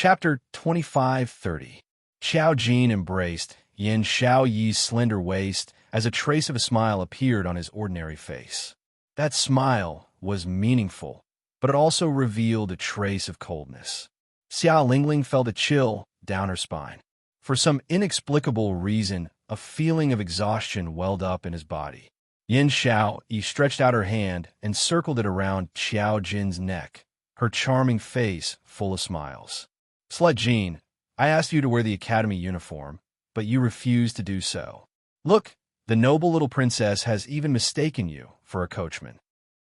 Chapter 25:30. Xiao Jin embraced Yin Xiao Yi's slender waist as a trace of a smile appeared on his ordinary face. That smile was meaningful, but it also revealed a trace of coldness. Xiao Lingling felt a chill down her spine. For some inexplicable reason, a feeling of exhaustion welled up in his body. Yin Xiao Yi stretched out her hand and circled it around Xiao Jin's neck, her charming face full of smiles. "Slut Jin, I asked you to wear the academy uniform, but you refused to do so. Look, the noble little princess has even mistaken you for a coachman."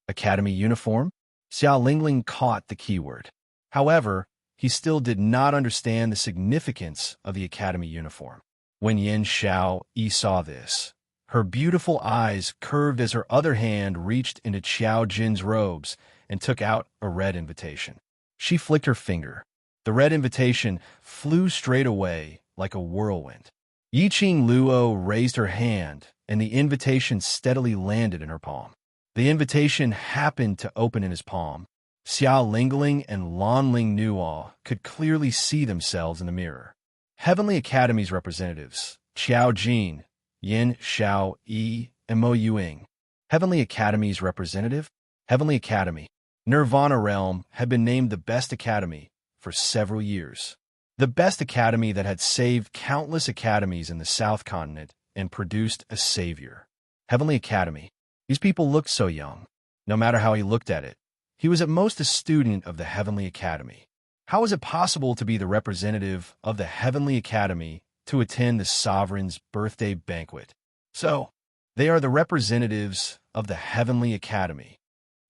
Academy uniform? Xiao Lingling caught the keyword. However, he still did not understand the significance of the academy uniform. When Yin Xiao Yi saw this, her beautiful eyes curved as her other hand reached into Xiao Jin's robes and took out a red invitation. She flicked her finger. The red invitation flew straight away like a whirlwind. Yiqing Luo raised her hand, and the invitation steadily landed in her palm. The invitation happened to open in his palm. Xiao Lingling and Lanling Nuo could clearly see themselves in the mirror. Heavenly Academy's representatives, Xiao Jin, Yin Xiao Yi, and Mo Yuing. Heavenly Academy's representative? Heavenly Academy. Nirvana Realm had been named the best academy for several years. The best academy that had saved countless academies in the South Continent and produced a savior. Heavenly Academy. These people looked so young. No matter how he looked at it, he was at most a student of the Heavenly Academy. How was it possible to be the representative of the Heavenly Academy to attend the sovereign's birthday banquet? So, they are the representatives of the Heavenly Academy.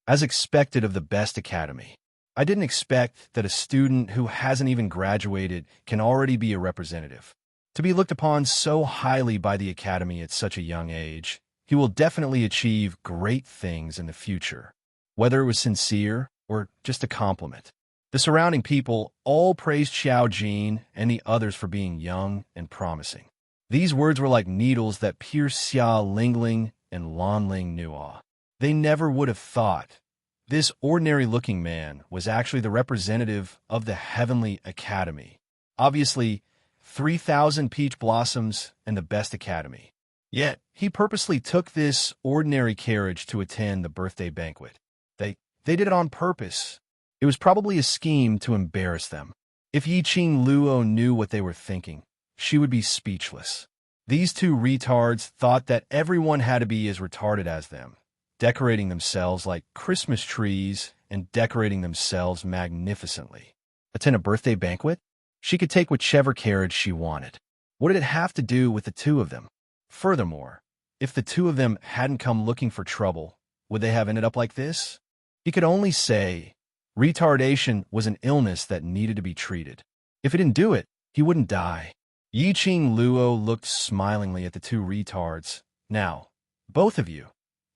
As expected of the best academy. I didn't expect that a student who hasn't even graduated can already be a representative. To be looked upon so highly by the academy at such a young age, he will definitely achieve great things in the future, whether it was sincere or just a compliment. The surrounding people all praised Xiao Jin and the others for being young and promising. These words were like needles that pierced Xiao Lingling and Lanling Nuo. They never would have thought this ordinary-looking man was actually the representative of the Heavenly Academy. Obviously, 3,000 peach blossoms and the best academy. Yet, he purposely took this ordinary carriage to attend the birthday banquet. They did it on purpose. It was probably a scheme to embarrass them. If Yiqing Luo knew what they were thinking, she would be speechless. These two retards thought that everyone had to be as retarded as them, decorating themselves like Christmas trees and decorating themselves magnificently. Attend a birthday banquet? She could take whichever carriage she wanted. What did it have to do with the two of them? Furthermore, if the two of them hadn't come looking for trouble, would they have ended up like this? He could only say retardation was an illness that needed to be treated. If he didn't do it, he wouldn't die. Yiqing Luo looked smilingly at the two retards. "Now, both of you,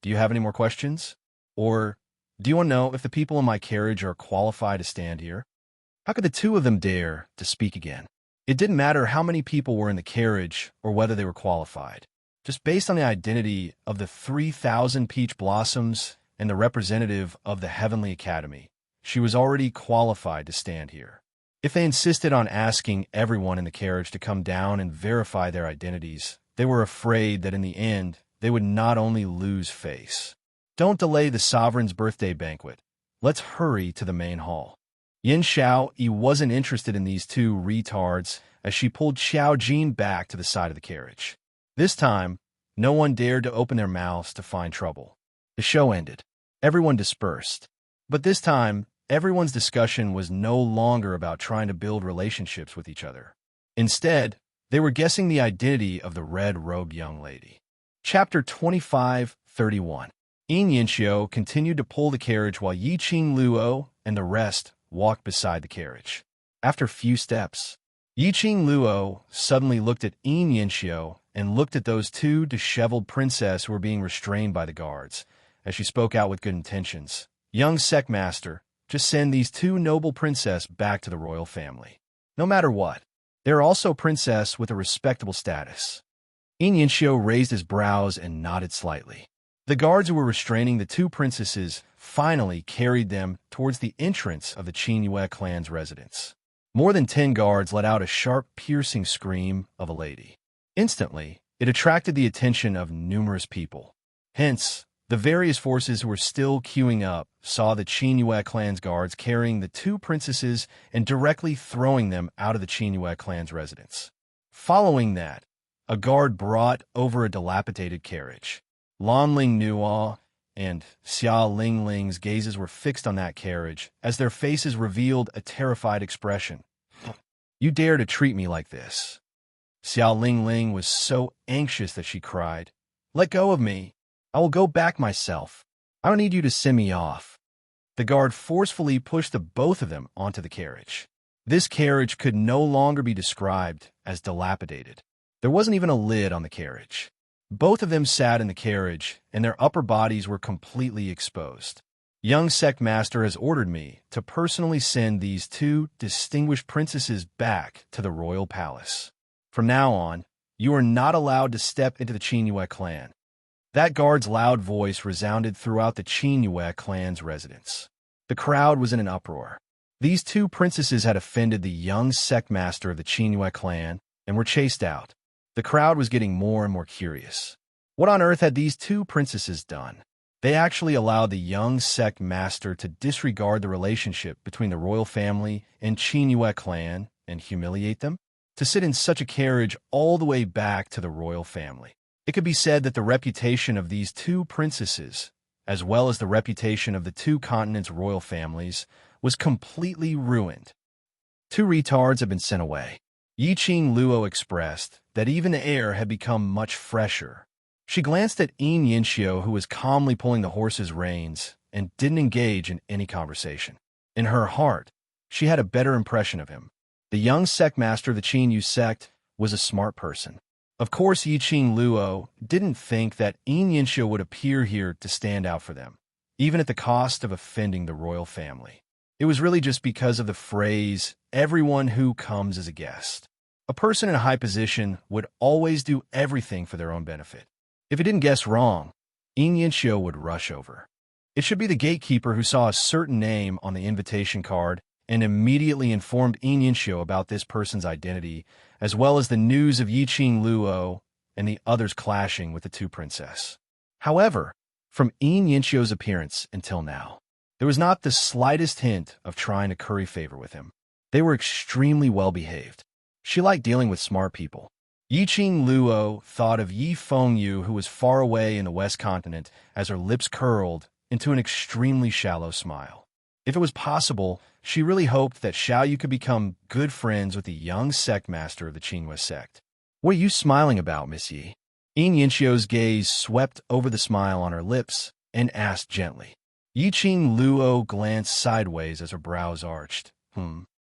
do you have any more questions? Or do you want to know if the people in my carriage are qualified to stand here?" How could the two of them dare to speak again? It didn't matter how many people were in the carriage or whether they were qualified. Just based on the identity of the 3,000 peach blossoms and the representative of the Heavenly Academy, she was already qualified to stand here. If they insisted on asking everyone in the carriage to come down and verify their identities, they were afraid that in the end, they would not only lose face. Don't delay the sovereign's birthday banquet. Let's hurry to the main hall. Yin Xiao Yi wasn't interested in these two retards as she pulled Xiao Jin back to the side of the carriage. This time, no one dared to open their mouths to find trouble. The show ended. Everyone dispersed. But this time, everyone's discussion was no longer about trying to build relationships with each other. Instead, they were guessing the identity of the red-robed young lady. Chapter 25:31. Yin Yinxiu continued to pull the carriage while Yiqing Luo and the rest walked beside the carriage. After few steps, Yiqing Luo suddenly looked at Yin Yinxiu and looked at those two disheveled princesses who were being restrained by the guards, as she spoke out with good intentions. "Young Sectmaster, just send these two noble princesses back to the royal family. No matter what, they are also princesses with a respectable status." Yin Yinxiu raised his brows and nodded slightly. The guards who were restraining the two princesses finally carried them towards the entrance of the Qingyue clan's residence. More than 10 guards let out a sharp, piercing scream of a lady. Instantly, it attracted the attention of numerous people. Hence, the various forces who were still queuing up saw the Qin clan's guards carrying the two princesses and directly throwing them out of the Qin clan's residence. Following that, a guard brought over a dilapidated carriage. Lan Ling Nuo and Xia Ling Ling's gazes were fixed on that carriage as their faces revealed a terrified expression. "You dare to treat me like this?" Xia Ling Ling was so anxious that she cried, "Let go of me. I will go back myself. I don't need you to send me off." The guard forcefully pushed the both of them onto the carriage. This carriage could no longer be described as dilapidated. There wasn't even a lid on the carriage. Both of them sat in the carriage, and their upper bodies were completely exposed. "Young sect master has ordered me to personally send these two distinguished princesses back to the royal palace. From now on, you are not allowed to step into the Qin clan." That guard's loud voice resounded throughout the Qin clan's residence. The crowd was in an uproar. These two princesses had offended the young sect master of the Qin clan and were chased out. The crowd was getting more and more curious. What on earth had these two princesses done? They actually allowed the young sect master to disregard the relationship between the royal family and Qin clan and humiliate them? To sit in such a carriage all the way back to the royal family. It could be said that the reputation of these two princesses, as well as the reputation of the two continents' royal families, was completely ruined. Two retards had been sent away. Yiqing Luo expressed that even the air had become much fresher. She glanced at Yin Yinxiu, who was calmly pulling the horse's reins, and didn't engage in any conversation. In her heart, she had a better impression of him. The young sect master of the Qin sect was a smart person. Of course, Yiqing Luo didn't think that Yin Yinxiu would appear here to stand out for them, even at the cost of offending the royal family. It was really just because of the phrase, "everyone who comes as a guest." A person in a high position would always do everything for their own benefit. If it didn't guess wrong, Yin Yinxiu would rush over. It should be the gatekeeper who saw a certain name on the invitation card and immediately informed Yin Yinxiu about this person's identity, as well as the news of Yiqing Luo and the others clashing with the two princesses. However, from Yin Yinxiu's appearance until now, there was not the slightest hint of trying to curry favor with him. They were extremely well-behaved. She liked dealing with smart people. Yiqing Luo thought of Yi Fengyu, who was far away in the West Continent, as her lips curled into an extremely shallow smile. If it was possible, she really hoped that Xiaoyu could become good friends with the young sect master of the Qin sect. "What are you smiling about, Miss Yi?" Yin Yinxiu's gaze swept over the smile on her lips and asked gently. Yiqing Luo glanced sideways as her brows arched.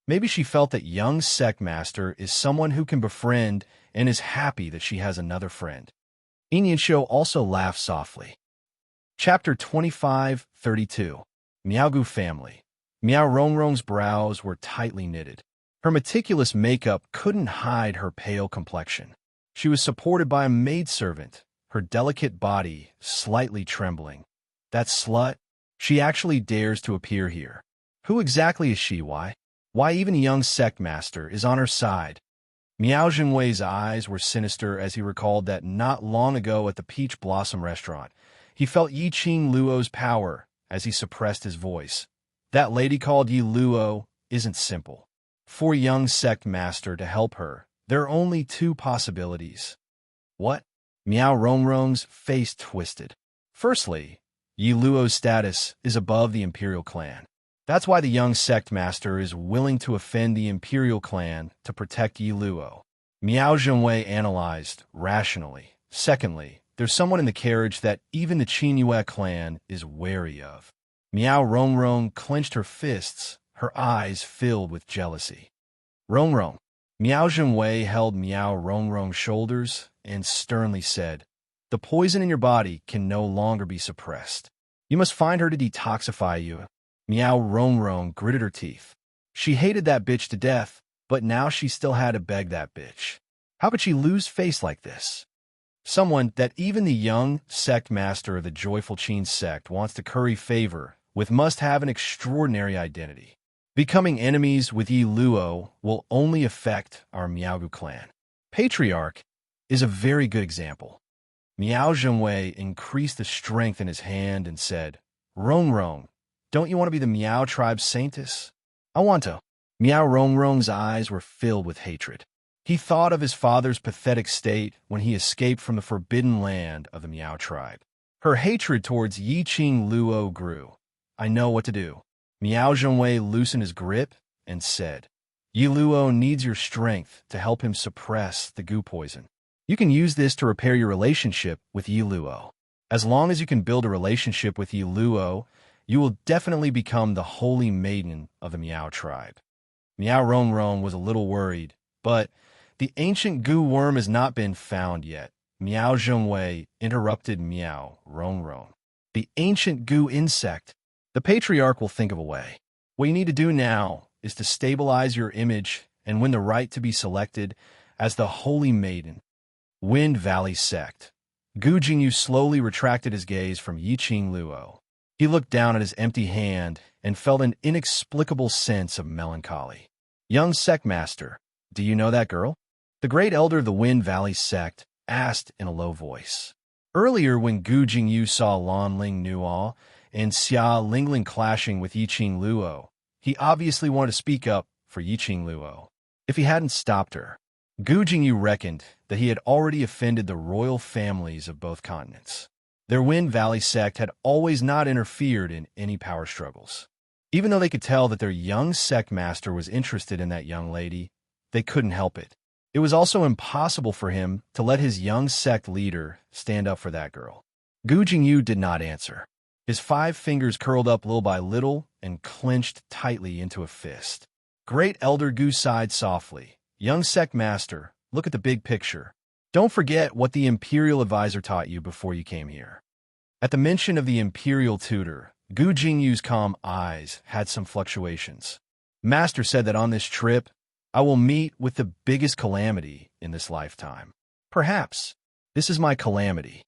Maybe she felt that young sect master is someone who can befriend and is happy that she has another friend. Yin Yinxiu also laughed softly. Chapter 25:32. Miaogu family. Miao Rongrong's brows were tightly knitted. Her meticulous makeup couldn't hide her pale complexion. She was supported by a maidservant, her delicate body slightly trembling. "That slut? She actually dares to appear here. Who exactly is she? Why even a young sect master is on her side?" Miao Zhengwei's eyes were sinister as he recalled that not long ago at the Peach Blossom restaurant, he felt Yiqing Luo's power as he suppressed his voice. That lady called Yi Luo isn't simple. For a young sect master to help her, there are only two possibilities. What? Miao Rongrong's face twisted. Firstly, Yi Luo's status is above the imperial clan. That's why the young sect master is willing to offend the imperial clan to protect Yi Luo. Miao Zhengwei analyzed rationally. Secondly, there's someone in the carriage that even the Qin clan is wary of. Miao Rongrong clenched her fists, her eyes filled with jealousy. "Rongrong." Miao Zhengwei held Miao Rongrong's shoulders and sternly said, "The poison in your body can no longer be suppressed. You must find her to detoxify you." Miao Rongrong gritted her teeth. She hated that bitch to death, but now she still had to beg that bitch. How could she lose face like this? Someone that even the young sect master of the Joyful Qin sect wants to curry favor with must have an extraordinary identity. Becoming enemies with Yi Luo will only affect our Miaogu clan. Patriarch is a very good example. Miao Zhengwei increased the strength in his hand and said, Rong, don't you want to be the Miao tribe's saintess? I want to. Miao Rong's eyes were filled with hatred. He thought of his father's pathetic state when he escaped from the forbidden land of the Miao tribe. Her hatred towards Yi Qing Luo grew. I know what to do. Miao Zhengwei loosened his grip and said, Yi Luo needs your strength to help him suppress the goo poison. You can use this to repair your relationship with Yi Luo. As long as you can build a relationship with Yi Luo, you will definitely become the holy maiden of the Miao tribe. Miao Rong was a little worried, but the ancient goo worm has not been found yet. Miao Zhengwei interrupted Miao Rong. The ancient goo insect. The patriarch will think of a way. What you need to do now is to stabilize your image and win the right to be selected as the holy maiden. Wind Valley Sect. Gu Jingyu slowly retracted his gaze from Yi Qing Luo. He looked down at his empty hand and felt an inexplicable sense of melancholy. Young sect master, do you know that girl? The great elder of the Wind Valley sect asked in a low voice. Earlier, when Gu Jingyu saw Lan Ling Nuo and Xia Lingling clashing with Yi Qing Luo, he obviously wanted to speak up for Yi Qing Luo. If he hadn't stopped her, Gu Jingyu reckoned that he had already offended the royal families of both continents. Their Wind Valley sect had always not interfered in any power struggles. Even though they could tell that their young sect master was interested in that young lady, they couldn't help it. It was also impossible for him to let his young sect leader stand up for that girl. Gu Jingyu did not answer. His 5 fingers curled up little by little and clenched tightly into a fist. Great Elder Gu sighed softly. Young sect master, look at the big picture. Don't forget what the Imperial advisor taught you before you came here. At the mention of the Imperial tutor, Gu Jingyu's calm eyes had some fluctuations. Master said that on this trip, I will meet with the biggest calamity in this lifetime. Perhaps this is my calamity.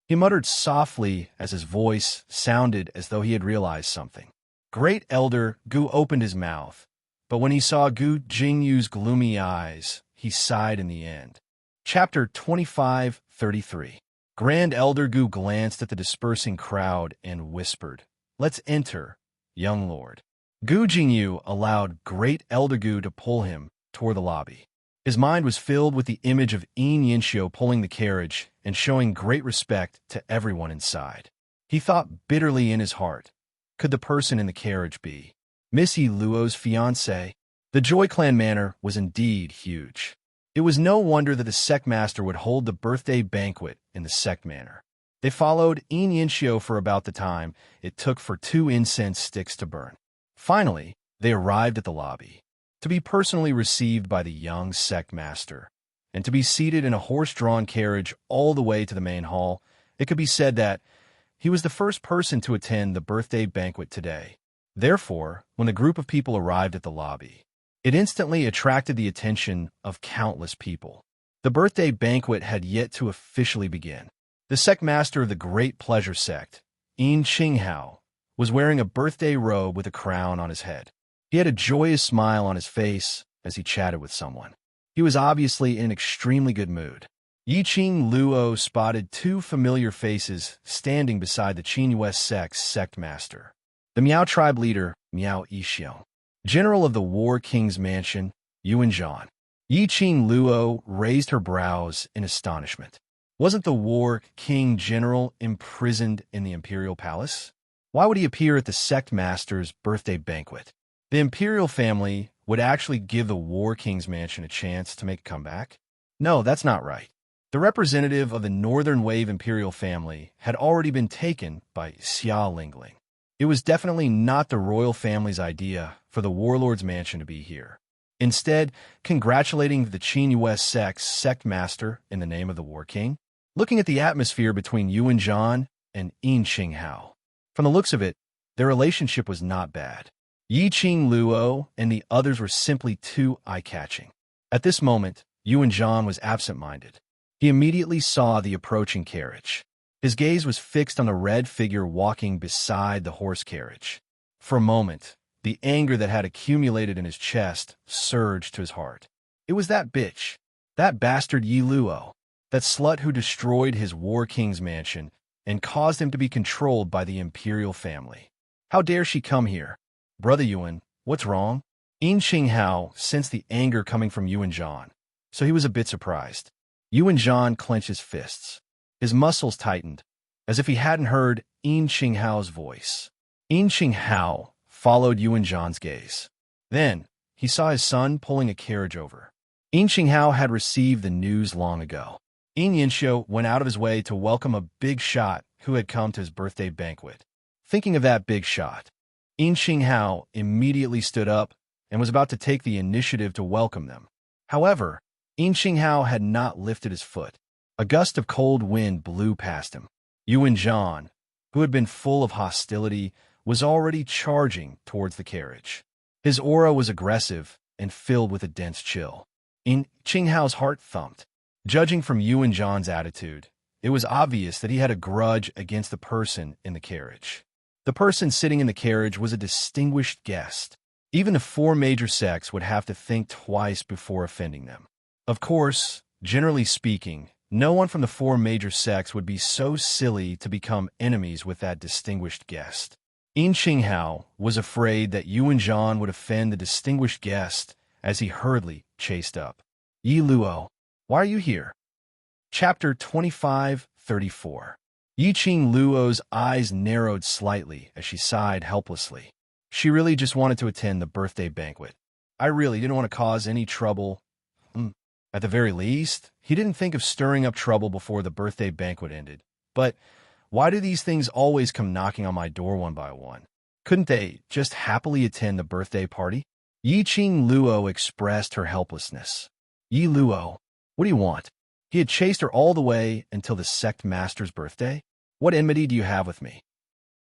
He muttered softly as his voice sounded as though he had realized something. Great Elder Gu opened his mouth, but when he saw Gu Jingyu's gloomy eyes, he sighed in the end. Chapter 25:33. Grand Elder Gu glanced at the dispersing crowd and whispered, Let's enter, young lord. Gu Jingyu allowed Great Elder Gu to pull him toward the lobby. His mind was filled with the image of Yin Yinxiu pulling the carriage and showing great respect to everyone inside. He thought bitterly in his heart, could the person in the carriage be Missy Luo's fiancé? The Joy Clan manor was indeed huge. It was no wonder that the sect master would hold the birthday banquet in the sect manor. They followed Yin Yinxiu for about the time it took for 2 incense sticks to burn. Finally, they arrived at the lobby, to be personally received by the young sect master, and to be seated in a horse-drawn carriage all the way to the main hall. It could be said that he was the first person to attend the birthday banquet today. Therefore, when the group of people arrived at the lobby, it instantly attracted the attention of countless people. The birthday banquet had yet to officially begin. The sect master of the Great Pleasure Sect, Yin Qinghao, was wearing a birthday robe with a crown on his head. He had a joyous smile on his face as he chatted with someone. He was obviously in an extremely good mood. Yi Qing Luo spotted 2 familiar faces standing beside the Qingyue sect's sect master. The Miao tribe leader, Miao Yixiong. General of the War King's mansion, Yuan Zhan. Yi Qing Luo raised her brows in astonishment. Wasn't the War King General imprisoned in the Imperial Palace? Why would he appear at the sect master's birthday banquet? The Imperial family would actually give the War King's mansion a chance to make a comeback? No, that's not right. The representative of the Northern Wave Imperial family had already been taken by Xia Lingling. It was definitely not the royal family's idea for the warlord's mansion to be here. Instead, congratulating the Qingyue sect's sect master in the name of the War King, looking at the atmosphere between Yuan Zhan and Yin Qinghao. From the looks of it, their relationship was not bad. Yi Qing Luo and the others were simply too eye-catching. At this moment, Yuan Zhan was absent-minded. He immediately saw the approaching carriage. His gaze was fixed on the red figure walking beside the horse carriage. For a moment, The anger that had accumulated in his chest surged to his heart. It was that bitch, that bastard Yi Luo, that slut who destroyed his War King's mansion and caused him to be controlled by the imperial family. How dare she come here? Brother Yuan, what's wrong? Yin Qinghao sensed the anger coming from Yuan Zhan, so he was a bit surprised. Yuan Zhan clenched his fists. His muscles tightened, as if he hadn't heard Yin Qinghao's voice. Yin Qinghao followed Yuan Zhan's gaze. Then, he saw his son pulling a carriage over. Yin Qinghao had received the news long ago. Yin Yinxiu went out of his way to welcome a big shot who had come to his birthday banquet. Thinking of that big shot, Yin Qinghao immediately stood up and was about to take the initiative to welcome them. However, Yin Qinghao had not lifted his foot. A gust of cold wind blew past him. Yuan Zhan, who had been full of hostility, was already charging towards the carriage. His aura was aggressive and filled with a dense chill. Yin Qinghao's heart thumped. Judging from Yuan Zhan's attitude, it was obvious that he had a grudge against the person in the carriage. The person sitting in the carriage was a distinguished guest. Even the four major sects would have to think twice before offending them. Of course, generally speaking, no one from the four major sects would be so silly to become enemies with that distinguished guest. Yin Qinghao was afraid that Yuan Zhan would offend the distinguished guest as he hurriedly chased up. Yi Luo, why are you here? Chapter 25:34. Yi Qing Luo's eyes narrowed slightly as she sighed helplessly. She really just wanted to attend the birthday banquet. I really didn't want to cause any trouble. At the very least, he didn't think of stirring up trouble before the birthday banquet ended. But why do these things always come knocking on my door one by one? Couldn't they just happily attend the birthday party? Yi Qing Luo expressed her helplessness. Yi Luo, what do you want? He had chased her all the way until the sect master's birthday. What enmity do you have with me?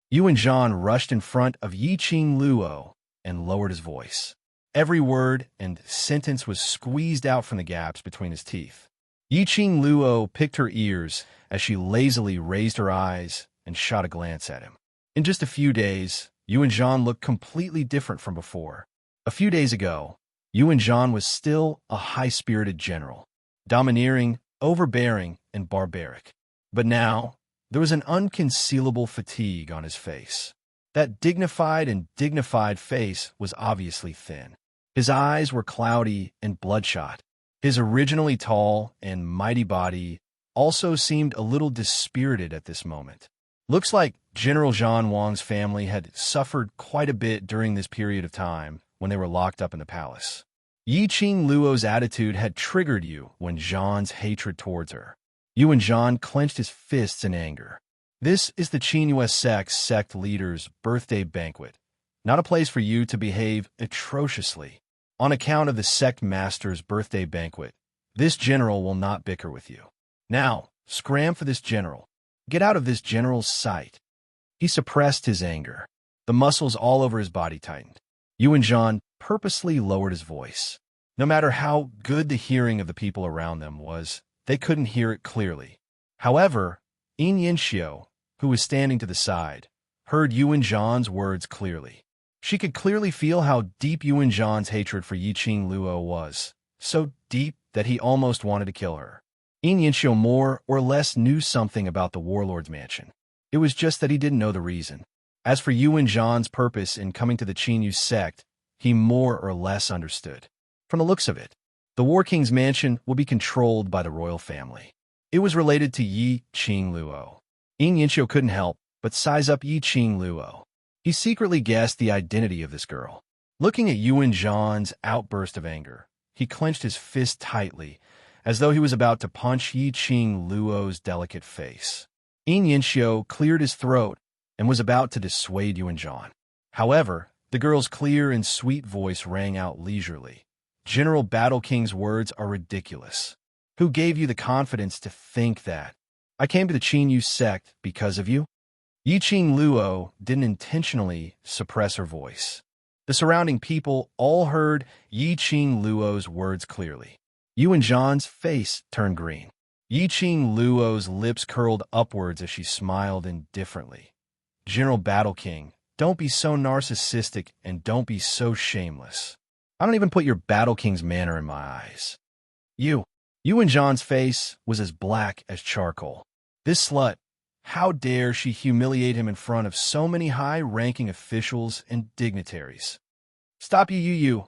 Yuan Zhan rushed in front of Yi Qing Luo and lowered his voice. Every word and sentence was squeezed out from the gaps between his teeth. Yi Qing Luo picked her ears as she lazily raised her eyes and shot a glance at him. In just a few days, Yuan Zhan looked completely different from before. A few days ago, Yuan Zhan was still a high-spirited general, domineering, overbearing, and barbaric. But now, there was an unconcealable fatigue on his face. That dignified face was obviously thin. His eyes were cloudy and bloodshot. His originally tall and mighty body also seemed a little dispirited at this moment. Looks like General Zhan Wang's family had suffered quite a bit during this period of time when they were locked up in the palace. Yi Qing Luo's attitude had triggered Yuan Zhan's hatred towards her. Yuan Zhan clenched his fists in anger. This is the Qingyue sect leader's birthday banquet, not a place for you to behave atrociously. On account of the sect master's birthday banquet, this general will not bicker with you. Now, scram for this general. Get out of this general's sight. He suppressed his anger. The muscles all over his body tightened. Yuan Zhan purposely lowered his voice. No matter how good the hearing of the people around them was, they couldn't hear it clearly. However, Yin Yinxiu, who was standing to the side, heard Yuan Zhan's words clearly. She could clearly feel how deep Yuan Zhan's hatred for Yi Qing Luo was, so deep that he almost wanted to kill her. Yin Yinxiu more or less knew something about the warlord's mansion. It was just that he didn't know the reason. As for Yuan Zhan's purpose in coming to the Qingyue sect, he more or less understood. From the looks of it, the War King's mansion would be controlled by the royal family. It was related to Yi Qing Luo. Yin Yinxiu couldn't help but size up Yi Qing Luo. He secretly guessed the identity of this girl. Looking at Yuan Zhan's outburst of anger, he clenched his fist tightly, as though he was about to punch Yi Qing Luo's delicate face. Yin Yinxiu cleared his throat and was about to dissuade Yuan Zhan. However, the girl's clear and sweet voice rang out leisurely. General Battle King's words are ridiculous. Who gave you the confidence to think that? I came to the Qingyue sect because of you? Yi Qing Luo didn't intentionally suppress her voice. The surrounding people all heard Yi Qing Luo's words clearly. Yuan Zhan's face turned green. Yi Qing Luo's lips curled upwards as she smiled indifferently. General Battle King, Don't be so narcissistic and don't be so shameless. I don't even put your Battle King's manner in my eyes. Yuan Zhan's face was as black as charcoal. This slut, how dare she humiliate him in front of so many high-ranking officials and dignitaries. Stop you.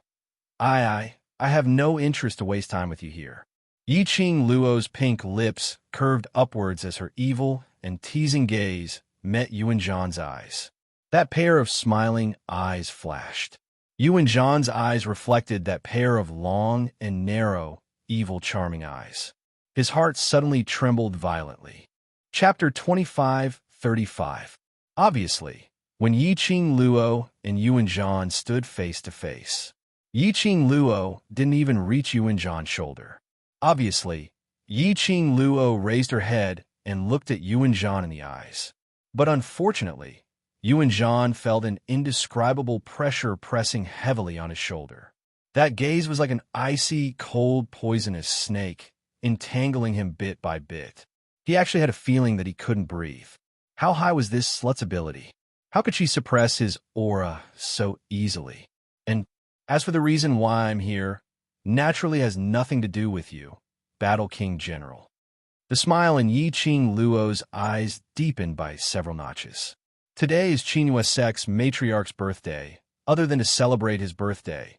I have no interest to waste time with you here. Yi Qing Luo's pink lips curved upwards as her evil and teasing gaze met Yuan Zhan's eyes. That pair of smiling eyes flashed. Yuan Zhan's eyes reflected that pair of long and narrow, evil, charming eyes. His heart suddenly trembled violently. Chapter 25:35. Obviously, when Yi Qing Luo and Yuan Zhan stood face to face, Yi Qing Luo didn't even reach Yuan Zhan's shoulder. Obviously, Yi Qing Luo raised her head and looked at Yuan Zhan in the eyes. But unfortunately, Yuan Zhan felt an indescribable pressure pressing heavily on his shoulder. That gaze was like an icy, cold, poisonous snake, entangling him bit by bit. He actually had a feeling that he couldn't breathe. How high was this slut's ability? How could she suppress his aura so easily? And as for the reason why I'm here, naturally has nothing to do with you, Battle King General. The smile in Yi Qing Luo's eyes deepened by several notches. Today is Qinghua Sect's matriarch's birthday. Other than to celebrate his birthday,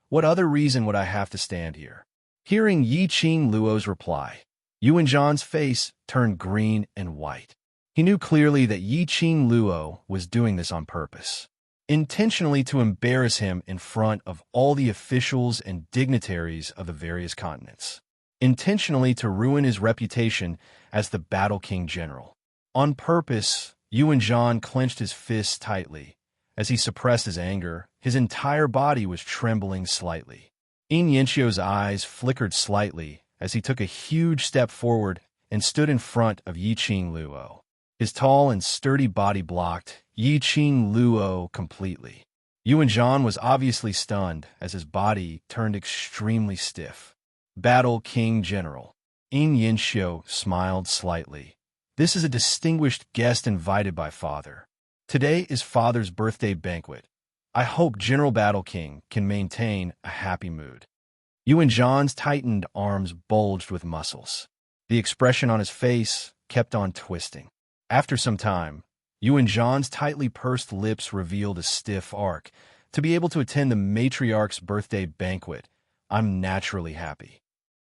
what other reason would I have to stand here? Hearing Yi Qing Luo's reply, Yuan Zhan's face turned green and white. He knew clearly that Yi Qing Luo was doing this on purpose, intentionally to embarrass him in front of all the officials and dignitaries of the various continents, intentionally to ruin his reputation as the Battle King General. On purpose, Yuan Zhan clenched his fists tightly. As he suppressed his anger, his entire body was trembling slightly. Yin Yanxio's eyes flickered slightly as he took a huge step forward and stood in front of Yi Qing Luo. His tall and sturdy body blocked Yi Qing Luo completely. Yuan Zhan was obviously stunned as his body turned extremely stiff. Battle King General. Yin Yanxio smiled slightly. This is a distinguished guest invited by Father. Today is Father's birthday banquet. I hope General Battle King can maintain a happy mood. Yuan Zhan's tightened arms bulged with muscles. The expression on his face kept on twisting. After some time, Yuan Zhan's tightly pursed lips revealed a stiff arc. To be able to attend the matriarch's birthday banquet, I'm naturally happy.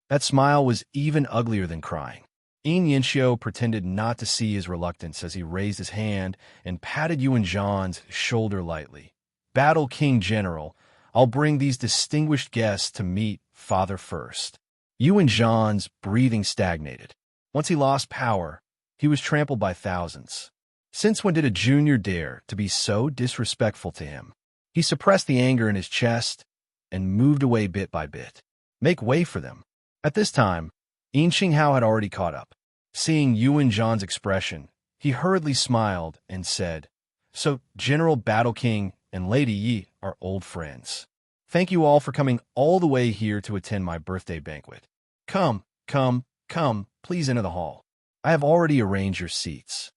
That smile was even uglier than crying. Yin Yanxio pretended not to see his reluctance as he raised his hand and patted Yuan Zhan's shoulder lightly. Battle King General, I'll bring these distinguished guests to meet Father first. Yuan Zhan's breathing stagnated. Once he lost power, he was trampled by thousands. Since when did a junior dare to be so disrespectful to him? He suppressed the anger in his chest and moved away bit by bit. Make way for them. At this time, Yin Qinghao had already caught up. Seeing Yuan Zhan's expression, he hurriedly smiled and said, "So General Battle King and Lady Yi are old friends. Thank you all for coming all the way here to attend my birthday banquet. Come, please enter the hall. I have already arranged your seats."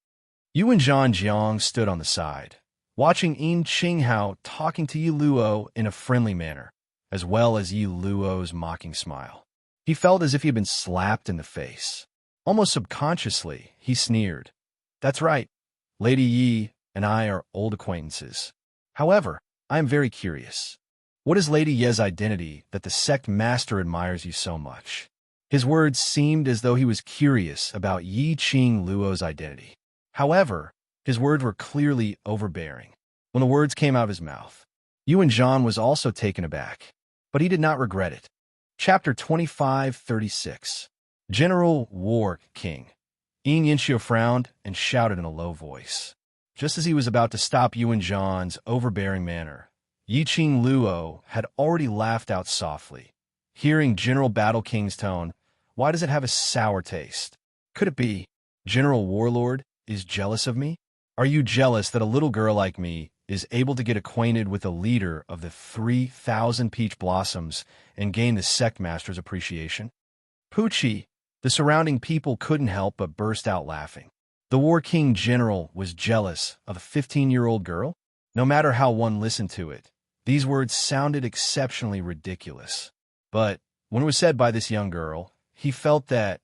Yuan Zhan Jiang stood on the side, watching Yin Qinghao talking to Yi Luo in a friendly manner, as well as Yi Luo's mocking smile. He felt as if he had been slapped in the face. Almost subconsciously, he sneered. "That's right. Lady Yi and I are old acquaintances. However, I am very curious. What is Lady Ye's identity that the sect master admires you so much?" His words seemed as though he was curious about Yi Qing Luo's identity. However, his words were clearly overbearing. When the words came out of his mouth, Yuan Zhan was also taken aback, but he did not regret it. Chapter 25:36. General War King. Yin Yanxio frowned and shouted in a low voice. Just as he was about to stop Yuan Zhan's overbearing manner, Yi Qing Luo had already laughed out softly. Hearing General Battle King's tone, why does it have a sour taste? Could it be General Warlord is jealous of me? Are you jealous that a little girl like me is able to get acquainted with the leader of the 3,000 peach blossoms and gain the sect master's appreciation? Poochie, the surrounding people couldn't help but burst out laughing. The War King General was jealous of a 15-year-old girl? No matter how one listened to it, these words sounded exceptionally ridiculous. But when it was said by this young girl, he felt that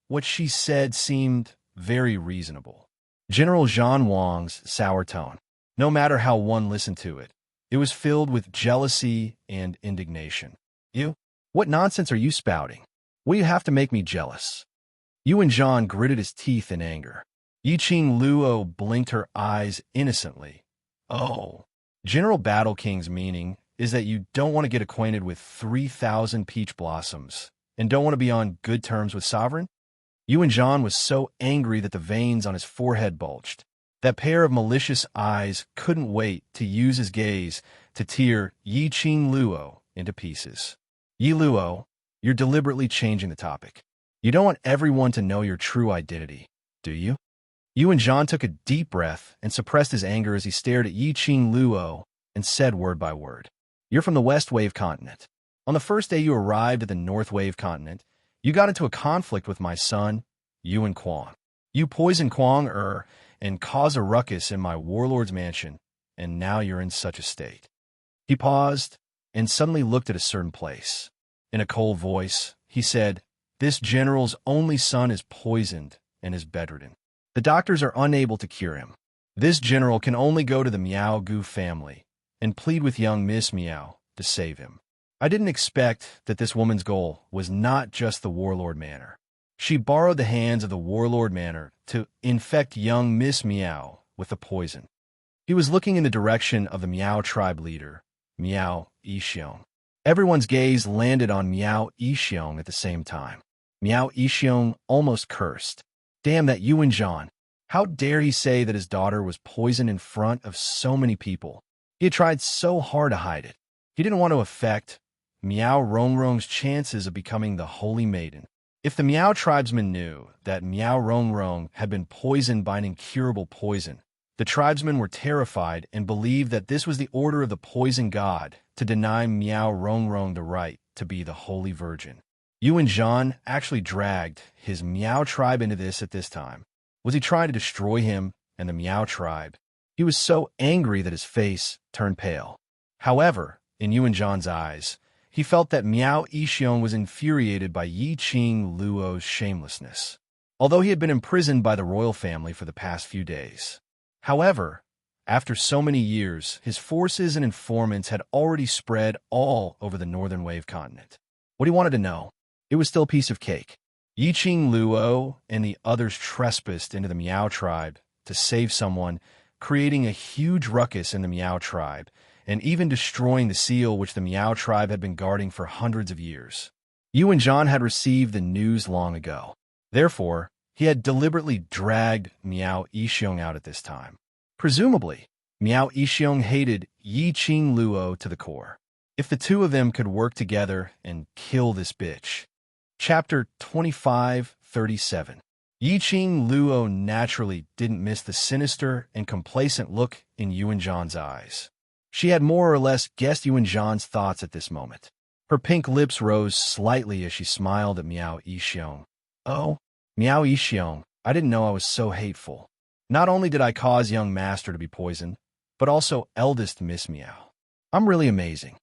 what she said seemed very reasonable. General Zhang Wang's sour tone, no matter how one listened to it, it was filled with jealousy and indignation. You? What nonsense are you spouting? Will you have to make me jealous? Yuan Zhan gritted his teeth in anger. Yiqing Luo blinked her eyes innocently. Oh. General Battle King's meaning is that you don't want to get acquainted with 3,000 peach blossoms and don't want to be on good terms with Sovereign? Yuan Zhan was so angry that the veins on his forehead bulged. That pair of malicious eyes couldn't wait to use his gaze to tear Yiqing Luo into pieces. Yi Luo, you're deliberately changing the topic. You don't want everyone to know your true identity, do you? Yuan Zhan took a deep breath and suppressed his anger as he stared at Yiqing Luo and said word by word, "You're from the West Wave continent. On the first day you arrived at the North Wave continent, you got into a conflict with my son, Yuan Quan. You poisoned Quang and caused a ruckus in my warlord's mansion, and now you're in such a state." He paused and suddenly looked at a certain place. In a cold voice, he said, "This general's only son is poisoned and is bedridden. The doctors are unable to cure him. This general can only go to the Miao Gu family and plead with young Miss Miao to save him." I didn't expect that this woman's goal was not just the Warlord Manor. She borrowed the hands of the Warlord Manor to infect young Miss Miao with the poison. He was looking in the direction of the Miao tribe leader, Miao Yixiong. Everyone's gaze landed on Miao Yixiong at the same time. Miao Yixiong almost cursed. Damn that Yuan Zhan. How dare he say that his daughter was poisoned in front of so many people? He had tried so hard to hide it. He didn't want to affect Miao Rongrong's chances of becoming the Holy Maiden. If the Miao tribesmen knew that Miao Rongrong had been poisoned by an incurable poison, the tribesmen were terrified and believed that this was the order of the poison god to deny Miao Rongrong the right to be the Holy Virgin. Yuan Zhan actually dragged his Miao tribe into this at this time. Was he trying to destroy him and the Miao tribe? He was so angry that his face turned pale. However, in Yuan Zhan's eyes, he felt that Miao Yixiong was infuriated by Yiqing Luo's shamelessness, although he had been imprisoned by the royal family for the past few days. However, after so many years, his forces and informants had already spread all over the Northern Wave continent. What he wanted to know, it was still a piece of cake. Yiqing Luo and the others trespassed into the Miao tribe to save someone, creating a huge ruckus in the Miao tribe, and even destroying the seal which the Miao tribe had been guarding for hundreds of years. Yuan Zhan had received the news long ago. Therefore, he had deliberately dragged Miao Yixiong out at this time. Presumably, Miao Yixiong hated Yiqing Luo to the core. If the two of them could work together and kill this bitch. Chapter 25:37. Yiqing Luo naturally didn't miss the sinister and complacent look in Yuan Zhan's eyes. She had more or less guessed Yuan Zhan's thoughts at this moment. Her pink lips rose slightly as she smiled at Miao Yixiong. "Oh, Miao Yixiong, I didn't know I was so hateful. Not only did I cause young master to be poisoned, but also eldest Miss Miao. I'm really amazing."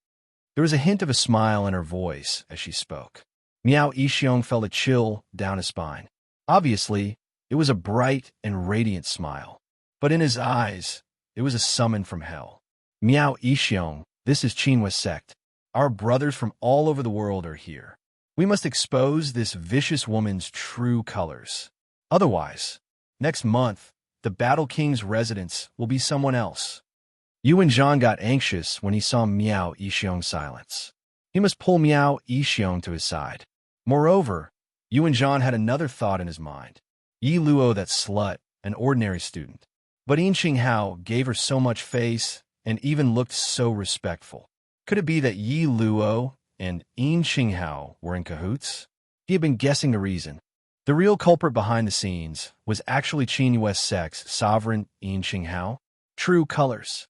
There was a hint of a smile in her voice as she spoke. Miao Yixiong felt a chill down his spine. Obviously, it was a bright and radiant smile. But in his eyes, it was a summon from hell. "Miao Yixiong, this is Qinhua sect. Our brothers from all over the world are here. We must expose this vicious woman's true colors. Otherwise, next month, the Battle King's residence will be someone else." Yuan Zhan got anxious when he saw Miao Yixiong's silence. He must pull Miao Yixiong to his side. Moreover, Yuan Zhan had another thought in his mind. Yi Luo, that slut, an ordinary student. But Yin Qinghao gave her so much face and even looked so respectful. Could it be that Yi Luo and Yin Qinghao were in cahoots? He had been guessing the reason. The real culprit behind the scenes was actually Qinhua sect's sovereign Yin Qinghao. True colors.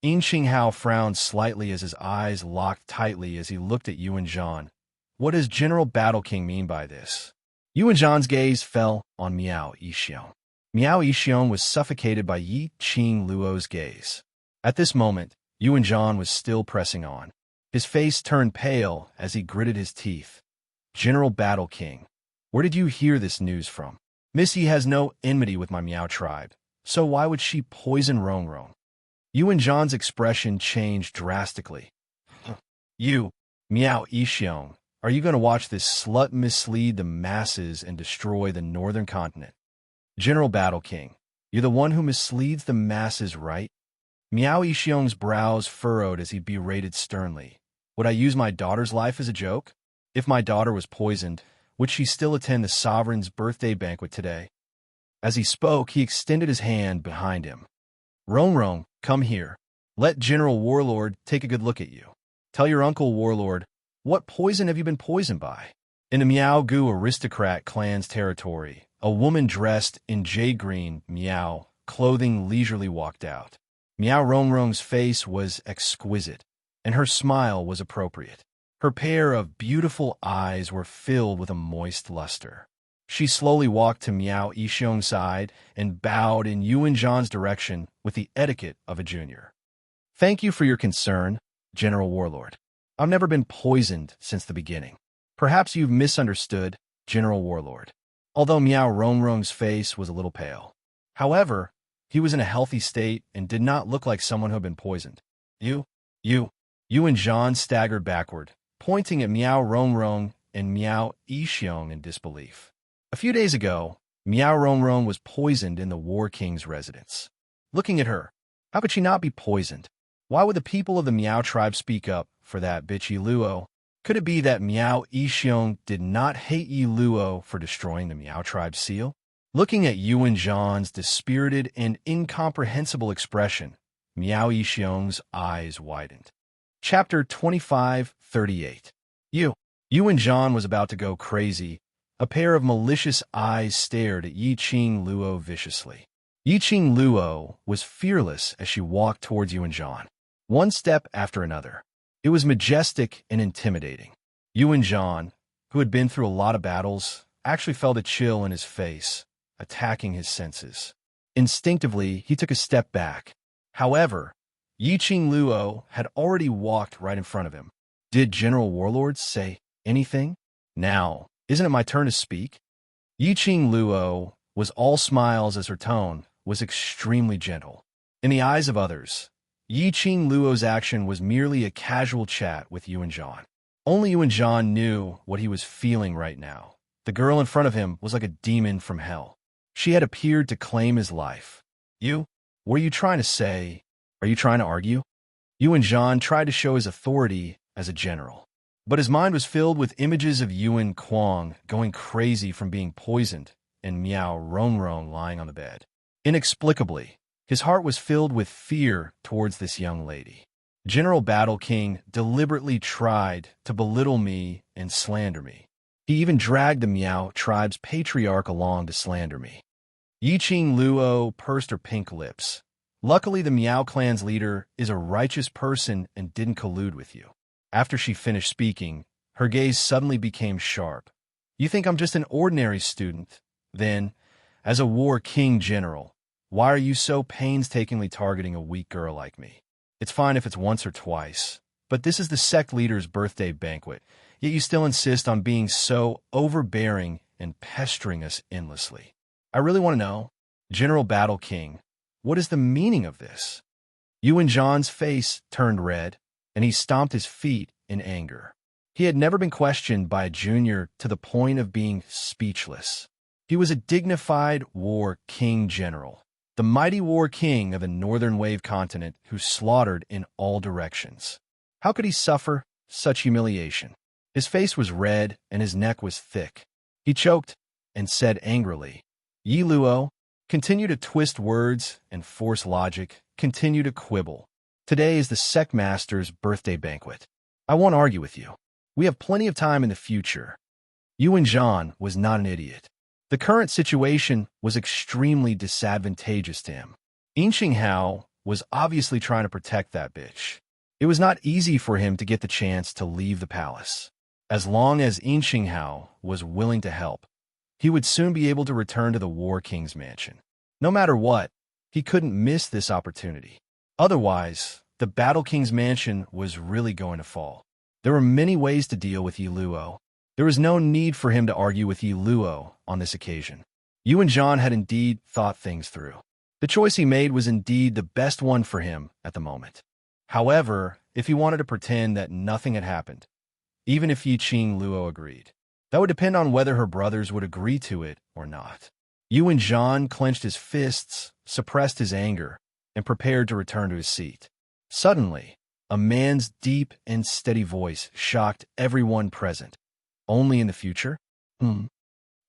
Yin Qinghao frowned slightly as his eyes locked tightly as he looked at Yuan Zhan. What does General Battle King mean by this? Yuan Zhan's gaze fell on Miao Yixiong. Miao Yixiong was suffocated by Yiqing Luo's gaze. At this moment, Yuan Zhan was still pressing on. His face turned pale as he gritted his teeth. General Battle King, where did you hear this news from? Missy has no enmity with my Miao tribe, so why would she poison Rongrong? Yuan Zhan's expression changed drastically. You, Miao Yixiong, are you going to watch this slut mislead the masses and destroy the northern continent? General Battle King, you're the one who misleads the masses, right? Miao Yixiong's brows furrowed as he berated sternly. Would I use my daughter's life as a joke? If my daughter was poisoned, would she still attend the sovereign's birthday banquet today? As he spoke, he extended his hand behind him. Rongrong, come here. Let General Warlord take a good look at you. Tell your uncle Warlord, what poison have you been poisoned by? In the Miao Gu aristocrat clan's territory, a woman dressed in jade green Miao clothing leisurely walked out. Miao Rongrong's face was exquisite, and her smile was appropriate. Her pair of beautiful eyes were filled with a moist luster. She slowly walked to Miao Yixiong's side and bowed in Yuan Zhan's direction with the etiquette of a junior. Thank you for your concern, General Warlord. I've never been poisoned since the beginning. Perhaps you've misunderstood, General Warlord. Although Miao Rongrong's face was a little pale. However, he was in a healthy state and did not look like someone who had been poisoned. Yuan Zhan staggered backward, pointing at Miao Rongrong and Miao Yixiong in disbelief. A few days ago, Miao Rongrong was poisoned in the War King's residence. Looking at her, how could she not be poisoned? Why would the people of the Miao tribe speak up for that bitch Yi Luo? Could it be that Miao Yixiong did not hate Yi Luo for destroying the Miao tribe's seal? Looking at Yuan Zhan's dispirited and incomprehensible expression, Miao Yixiong's eyes widened. Chapter 25:38. Yuan Zhan was about to go crazy. A pair of malicious eyes stared at Yiqing Luo viciously. Yiqing Luo was fearless as she walked towards Yuan Zhan, one step after another. It was majestic and intimidating. Yuan Zhan, who had been through a lot of battles, actually felt a chill in his face, attacking his senses. Instinctively, he took a step back. However, Yiqing Luo had already walked right in front of him. Did General Warlord say anything? Now, isn't it my turn to speak? Yiqing Luo was all smiles as her tone was extremely gentle. In the eyes of others, Yiqing Luo's action was merely a casual chat with Yuan Zhan. Only Yuan Zhan knew what he was feeling right now. The girl in front of him was like a demon from hell. She had appeared to claim his life. What are you trying to say? Are you trying to argue? Yuan Zhan tried to show his authority as a general. But his mind was filled with images of Yuan Kuang going crazy from being poisoned and Miao Rongrong lying on the bed. Inexplicably, his heart was filled with fear towards this young lady. General Battle King deliberately tried to belittle me and slander me. He even dragged the Miao tribe's patriarch along to slander me. Yiqing Luo pursed her pink lips. Luckily, the Miao clan's leader is a righteous person and didn't collude with you. After she finished speaking, her gaze suddenly became sharp. You think I'm just an ordinary student? Then, as a War King general, why are you so painstakingly targeting a weak girl like me? It's fine if it's once or twice, but this is the sect leader's birthday banquet, yet you still insist on being so overbearing and pestering us endlessly. I really want to know, General Battle King, what is the meaning of this? Yuan Zhan's face turned red, and he stomped his feet in anger. He had never been questioned by a junior to the point of being speechless. He was a dignified War King general, the mighty War King of the Northern Wave continent who slaughtered in all directions. How could he suffer such humiliation? His face was red and his neck was thick. He choked and said angrily, Yi Luo, continue to twist words and force logic, continue to quibble. Today is the sect master's birthday banquet. I won't argue with you. We have plenty of time in the future. Yuan Zhan was not an idiot. The current situation was extremely disadvantageous to him. Yinxing Hao was obviously trying to protect that bitch. It was not easy for him to get the chance to leave the palace. As long as Yinxing Hao was willing to help, he would soon be able to return to the War King's mansion. No matter what, he couldn't miss this opportunity. Otherwise, the Battle King's mansion was really going to fall. There were many ways to deal with Yi Luo. There was no need for him to argue with Yi Luo on this occasion. Yuan Zhan had indeed thought things through. The choice he made was indeed the best one for him at the moment. However, if he wanted to pretend that nothing had happened, even if Yi Qing Luo agreed, that would depend on whether her brothers would agree to it or not. Yuan Zhan clenched his fists, suppressed his anger, and prepared to return to his seat. Suddenly, a man's deep and steady voice shocked everyone present. Only in the future?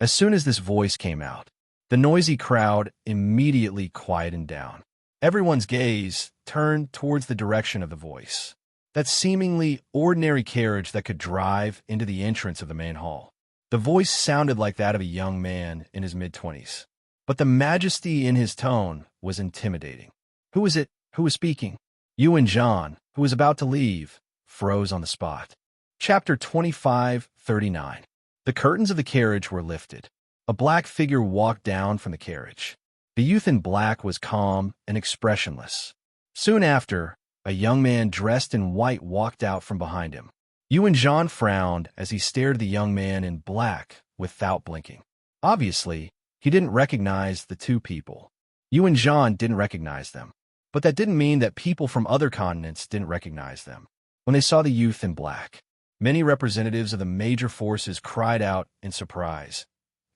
As soon as this voice came out, the noisy crowd immediately quieted down. Everyone's gaze turned towards the direction of the voice. That seemingly ordinary carriage that could drive into the entrance of the main hall. The voice sounded like that of a young man in his mid-20s, but the majesty in his tone was intimidating. Who was it who was speaking? Yuan Zhan, who was about to leave, froze on the spot. Chapter 25:39. The curtains of the carriage were lifted. A black figure walked down from the carriage. The youth in black was calm and expressionless. Soon after, a young man dressed in white walked out from behind him. Yuan Zhan frowned as he stared at the young man in black without blinking. Obviously, he didn't recognize the two people. Yuan Zhan didn't recognize them, but that didn't mean that people from other continents didn't recognize them. When they saw the youth in black, many representatives of the major forces cried out in surprise.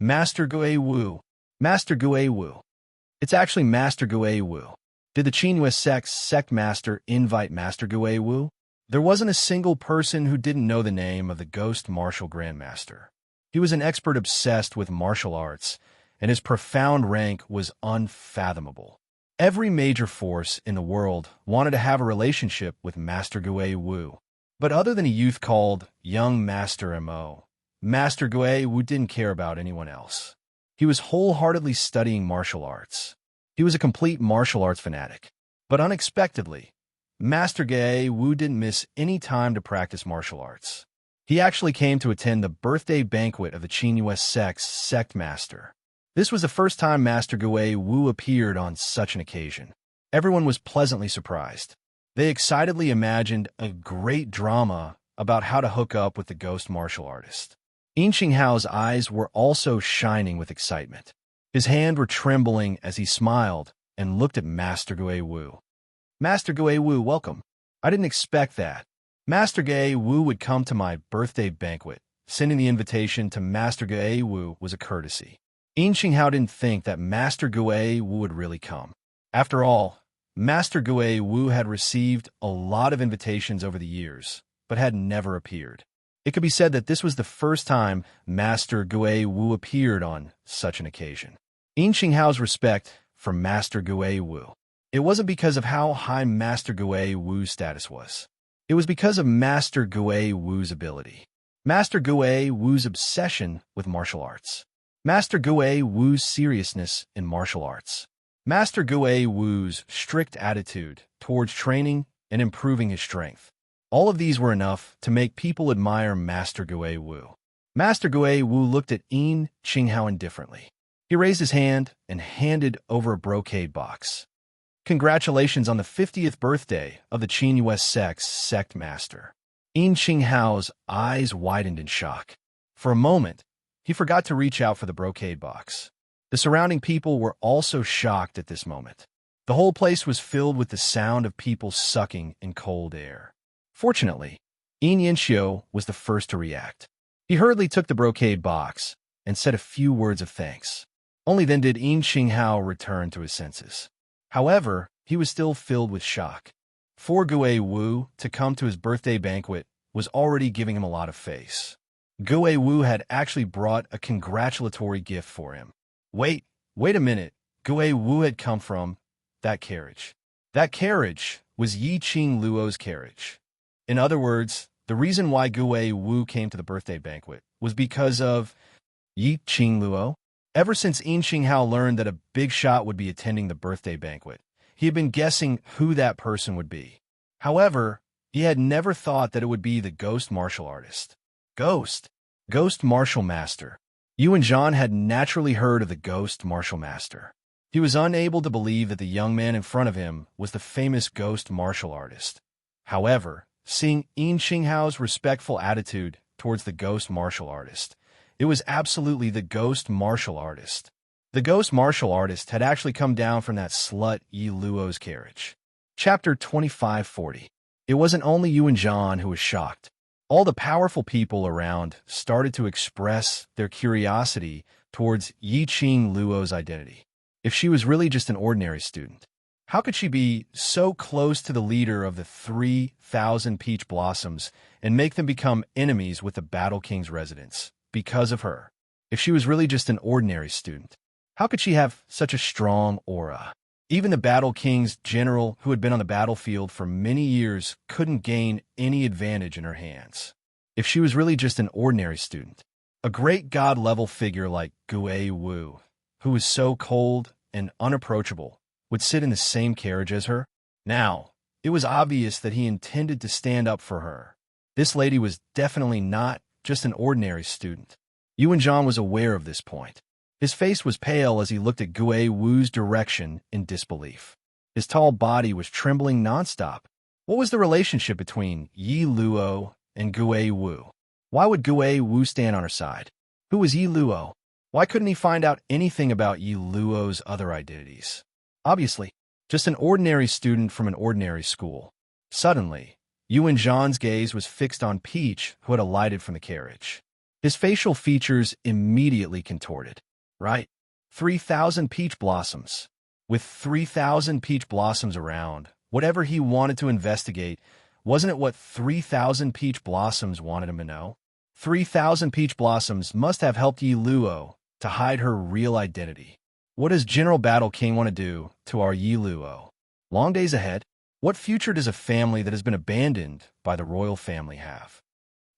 Master Gui Wu! Master Gui Wu! It's actually Master Gui Wu. Did the Qingyue sect master invite Master Gui Wu? There wasn't a single person who didn't know the name of the Ghost Martial Grandmaster. He was an expert obsessed with martial arts, and his profound rank was unfathomable. Every major force in the world wanted to have a relationship with Master Gui Wu. But other than a youth called Young Master Mo, Master Gui Wu didn't care about anyone else. He was wholeheartedly studying martial arts. He was a complete martial arts fanatic. But unexpectedly, Master Gui Wu didn't miss any time to practice martial arts. He actually came to attend the birthday banquet of the Qingyue sect's sect master. This was the first time Master Gui Wu appeared on such an occasion. Everyone was pleasantly surprised. They excitedly imagined a great drama about how to hook up with the ghost martial artist. Yin Qinghao's eyes were also shining with excitement. His hands were trembling as he smiled and looked at Master Gui Wu. Master Gui Wu, welcome. I didn't expect that. Master Gui Wu would come to my birthday banquet. Sending the invitation to Master Gui Wu was a courtesy. Yin Qinghao didn't think that Master Gui Wu would really come. After all, Master Gui Wu had received a lot of invitations over the years, but had never appeared. It could be said that this was the first time Master Gui Wu appeared on such an occasion. Yin Qinghao's respect for Master Gui Wu. It wasn't because of how high Master Gui Wu's status was. It was because of Master Gui Wu's ability. Master Gui Wu's obsession with martial arts. Master Gui Wu's seriousness in martial arts. Master Gui Wu's strict attitude towards training and improving his strength. All of these were enough to make people admire Master Gui Wu. Master Gui Wu looked at Yin Qinghao indifferently. He raised his hand and handed over a brocade box. Congratulations on the 50th birthday of the Qingyue sect's sect master. Yin Qinghao's eyes widened in shock. For a moment, he forgot to reach out for the brocade box. The surrounding people were also shocked at this moment. The whole place was filled with the sound of people sucking in cold air. Fortunately, Yin Yanxiu was the first to react. He hurriedly took the brocade box and said a few words of thanks. Only then did Yin Qinghao return to his senses. However, he was still filled with shock. For Gui Wu to come to his birthday banquet was already giving him a lot of face. Gui Wu had actually brought a congratulatory gift for him. Wait a minute. Gui Wu had come from that carriage. That carriage was Yi Qing Luo's carriage. In other words, the reason why Gui Wu came to the birthday banquet was because of Yi Qing Luo. Ever since Yin Qinghao learned that a big shot would be attending the birthday banquet, he had been guessing who that person would be. However, he had never thought that it would be the ghost martial artist. Ghost martial master. Yuan Zhan had naturally heard of the ghost martial master. He was unable to believe that the young man in front of him was the famous ghost martial artist. However, seeing Yin Qinghao's respectful attitude towards the ghost martial artist, it was absolutely the ghost martial artist. The ghost martial artist had actually come down from that slut Yi Luo's carriage. Chapter 2540. It wasn't only Yuan Zhan who was shocked. All the powerful people around started to express their curiosity towards Yi Qing Luo's identity. If she was really just an ordinary student, how could she be so close to the leader of the 3,000 peach blossoms and make them become enemies with the Battle King's residents because of her? If she was really just an ordinary student, how could she have such a strong aura? Even the Battle King's general, who had been on the battlefield for many years, couldn't gain any advantage in her hands. If she was really just an ordinary student, a great god-level figure like Gui Wu, who was so cold and unapproachable, would sit in the same carriage as her? Now, it was obvious that he intended to stand up for her. This lady was definitely not just an ordinary student. Yuan Zhan was aware of this point. His face was pale as he looked at Gui Wu's direction in disbelief. His tall body was trembling nonstop. What was the relationship between Yi Luo and Gui Wu? Why would Gui Wu stand on her side? Who was Yi Luo? Why couldn't he find out anything about Yi Luo's other identities? Obviously, just an ordinary student from an ordinary school. Suddenly, Yuan Zhan's gaze was fixed on Peach, who had alighted from the carriage. His facial features immediately contorted. Right? 3,000 peach blossoms. With 3,000 peach blossoms around, whatever he wanted to investigate, wasn't it what 3,000 peach blossoms wanted him to know? 3,000 peach blossoms must have helped Yi Luo to hide her real identity. What does General Battle King want to do to our Yi Luo? Long days ahead? What future does a family that has been abandoned by the royal family have?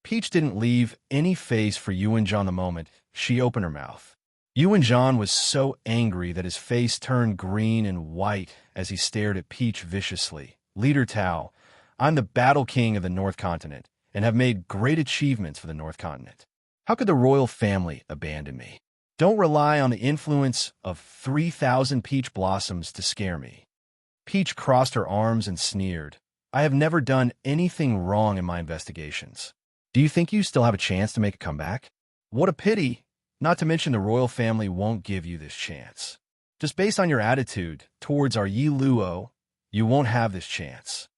Peach didn't leave any face for Yuan Zhan the moment she opened her mouth. Yuan Zhan was so angry that his face turned green and white as he stared at Peach viciously. Leader Tao, I'm the Battle King of the North Continent and have made great achievements for the North Continent. How could the royal family abandon me? Don't rely on the influence of 3,000 peach blossoms to scare me. Peach crossed her arms and sneered. I have never done anything wrong in my investigations. Do you think you still have a chance to make a comeback? What a pity. Not to mention the royal family won't give you this chance. Just based on your attitude towards our Yi Luo, you won't have this chance.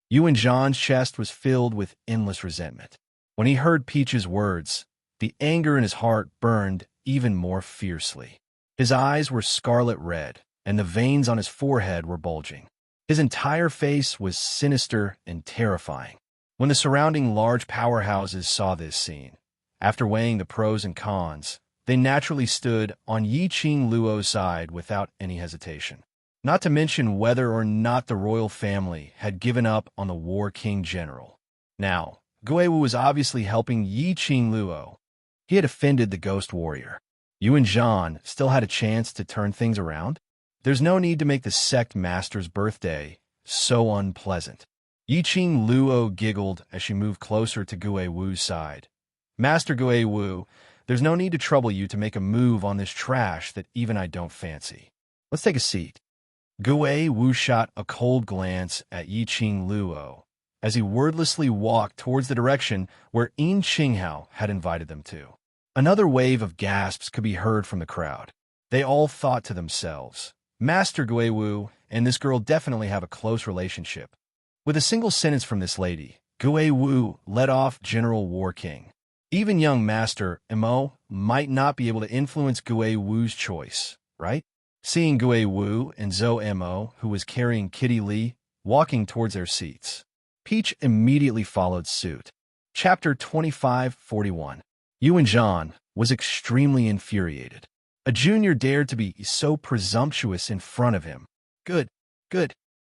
Yuan Zhan's chest was filled with endless resentment. When he heard Peach's words, the anger in his heart burned even more fiercely. His eyes were scarlet red, and the veins on his forehead were bulging. His entire face was sinister and terrifying. When the surrounding large powerhouses saw this scene, after weighing the pros and cons, they naturally stood on Yi Qing Luo's side without any hesitation. Not to mention whether or not the royal family had given up on the War King General. Now, Gui Wu was obviously helping Yi Qing Luo. He had offended the Ghost Warrior. Yuan Zhan still had a chance to turn things around. There's no need to make the sect master's birthday so unpleasant. Yi Qing Luo giggled as she moved closer to Gui Wu's side. Master Gui Wu, there's no need to trouble you to make a move on this trash that even I don't fancy. Let's take a seat. Gui Wu shot a cold glance at Yi Qing Luo as he wordlessly walked towards the direction where Yin Qinghao had invited them to. Another wave of gasps could be heard from the crowd. They all thought to themselves, Master Gui Wu and this girl definitely have a close relationship. With a single sentence from this lady, Gui Wu led off General War King. Even young Master Mo might not be able to influence Gui Wu's choice, right? Seeing Gui Wu and Zhou Mo, who was carrying Kitty Li, walking towards their seats, Peach immediately followed suit. Chapter 2541. Yuan Zhan was extremely infuriated. A junior dared to be so presumptuous in front of him. Good.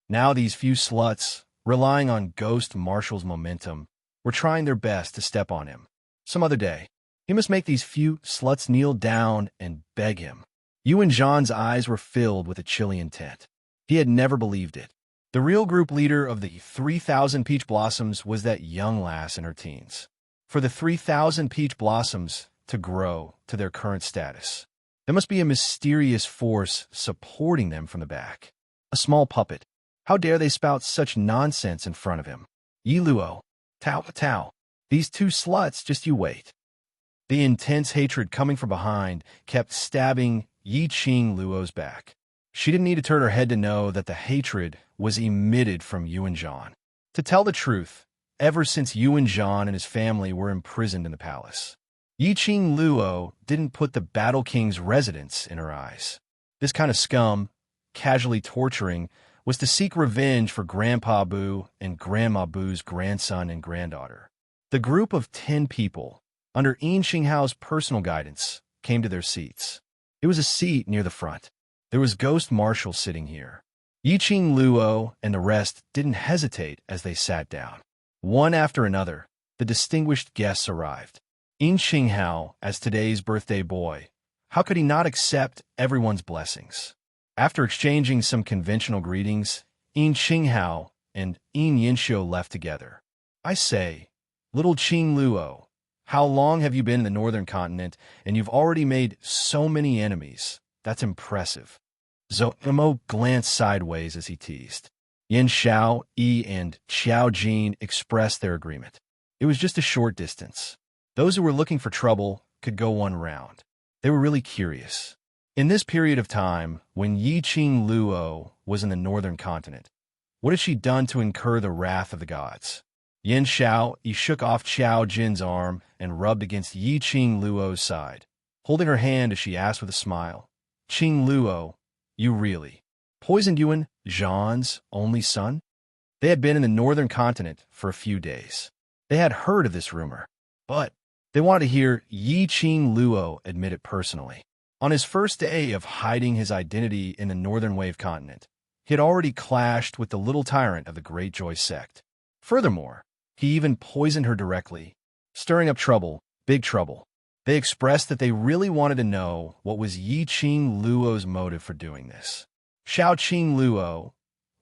Now these few sluts, relying on Ghost Marshal's momentum, were trying their best to step on him. Some other day, he must make these few sluts kneel down and beg him. Yuan Zhan's eyes were filled with a chilly intent. He had never believed it. The real group leader of the 3,000 peach blossoms was that young lass in her teens. For the 3,000 peach blossoms to grow to their current status, There must be a mysterious force supporting them from the back. A small puppet. How dare they spout such nonsense in front of him? Yi Luo. Tao Tao. These two sluts, just you wait. The intense hatred coming from behind kept stabbing Yi Qing Luo's back. She didn't need to turn her head to know that the hatred was emitted from Yuan Zhan. To tell the truth, ever since Yuan Zhan and his family were imprisoned in the palace, Yi Qing Luo didn't put the Battle King's residence in her eyes. This kind of scum, casually torturing, was to seek revenge for Grandpa Bu and Grandma Bu's grandson and granddaughter. The group of 10 people, under Yin Xinghao's personal guidance, came to their seats. It was a seat near the front. There was Ghost Marshal sitting here. Yi Qing Luo and the rest didn't hesitate as they sat down. One after another, the distinguished guests arrived. Yin Xinghao, as today's birthday boy, how could he not accept everyone's blessings? After exchanging some conventional greetings, Yin Xinghao and Yin Yinxiu left together. I say, little Qing Luo, how long have you been in the northern continent, and you've already made so many enemies? That's impressive. Zhou Mo glanced sideways as he teased. Yin Xiao, Yi, and Xiao Jin expressed their agreement. It was just a short distance. Those who were looking for trouble could go one round. They were really curious. In this period of time, when Yi Qing Luo was in the northern continent, what had she done to incur the wrath of the gods? Yin Xiao, he shook off Xiao Jin's arm and rubbed against Yi Qing Luo's side, holding her hand as she asked with a smile, Qing Luo, you really poisoned Yuan Zhan's only son? They had been in the northern continent for a few days. They had heard of this rumor, but they wanted to hear Yi Qing Luo admit it personally. On his first day of hiding his identity in the Northern Wave continent, he had already clashed with the little tyrant of the Great Joy sect. Furthermore, he even poisoned her directly, stirring up trouble, big trouble. They expressed that they really wanted to know what was Yi Qing Luo's motive for doing this. Xiao Qing Luo,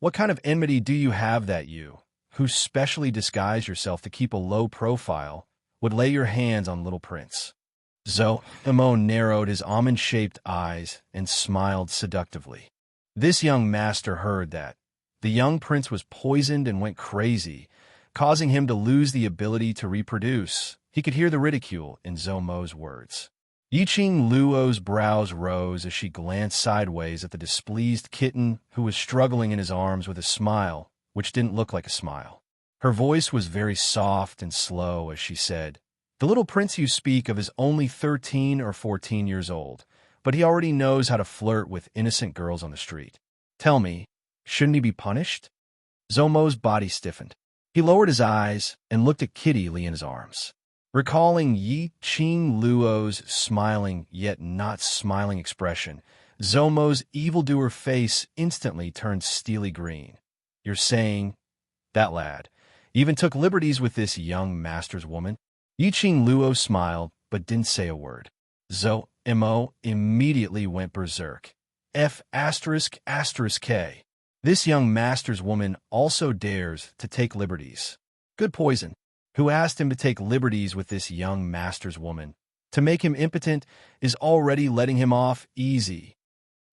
what kind of enmity do you have that you, who specially disguise yourself to keep a low profile, would lay your hands on little prince? Zhou Mo narrowed his almond-shaped eyes and smiled seductively. This young master heard that the young prince was poisoned and went crazy, causing him to lose the ability to reproduce. He could hear the ridicule in Zhou Mo's words. Yi Qing Luo's brows rose as she glanced sideways at the displeased kitten who was struggling in his arms with a smile, which didn't look like a smile. Her voice was very soft and slow as she said, the little prince you speak of is only 13 or 14 years old, but he already knows how to flirt with innocent girls on the street. Tell me, shouldn't he be punished? Zhou Mo's body stiffened. He lowered his eyes and looked at Kitty Lee in his arms. Recalling Yi Qing Luo's smiling yet not smiling expression, Zhou Mo's evildoer face instantly turned steely green. You're saying, that lad even took liberties with this young master's woman? Yi Qing Luo smiled, but didn't say a word. Zhou Mo immediately went berserk. F***K. This young master's woman also dares to take liberties. Good poison. Who asked him to take liberties with this young master's woman? To make him impotent is already letting him off easy.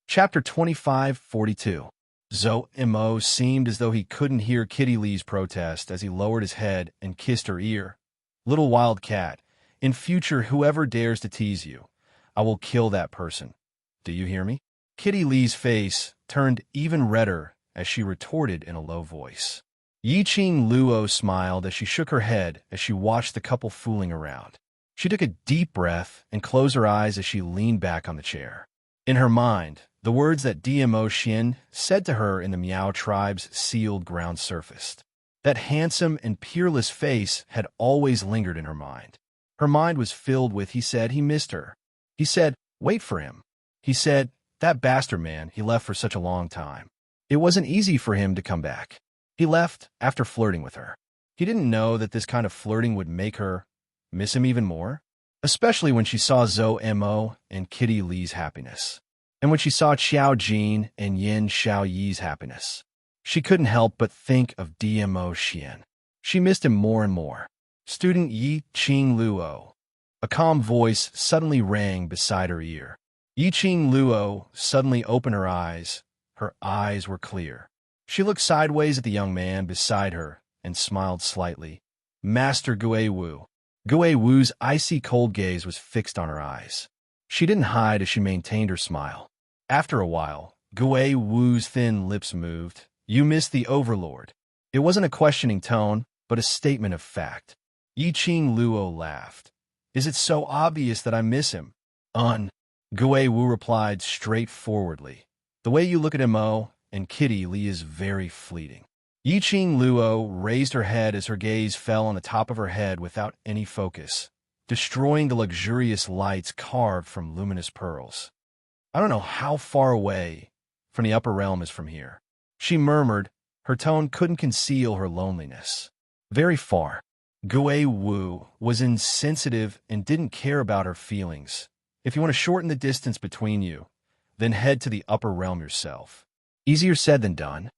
Chapter 25:42. Zhou Mo seemed as though he couldn't hear Kitty Lee's protest as he lowered his head and kissed her ear. Little wild cat, in future whoever dares to tease you, I will kill that person. Do you hear me? Kitty Lee's face turned even redder as she retorted in a low voice. Yi Qing Luo smiled as she shook her head as she watched the couple fooling around. She took a deep breath and closed her eyes as she leaned back on the chair. In her mind, the words that Dmo Xian said to her in the Miao tribe's sealed ground surfaced. That handsome and peerless face had always lingered in her mind. Her mind was filled with, he said he missed her. He said, wait for him. He said, that bastard man, he left for such a long time. It wasn't easy for him to come back. He left after flirting with her. He didn't know that this kind of flirting would make her miss him even more, especially when she saw Zhou Mo and Kitty Lee's happiness, and when she saw Xiao Jin and Yin Xiao Yi's happiness. She couldn't help but think of Dmo Xian. She missed him more and more. Student Yi Qing Luo. A calm voice suddenly rang beside her ear. Yiqing Luo suddenly opened her eyes. Her eyes were clear. She looked sideways at the young man beside her and smiled slightly. Master Gui Wu. Gui Wu's icy cold gaze was fixed on her eyes. She didn't hide as she maintained her smile. After a while, Gui Wu's thin lips moved. You missed the Overlord. It wasn't a questioning tone, but a statement of fact. Yiqing Luo laughed. Is it so obvious that I miss him? Gui Wu replied straightforwardly. The way you look at Mo and Kitty Li is very fleeting. Yiqing Luo raised her head as her gaze fell on the top of her head without any focus, destroying the luxurious lights carved from luminous pearls. I don't know how far away from the upper realm is from here, she murmured. Her tone couldn't conceal her loneliness. Very far. Gui Wu was insensitive and didn't care about her feelings. If you want to shorten the distance between you, then head to the upper realm yourself. Easier said than done.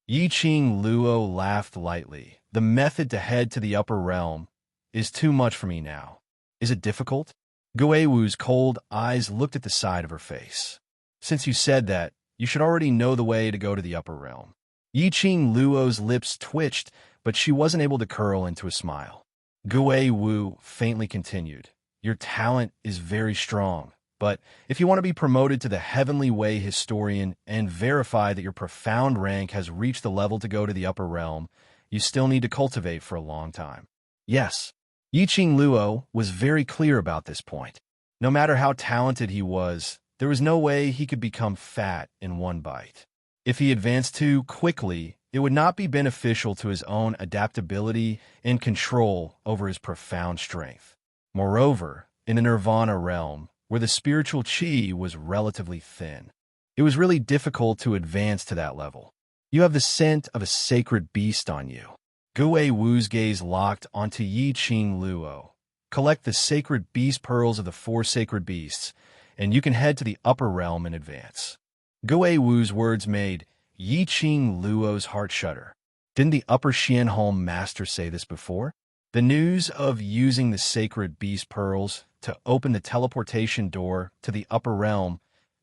Yiqing Luo laughed lightly. The method to head to the upper realm is too much for me now. Is it difficult? Gui Wu's cold eyes looked at the side of her face. Since you said that, you should already know the way to go to the upper realm. Yiqing Luo's lips twitched, but she wasn't able to curl into a smile. Gui Wu faintly continued. Your talent is very strong, but if you want to be promoted to the Heavenly Way historian and verify that your profound rank has reached the level to go to the upper realm, you still need to cultivate for a long time. Yes, Yiqing Luo was very clear about this point. No matter how talented he was, there was no way he could become fat in one bite. If he advanced too quickly, it would not be beneficial to his own adaptability and control over his profound strength. Moreover, in the nirvana realm, where the spiritual qi was relatively thin, it was really difficult to advance to that level. You have the scent of a sacred beast on you. Gui Wu's gaze locked onto Yiqing Luo. Collect the sacred beast pearls of the 4 sacred beasts, and you can head to the upper realm in advance. Gui Wu's words made Yiqing Luo's heart shudder. Didn't the Upper Xianhong master say this before? The news of using the sacred beast pearls to open the teleportation door to the upper realm,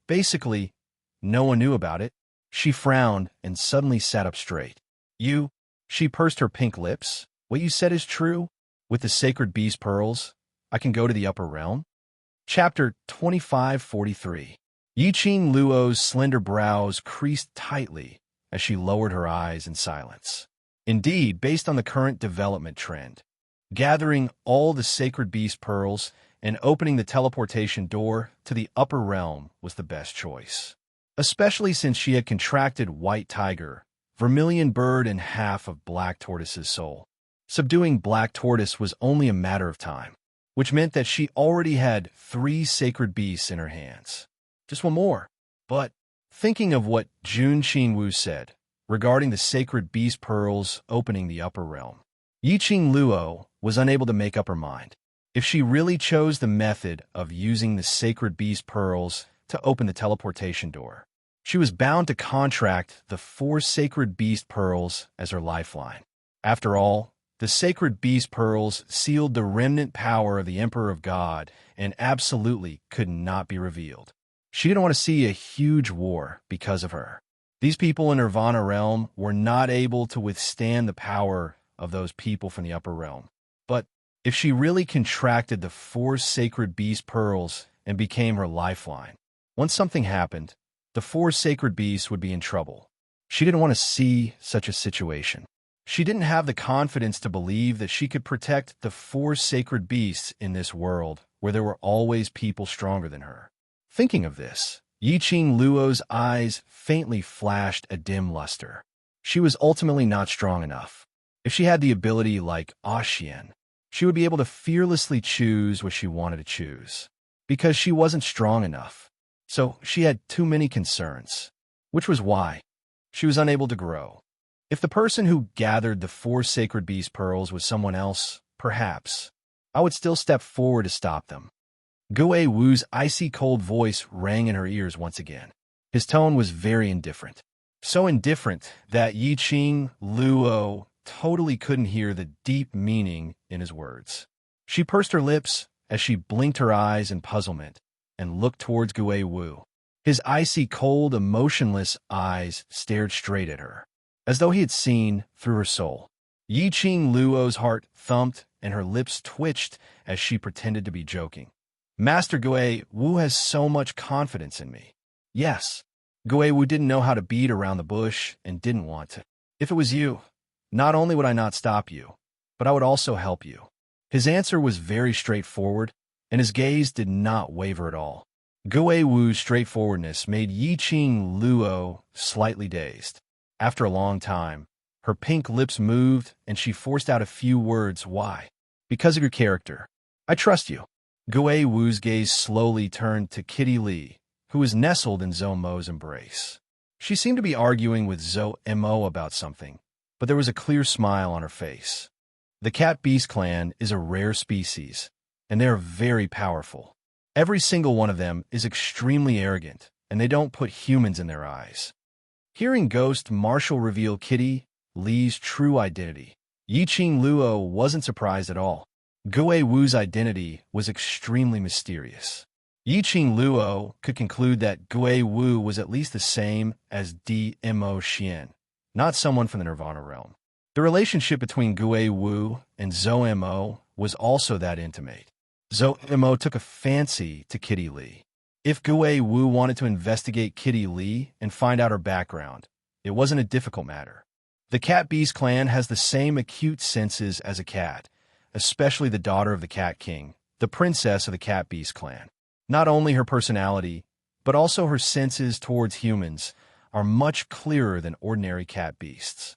basically, no one knew about it. She frowned and suddenly sat up straight. She pursed her pink lips. What you said is true? With the sacred beast pearls, I can go to the upper realm? Chapter 2543. Yiqing Luo's slender brows creased tightly as she lowered her eyes in silence. Indeed, based on the current development trend, gathering all the sacred beast pearls and opening the teleportation door to the upper realm was the best choice. Especially since she had contracted White Tiger, Vermilion Bird, and half of Black Tortoise's soul. Subduing Black Tortoise was only a matter of time, which meant that she already had 3 sacred beasts in her hands. Just one more. But, thinking of what Jun Qingwu said regarding the sacred beast pearls opening the upper realm, Yiqing Luo was unable to make up her mind. If she really chose the method of using the sacred beast pearls to open the teleportation door, she was bound to contract the 4 sacred beast pearls as her lifeline. After all, the sacred beast pearls sealed the remnant power of the Emperor of God and absolutely could not be revealed. She didn't want to see a huge war because of her. These people in Nirvana realm were not able to withstand the power of those people from the upper realm. But if she really contracted the 4 sacred beast pearls and became her lifeline, once something happened, the 4 sacred beasts would be in trouble. She didn't want to see such a situation. She didn't have the confidence to believe that she could protect the 4 sacred beasts in this world where there were always people stronger than her. Thinking of this, Yiqing Luo's eyes faintly flashed a dim luster. She was ultimately not strong enough. If she had the ability like Xian, she would be able to fearlessly choose what she wanted to choose. Because she wasn't strong enough. So she had too many concerns, which was why she was unable to grow. If the person who gathered the 4 sacred beast pearls was someone else, perhaps, I would still step forward to stop them. Gui Wu's icy cold voice rang in her ears once again. His tone was very indifferent. So indifferent that Yiqing Luo totally couldn't hear the deep meaning in his words. She pursed her lips as she blinked her eyes in puzzlement and looked towards Gui Wu. His icy cold, emotionless eyes stared straight at her, as though he had seen through her soul. Yi Qing Luo's heart thumped and her lips twitched as she pretended to be joking. Master Gui Wu has so much confidence in me. Yes, Gui Wu didn't know how to beat around the bush and didn't want to. If it was you, not only would I not stop you, but I would also help you. His answer was very straightforward, and his gaze did not waver at all. Gui Wu's straightforwardness made Yi Qing Luo slightly dazed. After a long time, her pink lips moved and she forced out a few words. Why? Because of your character. I trust you. Gui Wu's gaze slowly turned to Kitty Li, who was nestled in Zhou Mo's embrace. She seemed to be arguing with Zhou Mo about something, but there was a clear smile on her face. The cat beast clan is a rare species, and they are very powerful. Every single one of them is extremely arrogant, and they don't put humans in their eyes. Hearing Ghost Marshal reveal Kitty Li's true identity, Yi Qing Luo wasn't surprised at all. Gui Wu's identity was extremely mysterious. Yi Qing Luo could conclude that Gui Wu was at least the same as Mo Xian, not someone from the Nirvana realm. The relationship between Gui Wu and Zhou Mo was also that intimate. Zhou Mo took a fancy to Kitty Li. If Gui Wu wanted to investigate Kitty Li and find out her background, it wasn't a difficult matter. The Cat Beast clan has the same acute senses as a cat, especially the daughter of the Cat King, the princess of the Cat Beast clan. Not only her personality, but also her senses towards humans are much clearer than ordinary cat beasts.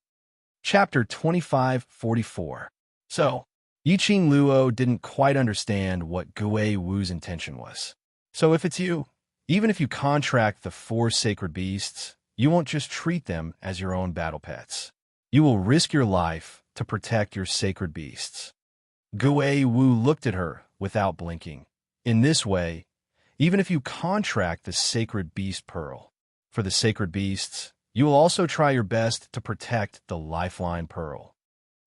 Chapter 2544. So, Yi Qing Luo didn't quite understand what Gui Wu's intention was. So if it's you, even if you contract the 4 sacred beasts, you won't just treat them as your own battle pets. You will risk your life to protect your sacred beasts. Gui Wu looked at her without blinking. In this way, even if you contract the sacred beast pearl for the sacred beasts, you will also try your best to protect the lifeline pearl.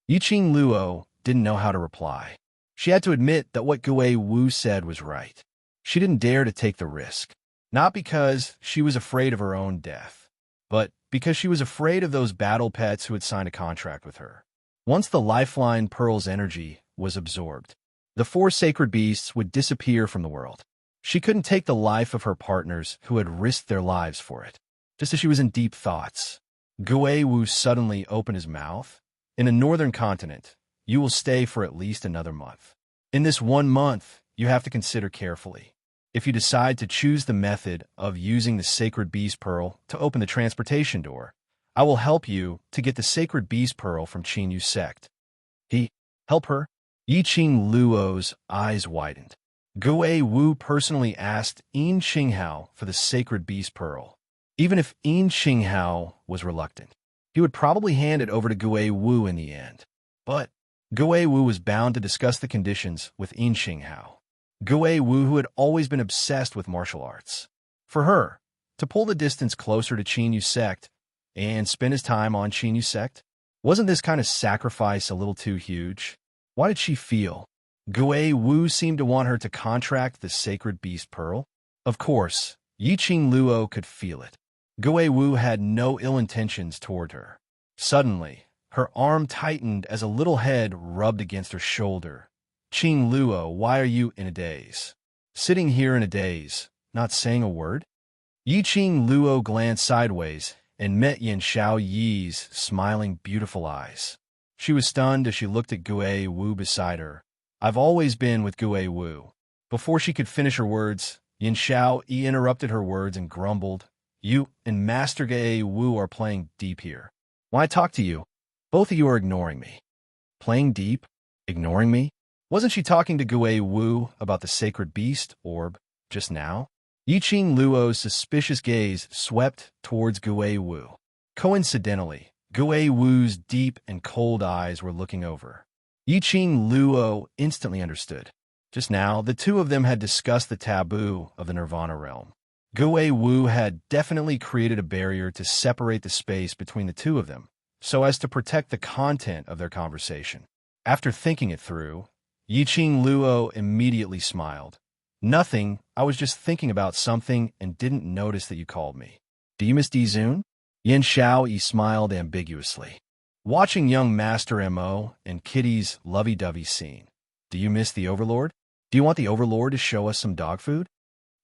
Yi Qing Luo didn't know how to reply. She had to admit that what Gui Wu said was right. She didn't dare to take the risk, not because she was afraid of her own death, but because she was afraid of those battle pets who had signed a contract with her. Once the lifeline pearl's energy was absorbed, the 4 sacred beasts would disappear from the world. She couldn't take the life of her partners who had risked their lives for it. Just as she was in deep thoughts, Gui Wu suddenly opened his mouth. In a northern continent, you will stay for at least another month. In this 1 month, you have to consider carefully. If you decide to choose the method of using the Sacred Beast Pearl to open the transportation door, I will help you to get the Sacred Beast Pearl from Yu's sect. Help her? Yi Qing Luo's eyes widened. Gui Wu personally asked Yin Qinghao for the Sacred Beast Pearl. Even if Yin Qinghao was reluctant, he would probably hand it over to Gui Wu in the end. But Gui Wu was bound to discuss the conditions with Yin Qinghao. Gui Wu, who had always been obsessed with martial arts. For her, to pull the distance closer to Yu's sect and spend his time on Yu's sect, wasn't this kind of sacrifice a little too huge? Why did she feel Gui Wu seemed to want her to contract the Sacred Beast Pearl? Of course, Yi Qing Luo could feel it. Gui Wu had no ill intentions toward her. Suddenly, her arm tightened as a little head rubbed against her shoulder. Qing Luo, why are you in a daze? Sitting here in a daze, not saying a word? Yi Qing Luo glanced sideways and met Yin Xiao Yi's smiling, beautiful eyes. She was stunned as she looked at Gui Wu beside her. I've always been with Gui Wu. Before she could finish her words, Yin Xiao Yi interrupted her words and grumbled. You and Master Gui Wu are playing deep here. When I talk to you, both of you are ignoring me. Playing deep? Ignoring me? Wasn't she talking to Gui Wu about the Sacred Beast Orb just now? Yi Qing Luo's suspicious gaze swept towards Gui Wu. Coincidentally, Gui Wu's deep and cold eyes were looking over. Yi Qing Luo instantly understood. Just now, the two of them had discussed the taboo of the Nirvana realm. Gui Wu had definitely created a barrier to separate the space between the two of them, so as to protect the content of their conversation. After thinking it through, Yi Qing Luo immediately smiled. Nothing. I was just thinking about something and didn't notice that you called me. Do you miss Dizun? Yin Xiaoyi smiled ambiguously. Watching young Master Mo and Kitty's lovey-dovey scene. Do you miss the Overlord? Do you want the Overlord to show us some dog food?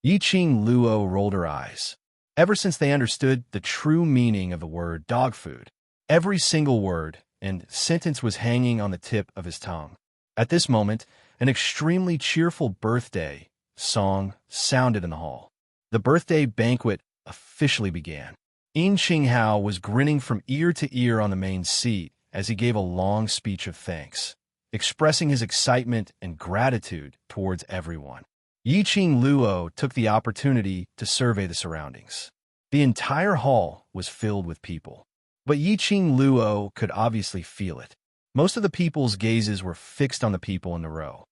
Yi Qing Luo rolled her eyes. Ever since they understood the true meaning of the word dog food, every single word and sentence was hanging on the tip of his tongue. At this moment, an extremely cheerful birthday song sounded in the hall. The birthday banquet officially began. Yin Qinghao was grinning from ear to ear on the main seat as he gave a long speech of thanks, expressing his excitement and gratitude towards everyone. Yi Qing Luo took the opportunity to survey the surroundings. The entire hall was filled with people, but Yi Qing Luo could obviously feel it. Most of the people's gazes were fixed on the people in the row.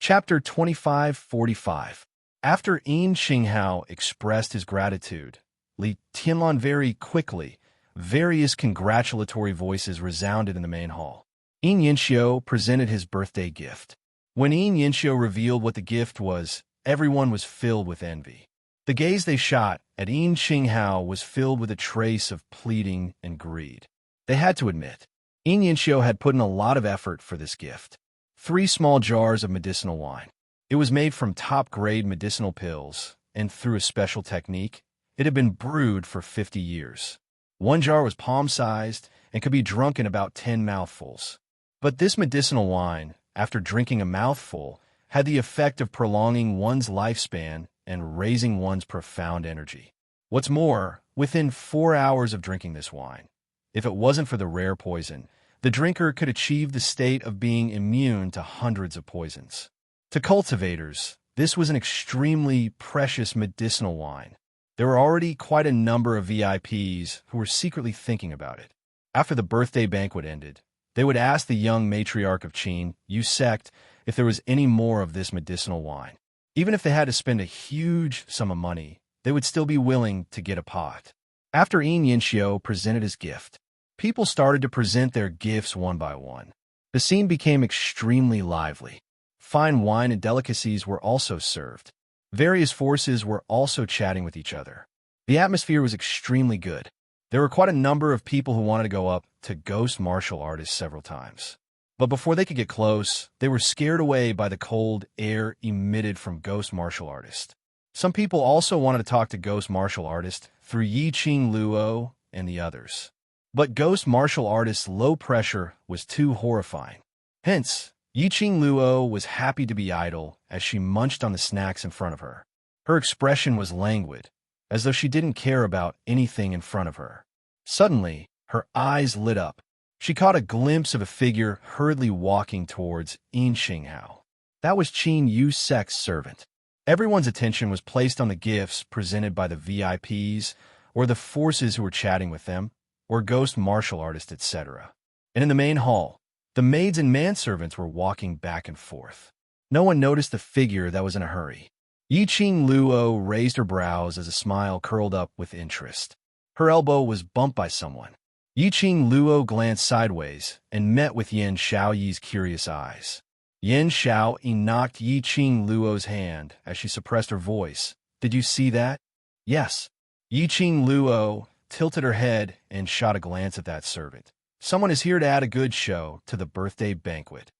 Chapter 2545. After Yin Qinghao expressed his gratitude, Li Tianlan very quickly, various congratulatory voices resounded in the main hall. Yin Yinxiu presented his birthday gift. When Yin Yinxiu revealed what the gift was, everyone was filled with envy. The gaze they shot at Yin Qinghao was filled with a trace of pleading and greed. They had to admit, Yin Yinxiu had put in a lot of effort for this gift. 3 small jars of medicinal wine. It was made from top-grade medicinal pills, and through a special technique, it had been brewed for 50 years. 1 jar was palm-sized and could be drunk in about 10 mouthfuls. But this medicinal wine, after drinking a mouthful, had the effect of prolonging one's lifespan and raising one's profound energy. What's more, within 4 hours of drinking this wine, if it wasn't for the rare poison, the drinker could achieve the state of being immune to hundreds of poisons. To cultivators, this was an extremely precious medicinal wine. There were already quite a number of VIPs who were secretly thinking about it. After the birthday banquet ended, they would ask the young matriarch of Qin, Yu Sect, if there was any more of this medicinal wine. Even if they had to spend a huge sum of money, they would still be willing to get a pot. After Yin Yinxiu presented his gift, people started to present their gifts one by one. The scene became extremely lively. Fine wine and delicacies were also served. Various forces were also chatting with each other. The atmosphere was extremely good. There were quite a number of people who wanted to go up to ghost martial artists several times. But before they could get close, they were scared away by the cold air emitted from ghost martial artists. Some people also wanted to talk to ghost martial artists through Yi Qing Luo and the others. But ghost martial artists' low pressure was too horrifying. Hence, Yi Qing Luo was happy to be idle as she munched on the snacks in front of her. Her expression was languid, as though she didn't care about anything in front of her. Suddenly, her eyes lit up. She caught a glimpse of a figure hurriedly walking towards Yin Qinghao. That was Qin Yu Sec's servant. Everyone's attention was placed on the gifts presented by the VIPs, or the forces who were chatting with them, or ghost martial artists, etc. And in the main hall, the maids and manservants were walking back and forth. No one noticed the figure that was in a hurry. Yi Qing Luo raised her brows as a smile curled up with interest. Her elbow was bumped by someone. Yi Qing Luo glanced sideways and met with Yin Xiaoyi's curious eyes. Yin Xiaoyi knocked Yi Qing Luo's hand as she suppressed her voice. Did you see that? Yes. Yi Qing Luo tilted her head and shot a glance at that servant. Someone is here to add a good show to the birthday banquet.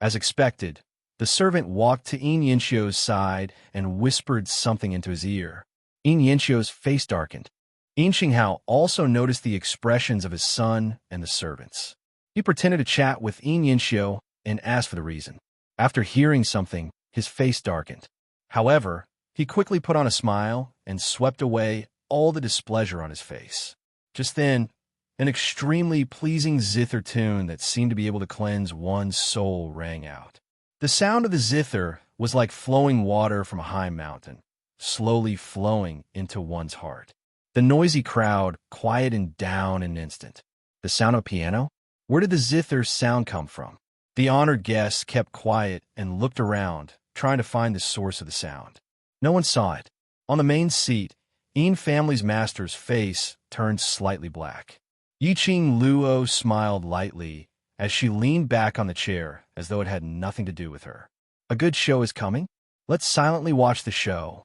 As expected, the servant walked to Yin Yinxiu's side and whispered something into his ear. Yin Yinxiu's face darkened. Yin Qinghao also noticed the expressions of his son and the servants. He pretended to chat with Yin Yinxiu and asked for the reason. After hearing something, his face darkened. However, he quickly put on a smile and swept away all the displeasure on his face. Just then, an extremely pleasing zither tune that seemed to be able to cleanse one's soul rang out. The sound of the zither was like flowing water from a high mountain, slowly flowing into one's heart. The noisy crowd quieted down in an instant. The sound of a piano? Where did the zither sound come from? The honored guests kept quiet and looked around, trying to find the source of the sound. No one saw it. On the main seat, Yin family's master's face turned slightly black. Yi Qing Luo smiled lightly as she leaned back on the chair as though it had nothing to do with her. A good show is coming? Let's silently watch the show.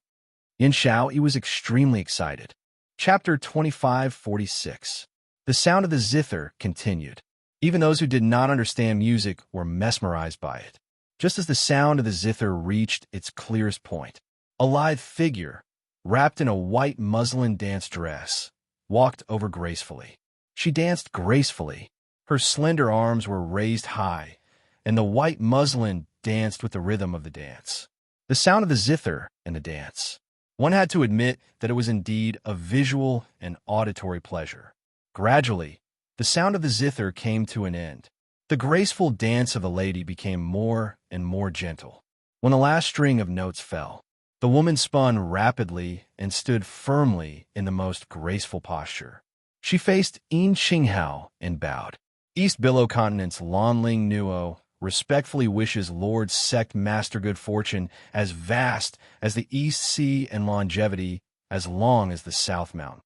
Yin Xiao, he was extremely excited. Chapter 2546. The sound of the zither continued. Even those who did not understand music were mesmerized by it. Just as the sound of the zither reached its clearest point, a lithe figure, wrapped in a white muslin dance dress, walked over gracefully. She danced gracefully. Her slender arms were raised high, and the white muslin danced with the rhythm of the dance. The sound of the zither and the dance. One had to admit that it was indeed a visual and auditory pleasure. Gradually, the sound of the zither came to an end. The graceful dance of the lady became more and more gentle. When the last string of notes fell, the woman spun rapidly and stood firmly in the most graceful posture. She faced Yin Qinghao and bowed. East Billow Continent's Lanling Nuo respectfully wishes Lord Sect Master good fortune as vast as the East Sea and longevity as long as the South Mountain.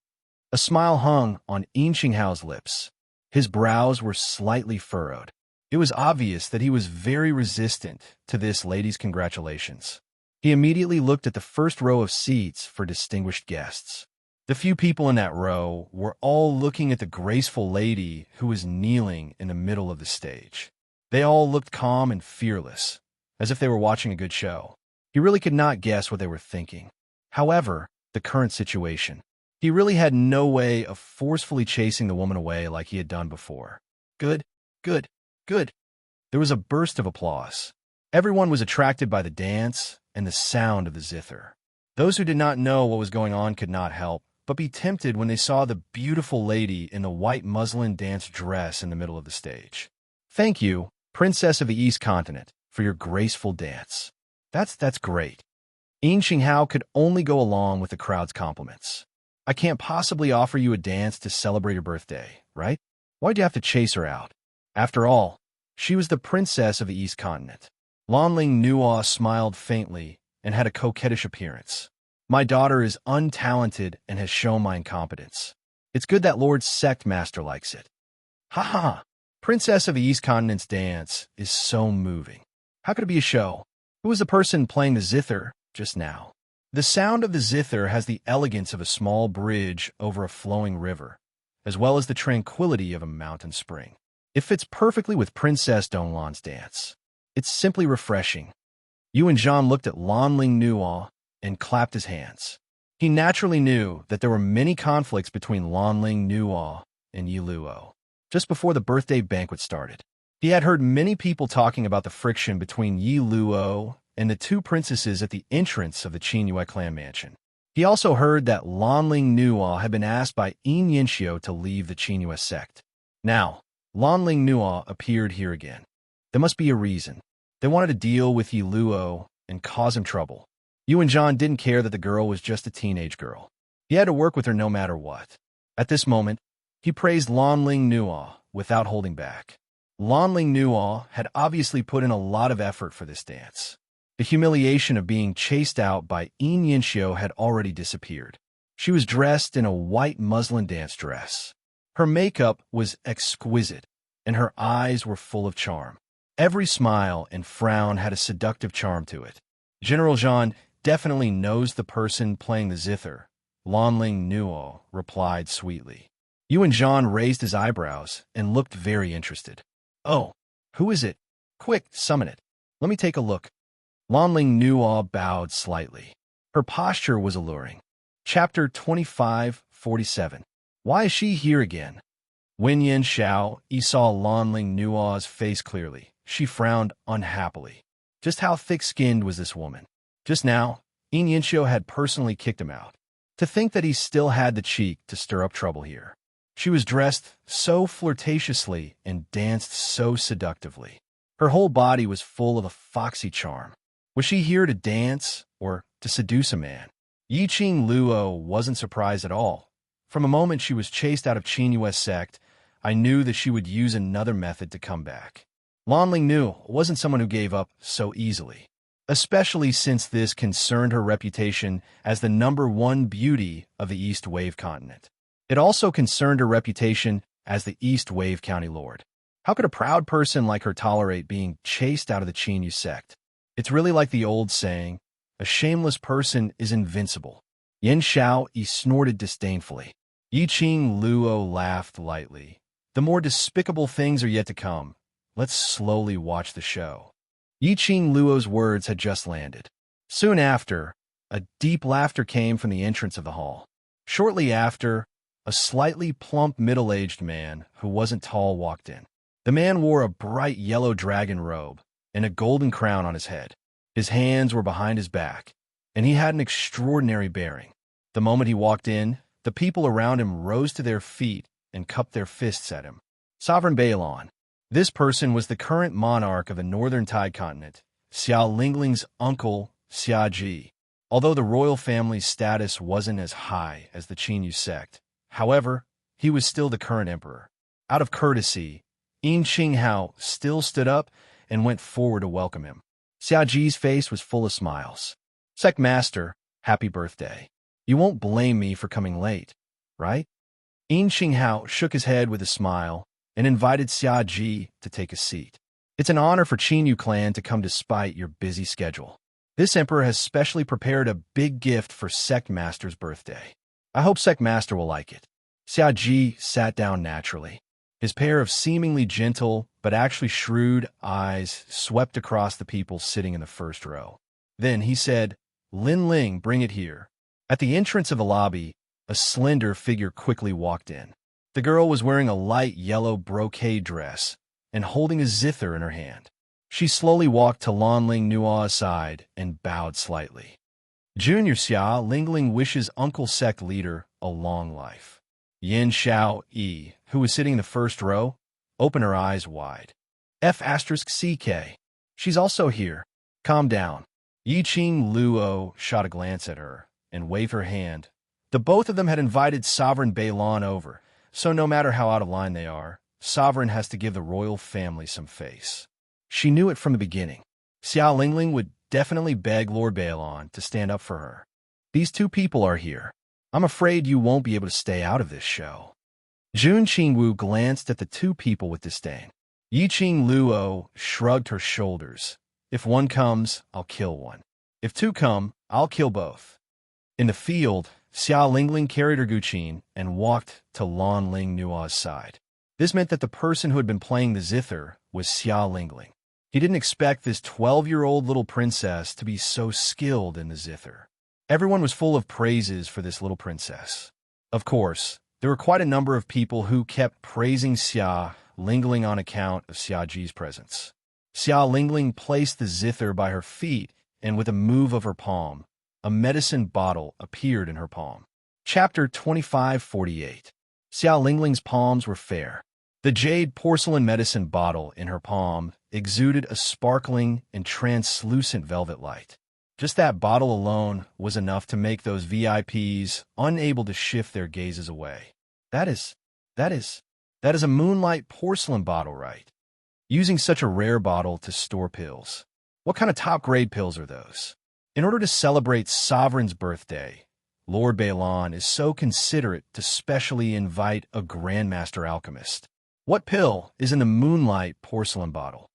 A smile hung on Yin Qinghao's lips. His brows were slightly furrowed. It was obvious that he was very resistant to this lady's congratulations. He immediately looked at the first row of seats for distinguished guests. The few people in that row were all looking at the graceful lady who was kneeling in the middle of the stage. They all looked calm and fearless, as if they were watching a good show. He really could not guess what they were thinking. However, the current situation. He really had no way of forcefully chasing the woman away like he had done before. Good, good, good. There was a burst of applause. Everyone was attracted by the dance and the sound of the zither. Those who did not know what was going on could not help but be tempted when they saw the beautiful lady in the white muslin dance dress in the middle of the stage. Thank you, Princess of the East Continent, for your graceful dance. That's great. Yin Qinghao could only go along with the crowd's compliments. I can't possibly offer you a dance to celebrate your birthday, right? Why'd you have to chase her out? After all, she was the princess of the East Continent. Lanling Nuo smiled faintly and had a coquettish appearance. My daughter is untalented and has shown my incompetence. It's good that Lord Sect Master likes it. Ha ha! Princess of the East Continent's dance is so moving. How could it be a show? Who was the person playing the zither just now? The sound of the zither has the elegance of a small bridge over a flowing river, as well as the tranquility of a mountain spring. It fits perfectly with Princess Donglan's dance. It's simply refreshing. Yuan Zhan looked at Lanling Nuo and clapped his hands. He naturally knew that there were many conflicts between Lanling Nuo and Yi Luo. Just before the birthday banquet started, he had heard many people talking about the friction between Yi Luo and the two princesses at the entrance of the Qin Yue clan mansion. He also heard that Lanling Nuo had been asked by Yin Yanxiu to leave the Qin Yue sect. Now, Lanling Nuo appeared here again. There must be a reason. They wanted to deal with Yi Luo and cause him trouble. Yuan Zhan didn't care that the girl was just a teenage girl. He had to work with her no matter what. At this moment, he praised Lanling Nuo without holding back. Lanling Nuo had obviously put in a lot of effort for this dance. The humiliation of being chased out by Yin Yanxiu had already disappeared. She was dressed in a white muslin dance dress. Her makeup was exquisite, and her eyes were full of charm. Every smile and frown had a seductive charm to it. General Zhan definitely knows the person playing the zither, Lanling Nuo replied sweetly. Yuan Zhan raised his eyebrows and looked very interested. Oh, who is it? Quick, summon it. Let me take a look. Lanling Nuo bowed slightly. Her posture was alluring. Chapter 2547. Why is she here again? When Yin Xiao saw Lanling Nuo's face clearly, she frowned unhappily. Just how thick-skinned was this woman? Just now, Yin Yanxiu had personally kicked him out. To think that he still had the cheek to stir up trouble here. She was dressed so flirtatiously and danced so seductively. Her whole body was full of a foxy charm. Was she here to dance or to seduce a man? Yi Qing Luo wasn't surprised at all. From the moment she was chased out of Qin Yue sect, I knew that she would use another method to come back. Lanling Nuo wasn't someone who gave up so easily, especially since this concerned her reputation as the #1 beauty of the East Wave continent. It also concerned her reputation as the East Wave County Lord. How could a proud person like her tolerate being chased out of the Qin Yu sect? It's really like the old saying, A shameless person is invincible. Yen Xiao Yi snorted disdainfully. Yi Qing Luo laughed lightly. The more despicable things are yet to come. Let's slowly watch the show. Yi Qing Luo's words had just landed. Soon after, a deep laughter came from the entrance of the hall. Shortly after, a slightly plump middle-aged man who wasn't tall walked in. The man wore a bright yellow dragon robe and a golden crown on his head. His hands were behind his back, and he had an extraordinary bearing. The moment he walked in, the people around him rose to their feet and cupped their fists at him. Sovereign Baelon. This person was the current monarch of the northern Tide continent, Xiao Lingling's uncle, Xia Ji. Although the royal family's status wasn't as high as the Qinyu sect, however, he was still the current emperor. Out of courtesy, Yin Qinghao still stood up and went forward to welcome him. Xia Ji's face was full of smiles. Sect Master, happy birthday. You won't blame me for coming late, right? Yin Qinghao shook his head with a smile and invited Xia Ji to take a seat. It's an honor for Qinyu clan to come despite your busy schedule. This emperor has specially prepared a big gift for Sect Master's birthday. I hope Sect Master will like it. Xia Ji sat down naturally. His pair of seemingly gentle but actually shrewd eyes swept across the people sitting in the first row. Then he said, Lin Ling, bring it here. At the entrance of the lobby, a slender figure quickly walked in. The girl was wearing a light yellow brocade dress and holding a zither in her hand. She slowly walked to Lanling Nua's side and bowed slightly. Junior Xia Lingling wishes Uncle Sect Leader a long life. Yin Xiao Yi, who was sitting in the first row, opened her eyes wide. F*CK. She's also here. Calm down. Yi Qing Luo shot a glance at her and waved her hand. The both of them had invited Sovereign Baelon over, so no matter how out of line they are, Sovereign has to give the royal family some face. She knew it from the beginning. Xiao Lingling would definitely beg Lord Baelon to stand up for her. These two people are here. I'm afraid you won't be able to stay out of this show. Jun Qingwu glanced at the two people with disdain. Yi Qing Luo shrugged her shoulders. If one comes, I'll kill one. If two come, I'll kill both. In the field, Xiao Lingling carried her guqin and walked to Lanling Nua's side. This meant that the person who had been playing the zither was Xiao Lingling. He didn't expect this 12-year-old little princess to be so skilled in the zither. Everyone was full of praises for this little princess. Of course, there were quite a number of people who kept praising Xia Lingling on account of Xia Ji's presence. Xia Lingling placed the zither by her feet, and with a move of her palm, a medicine bottle appeared in her palm. Chapter 2548. Xiao Lingling's palms were fair. The jade porcelain medicine bottle in her palm exuded a sparkling and translucent velvet light. Just that bottle alone was enough to make those VIPs unable to shift their gazes away. That is a moonlight porcelain bottle, right? Using such a rare bottle to store pills. What kind of top-grade pills are those? In order to celebrate Sovereign's birthday, Lord Baelon is so considerate to specially invite a Grandmaster Alchemist. What pill is in the moonlight porcelain bottle?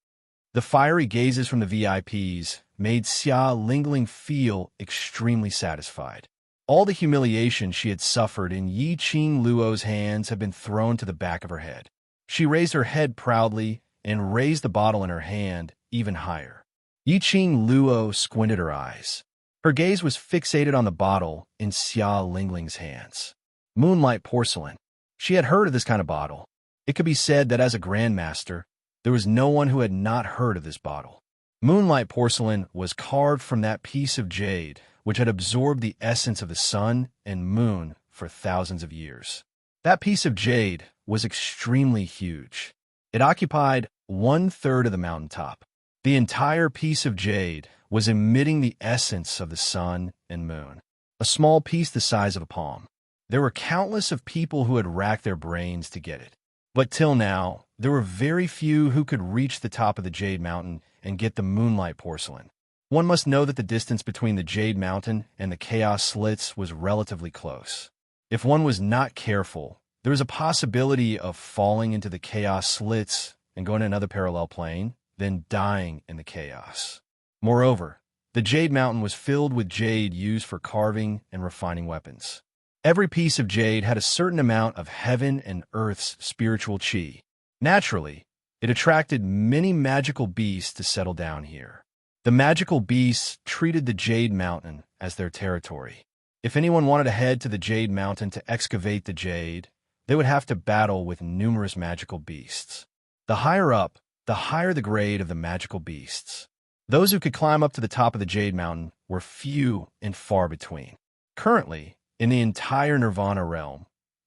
The fiery gazes from the VIPs made Xia Lingling feel extremely satisfied. All the humiliation she had suffered in Yi Qing Luo's hands had been thrown to the back of her head. She raised her head proudly and raised the bottle in her hand even higher. Yi Qing Luo squinted her eyes. Her gaze was fixated on the bottle in Xia Lingling's hands. Moonlight porcelain. She had heard of this kind of bottle. It could be said that as a grandmaster, there was no one who had not heard of this bottle. Moonlight porcelain was carved from that piece of jade which had absorbed the essence of the sun and moon for thousands of years. That piece of jade was extremely huge. It occupied 1/3 of the mountaintop. The entire piece of jade was emitting the essence of the sun and moon, a small piece the size of a palm. There were countless of people who had racked their brains to get it. But till now, there were very few who could reach the top of the Jade Mountain and get the moonlight porcelain. One must know that the distance between the Jade Mountain and the Chaos Slits was relatively close. If one was not careful, there was a possibility of falling into the Chaos Slits and going to another parallel plane, then dying in the chaos. Moreover, The Jade Mountain was filled with jade used for carving and refining weapons. Every piece of jade had a certain amount of heaven and earth's spiritual chi. Naturally, it attracted many magical beasts to settle down here. The magical beasts treated the Jade Mountain as their territory. If anyone wanted to head to the Jade Mountain to excavate the jade, they would have to battle with numerous magical beasts. The higher up, the higher the grade of the magical beasts. Those who could climb up to the top of the Jade Mountain were few and far between. Currently, in the entire Nirvana realm,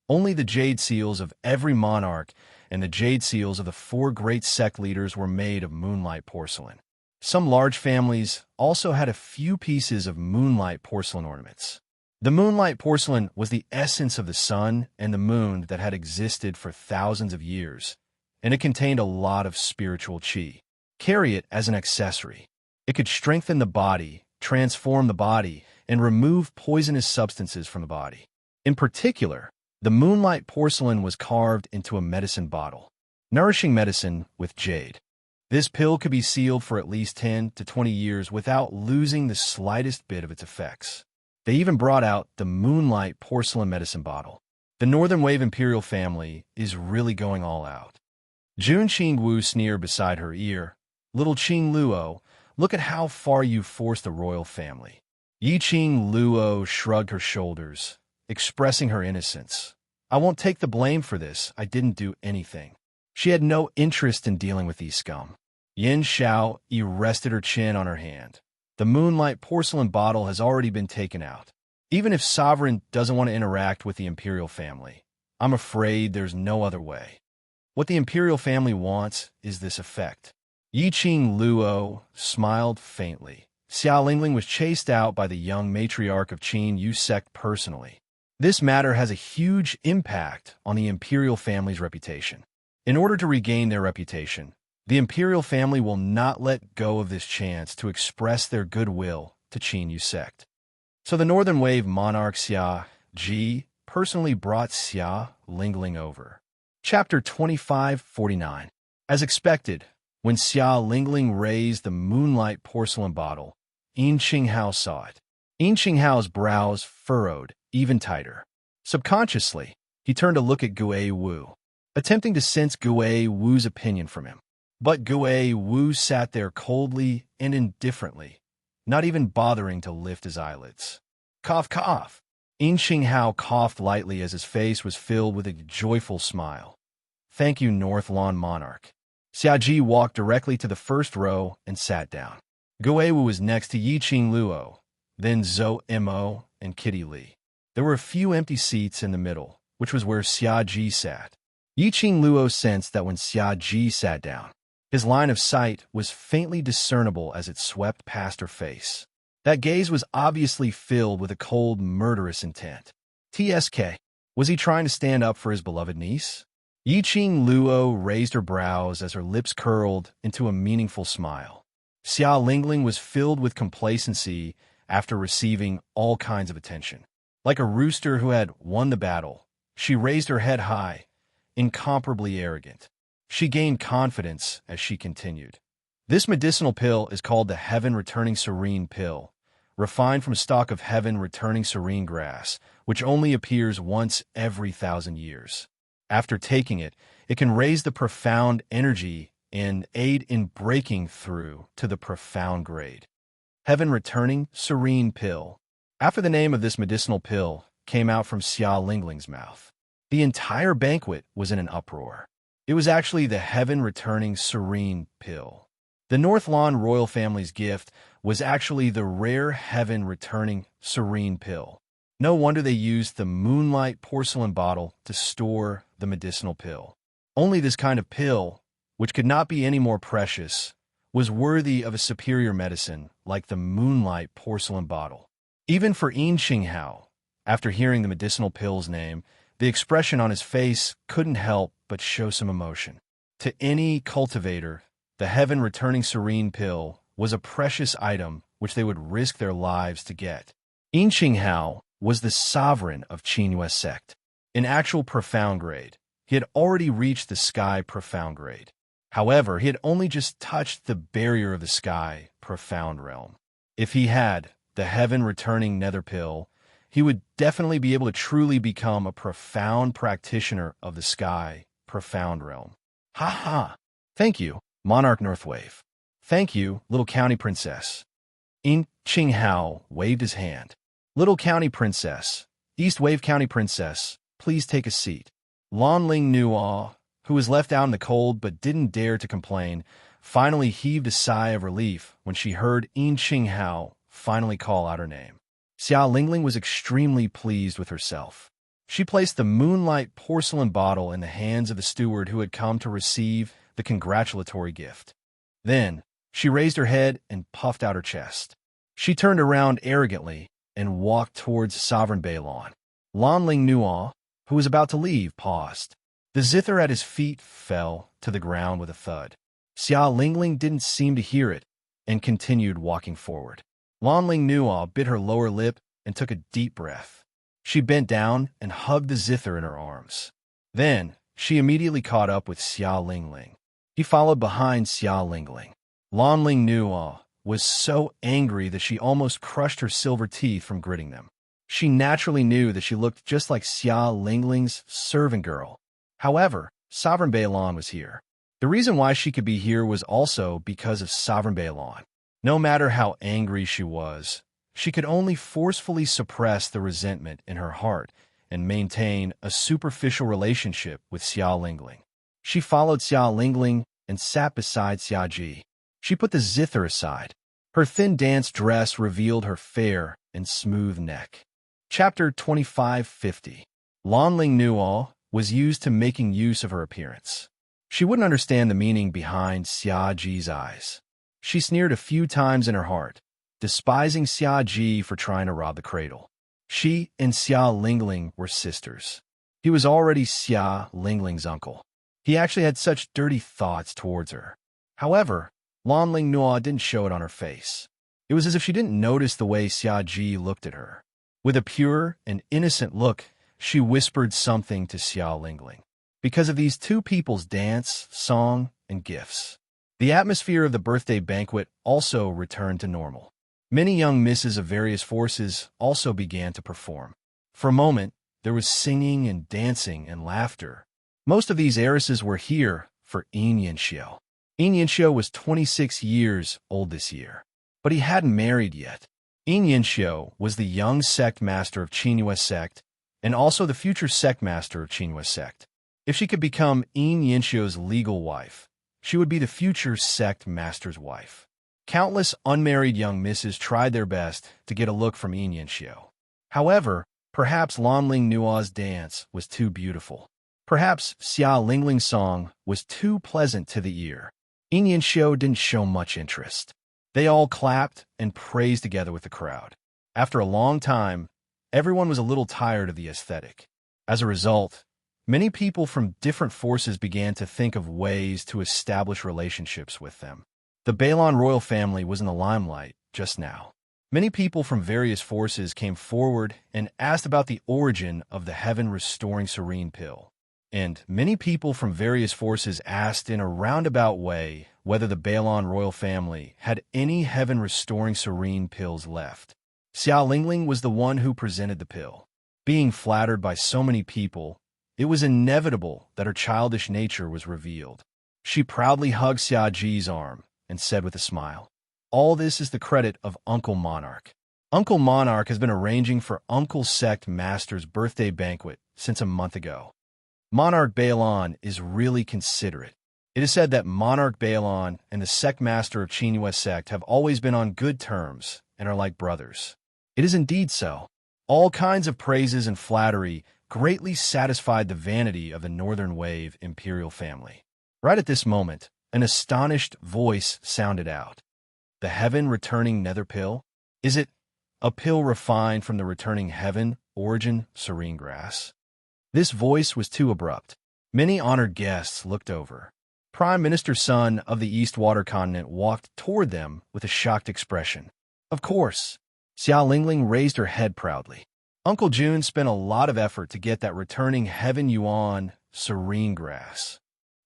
only the jade seals of every monarch and the jade seals of the 4 great sect leaders were made of moonlight porcelain. Some large families also had a few pieces of moonlight porcelain ornaments. The moonlight porcelain was the essence of the sun and the moon that had existed for thousands of years, and it contained a lot of spiritual chi. Carry it as an accessory. It could strengthen the body, transform the body, and remove poisonous substances from the body. In particular, the moonlight porcelain was carved into a medicine bottle, nourishing medicine with jade. This pill could be sealed for at least 10 to 20 years without losing the slightest bit of its effects. They even brought out the moonlight porcelain medicine bottle. The Northern Wave Imperial family is really going all out. Jun Qingwu sneered beside her ear. Little Qing Luo, look at how far you forced the royal family. Yi Qing Luo shrugged her shoulders, expressing her innocence. I won't take the blame for this. I didn't do anything. She had no interest in dealing with these scum. Yin Xiao rested her chin on her hand. The moonlight porcelain bottle has already been taken out. Even if Sovereign doesn't want to interact with the Imperial family, I'm afraid there's no other way. What the Imperial family wants is this effect. Yi Qing Luo smiled faintly. Xiao Lingling was chased out by the young matriarch of Qin Yu sect personally. This matter has a huge impact on the Imperial family's reputation. In order to regain their reputation, the Imperial family will not let go of this chance to express their goodwill to Qin Yu sect. So the Northern Wave monarch Xia Ji personally brought Xia Lingling over. Chapter 2549. As expected, when Xia Lingling raised the moonlight porcelain bottle, Yin Qinghao saw it. Yin Qinghao's brows furrowed even tighter. Subconsciously, he turned to look at Gue Wu, attempting to sense Gue Wu's opinion from him. But Gue Wu sat there coldly and indifferently, not even bothering to lift his eyelids. Cough, cough. Yin Qinghao coughed lightly as his face was filled with a joyful smile. Thank you, North Lawn Monarch. Xiaoji walked directly to the first row and sat down. Gue Wu was next to Yi Qing Luo, then Zhou Mo and Kitty Li. There were a few empty seats in the middle, which was where Xiaoji sat. Yi Qing Luo sensed that when Xiaoji sat down, his line of sight was faintly discernible as it swept past her face. That gaze was obviously filled with a cold, murderous intent. TSK. Was he trying to stand up for his beloved niece? Yi Qing Luo raised her brows as her lips curled into a meaningful smile. Xia Lingling was filled with complacency after receiving all kinds of attention. Like a rooster who had won the battle, she raised her head high, incomparably arrogant. She gained confidence as she continued. This medicinal pill is called the Heaven Returning Serene pill, refined from a stalk of Heaven Returning Serene grass, which only appears once every 1,000 years. After taking it, it can raise the profound energy and aid in breaking through to the profound grade. Heaven Returning Serene pill. After the name of this medicinal pill came out from Xia Lingling's mouth, the entire banquet was in an uproar. It was actually the Heaven Returning Serene pill. The North Lawn royal family's gift was actually the rare Heaven Returning Serene pill. No wonder they used the moonlight porcelain bottle to store the medicinal pill. Only this kind of pill, which could not be any more precious, was worthy of a superior medicine like the moonlight porcelain bottle. Even for Yin Qinghao, after hearing the medicinal pill's name, the expression on his face couldn't help but show some emotion. To any cultivator, the Heaven Returning Serene pill was a precious item which they would risk their lives to get. Yin Qinghao was the sovereign of Qin sect. In actual profound grade, he had already reached the sky profound grade. However, he had only just touched the barrier of the sky profound realm. If he had the heaven-returning nether pill, he would definitely be able to truly become a profound practitioner of the sky, profound realm. Ha ha! Thank you, Monarch Northwave. Thank you, Little County Princess. In Ching Hao waved his hand. Little County Princess, East Wave County Princess, please take a seat. Lan Ling Nuo, who was left out in the cold but didn't dare to complain, finally heaved a sigh of relief when she heard In Ching Hao finally call out her name. Xia Lingling was extremely pleased with herself. She placed the moonlight porcelain bottle in the hands of the steward who had come to receive the congratulatory gift. Then, she raised her head and puffed out her chest. She turned around arrogantly and walked towards Sovereign Balon. Lan Ling Nuo, who was about to leave, paused. The zither at his feet fell to the ground with a thud. Xia Lingling didn't seem to hear it and continued walking forward. Lan Ling Nuo bit her lower lip and took a deep breath. She bent down and hugged the zither in her arms. Then, she immediately caught up with Xia Lingling. He followed behind Xia Lingling. Lan Ling Nuo was so angry that she almost crushed her silver teeth from gritting them. She naturally knew that she looked just like Xia Lingling's servant girl. However, Sovereign Balon was here. The reason why she could be here was also because of Sovereign Balon. No matter how angry she was, she could only forcefully suppress the resentment in her heart and maintain a superficial relationship with Xia Lingling. She followed Xia Lingling and sat beside Xia Ji. She put the zither aside. Her thin dance dress revealed her fair and smooth neck. Chapter 2550. Lan Ling Nuo was used to making use of her appearance. She wouldn't understand the meaning behind Xia Ji's eyes. She sneered a few times in her heart, despising Xia Ji for trying to rob the cradle. She and Xia Lingling were sisters. He was already Xia Lingling's uncle. He actually had such dirty thoughts towards her. However, Lan Ling Nuo didn't show it on her face. It was as if she didn't notice the way Xia Ji looked at her. With a pure and innocent look, she whispered something to Xia Lingling. Because of these two people's dance, song, and gifts, the atmosphere of the birthday banquet also returned to normal. Many young misses of various forces also began to perform. For a moment, there was singing and dancing and laughter. Most of these heiresses were here for Yin Yanxiu. Yin Yanxiu was 26 years old this year, but he hadn't married yet. Yin Yanxiu was the young sect master of Qinghua sect and also the future sect master of Qinghua sect. If she could become Yin Yanxiu's legal wife, she would be the future sect master's wife. Countless unmarried young misses tried their best to get a look from Yin Yanxiu. However, perhaps Lan Ling Nuo's dance was too beautiful. Perhaps Xia Lingling's song was too pleasant to the ear. Yin Yanxiu didn't show much interest. They all clapped and praised together with the crowd. After a long time, everyone was a little tired of the aesthetic. As a result, many people from different forces began to think of ways to establish relationships with them. The Balon royal family was in the limelight just now. Many people from various forces came forward and asked about the origin of the heaven-restoring serene pill. And many people from various forces asked in a roundabout way whether the Balon royal family had any heaven-restoring serene pills left. Xia Lingling was the one who presented the pill. Being flattered by so many people, it was inevitable that her childish nature was revealed. She proudly hugged Xia Ji's arm and said with a smile, "All this is the credit of Uncle Monarch. Uncle Monarch has been arranging for Uncle Sect Master's birthday banquet since a month ago. Monarch Balon is really considerate. It is said that Monarch Balon and the Sect Master of Qinghua Sect have always been on good terms and are like brothers. It is indeed so." All kinds of praises and flattery greatly satisfied the vanity of the Northern Wave imperial family. Right at this moment, an astonished voice sounded out. "The heaven-returning nether pill? Is it a pill refined from the returning heaven origin serene grass?" This voice was too abrupt. Many honored guests looked over. Prime Minister Sun of the East Water Continent walked toward them with a shocked expression. "Of course." Xia Lingling raised her head proudly. Uncle Jun spent a lot of effort to get that returning heaven yuan serene grass.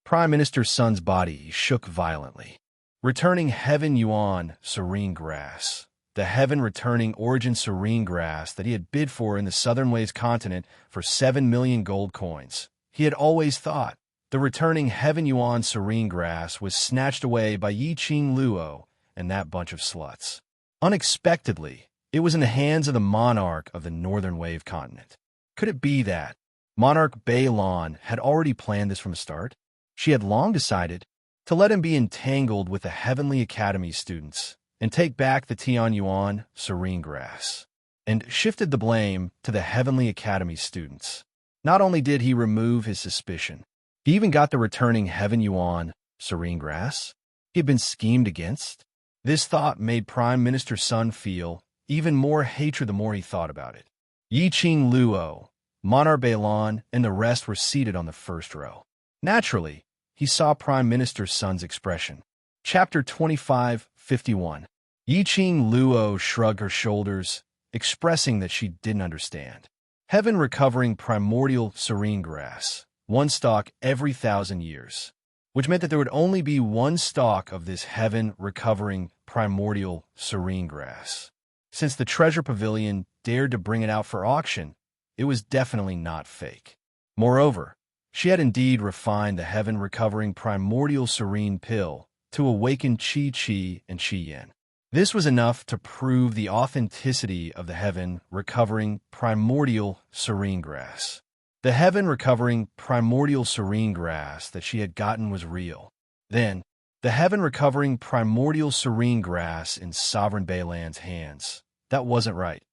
Prime Minister Sun's body shook violently. Returning heaven yuan serene grass. the heaven-returning origin serene grass that he had bid for in the southern waves continent for 7 million gold coins. He had always thought the returning heaven yuan serene grass was snatched away by Yi Qing Luo and that bunch of sluts. Unexpectedly, it was in the hands of the monarch of the northern wave continent. Could it be that Monarch Beilon had already planned this from the start? She had long decided to let him be entangled with the Heavenly Academy students and take back the Tian Yuan serene grass, and shifted the blame to the Heavenly Academy students. Not only did he remove his suspicion, he even got the returning Heaven Yuan serene grass he had been schemed against. This thought made Prime Minister Sun feel even more hatred the more he thought about it. Yi Qing Luo, Monarch Beilon, and the rest were seated on the first row. Naturally, he saw Prime Minister Sun's expression. Chapter 25:51. Yi Qing Luo shrugged her shoulders, expressing that she didn't understand. Heaven-recovering primordial serene grass, one stalk every 1,000 years, which meant that there would only be one stalk of this heaven-recovering primordial serene grass. Since the treasure pavilion dared to bring it out for auction, it was definitely not fake. Moreover, she had indeed refined the heaven-recovering primordial serene pill to awaken Qi and Qi Yin. This was enough to prove the authenticity of the heaven-recovering primordial serene grass. The heaven-recovering primordial serene grass that she had gotten was real. Then, the heaven-recovering primordial serene grass in Sovereign Beilan's hands. That wasn't right.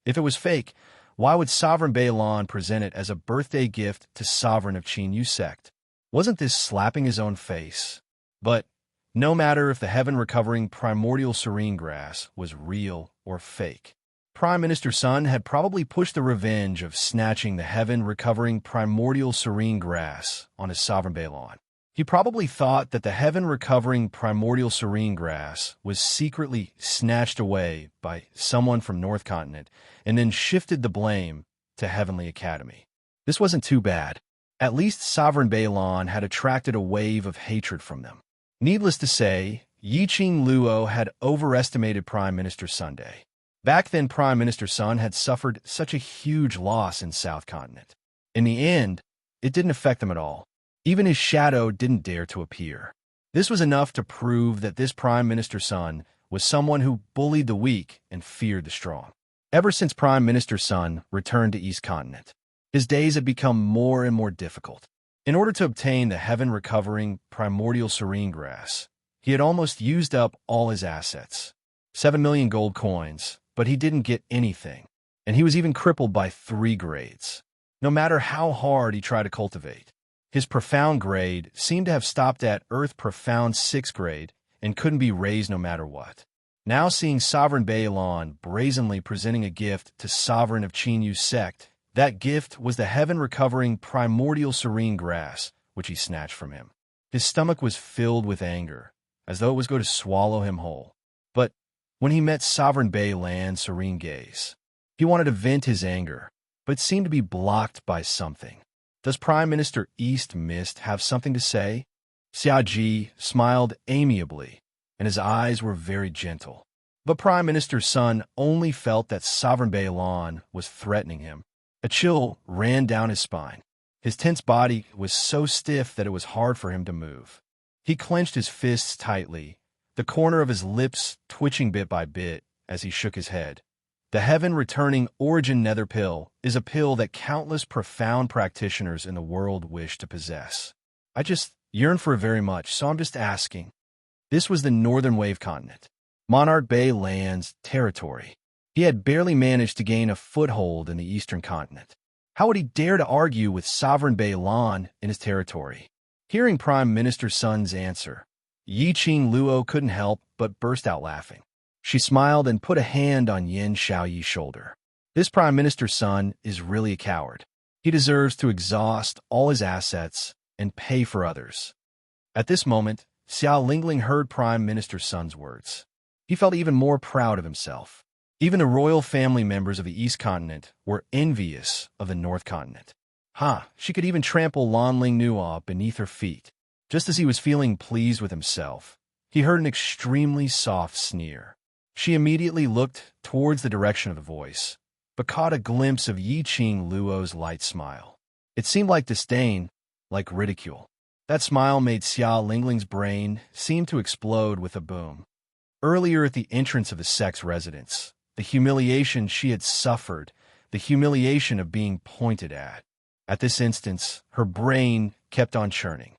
If it was fake, why would Sovereign Beilan present it as a birthday gift to Sovereign of Qinyu sect? Wasn't this slapping his own face? But no matter if the heaven-recovering primordial serene grass was real or fake, Prime Minister Sun had probably pushed the revenge of snatching the heaven-recovering primordial serene grass on his Sovereign Beilan. He probably thought that the heaven-recovering primordial serene grass was secretly snatched away by someone from North Continent and then shifted the blame to Heavenly Academy. This wasn't too bad. At least Sovereign Beilan had attracted a wave of hatred from them. Needless to say, Yi Qing Luo had overestimated Prime Minister Sunday. Back then, Prime Minister Sun had suffered such a huge loss in South Continent. In the end, it didn't affect him at all. Even his shadow didn't dare to appear. This was enough to prove that this Prime Minister Sun was someone who bullied the weak and feared the strong. Ever since Prime Minister Sun returned to East Continent, his days had become more and more difficult. In order to obtain the heaven-recovering primordial serene grass, he had almost used up all his assets. 7 million gold coins, but he didn't get anything, and he was even crippled by 3 grades. No matter how hard he tried to cultivate, his profound grade seemed to have stopped at Earth Profound 6th grade and couldn't be raised no matter what. Now seeing Sovereign Beilan brazenly presenting a gift to Sovereign of Qinyu sect, that gift was the heaven-recovering primordial serene grass, which he snatched from him. His stomach was filled with anger, as though it was going to swallow him whole. But when he met Sovereign Beilan's serene gaze, he wanted to vent his anger, but seemed to be blocked by something. Does Prime Minister East Mist have something to say? Xiaoji smiled amiably, and his eyes were very gentle. But Prime Minister Sun only felt that Sovereign Beilan was threatening him. A chill ran down his spine. His tense body was so stiff that it was hard for him to move. He clenched his fists tightly, the corner of his lips twitching bit by bit as he shook his head. The heaven-returning origin nether pill is a pill that countless profound practitioners in the world wish to possess. I just yearn for it very much, so I'm just asking. This was the northern wave continent, Monarch Beilan's territory. He had barely managed to gain a foothold in the eastern continent. How would he dare to argue with Sovereign Beilan in his territory? Hearing Prime Minister Sun's answer, Yi Qing Luo couldn't help but burst out laughing. She smiled and put a hand on Yin Xiaoyi's shoulder. This Prime Minister Sun is really a coward. He deserves to exhaust all his assets and pay for others. At this moment, Xiao Lingling heard Prime Minister Sun's words. He felt even more proud of himself. Even the royal family members of the East Continent were envious of the North Continent. She could even trample Lanling Nuo beneath her feet. Just as he was feeling pleased with himself, he heard an extremely soft sneer. She immediately looked towards the direction of the voice, but caught a glimpse of Yi Qing Luo's light smile. It seemed like disdain, like ridicule. That smile made Xia Lingling's brain seem to explode with a boom. Earlier at the entrance of the sect's residence, the humiliation she had suffered, the humiliation of being pointed at. At this instance, her brain kept on churning.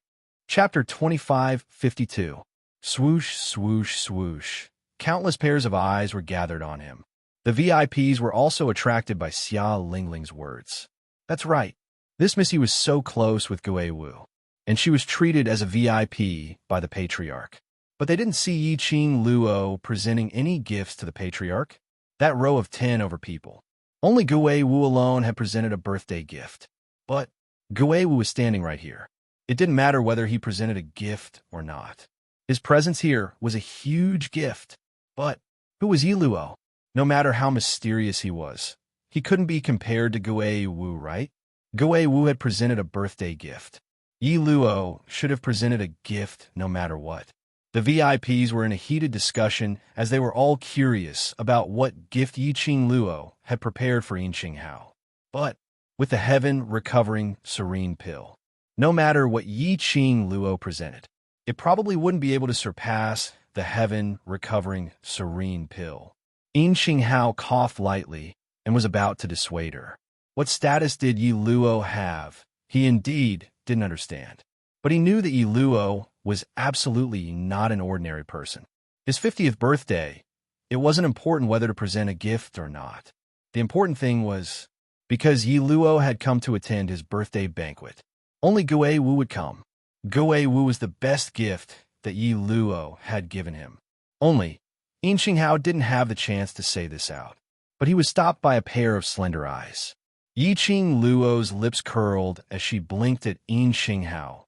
Chapter 25:52. Swoosh, swoosh, swoosh. Countless pairs of eyes were gathered on him. The VIPs were also attracted by Xia Lingling's words. That's right. This missy was so close with Gui Wu, and she was treated as a VIP by the patriarch. But they didn't see Yi Qing Luo presenting any gifts to the patriarch. That row of 10 over people. Only Gui Wu alone had presented a birthday gift. But Gui Wu was standing right here. It didn't matter whether he presented a gift or not. His presence here was a huge gift. But who was Yi Luo? No matter how mysterious he was, he couldn't be compared to Gui Wu, right? Gui Wu had presented a birthday gift. Yi Luo should have presented a gift no matter what. The VIPs were in a heated discussion as they were all curious about what gift Yi Qing Luo had prepared for Yin Qing Hao. But with the heaven-recovering serene pill, no matter what Yi Qing Luo presented, it probably wouldn't be able to surpass the heaven-recovering serene pill. Yin Qing Hao coughed lightly and was about to dissuade her. What status did Yi Luo have? He indeed didn't understand. But he knew that Yi Luo was absolutely not an ordinary person. His 50th birthday, it wasn't important whether to present a gift or not. The important thing was, because Yi Luo had come to attend his birthday banquet, only Gui Wu would come. Gui Wu was the best gift that Yi Luo had given him. Only, Yin Qing Hao didn't have the chance to say this out. But he was stopped by a pair of slender eyes. Yi Qing Luo's lips curled as she blinked at Yin Qing Hao,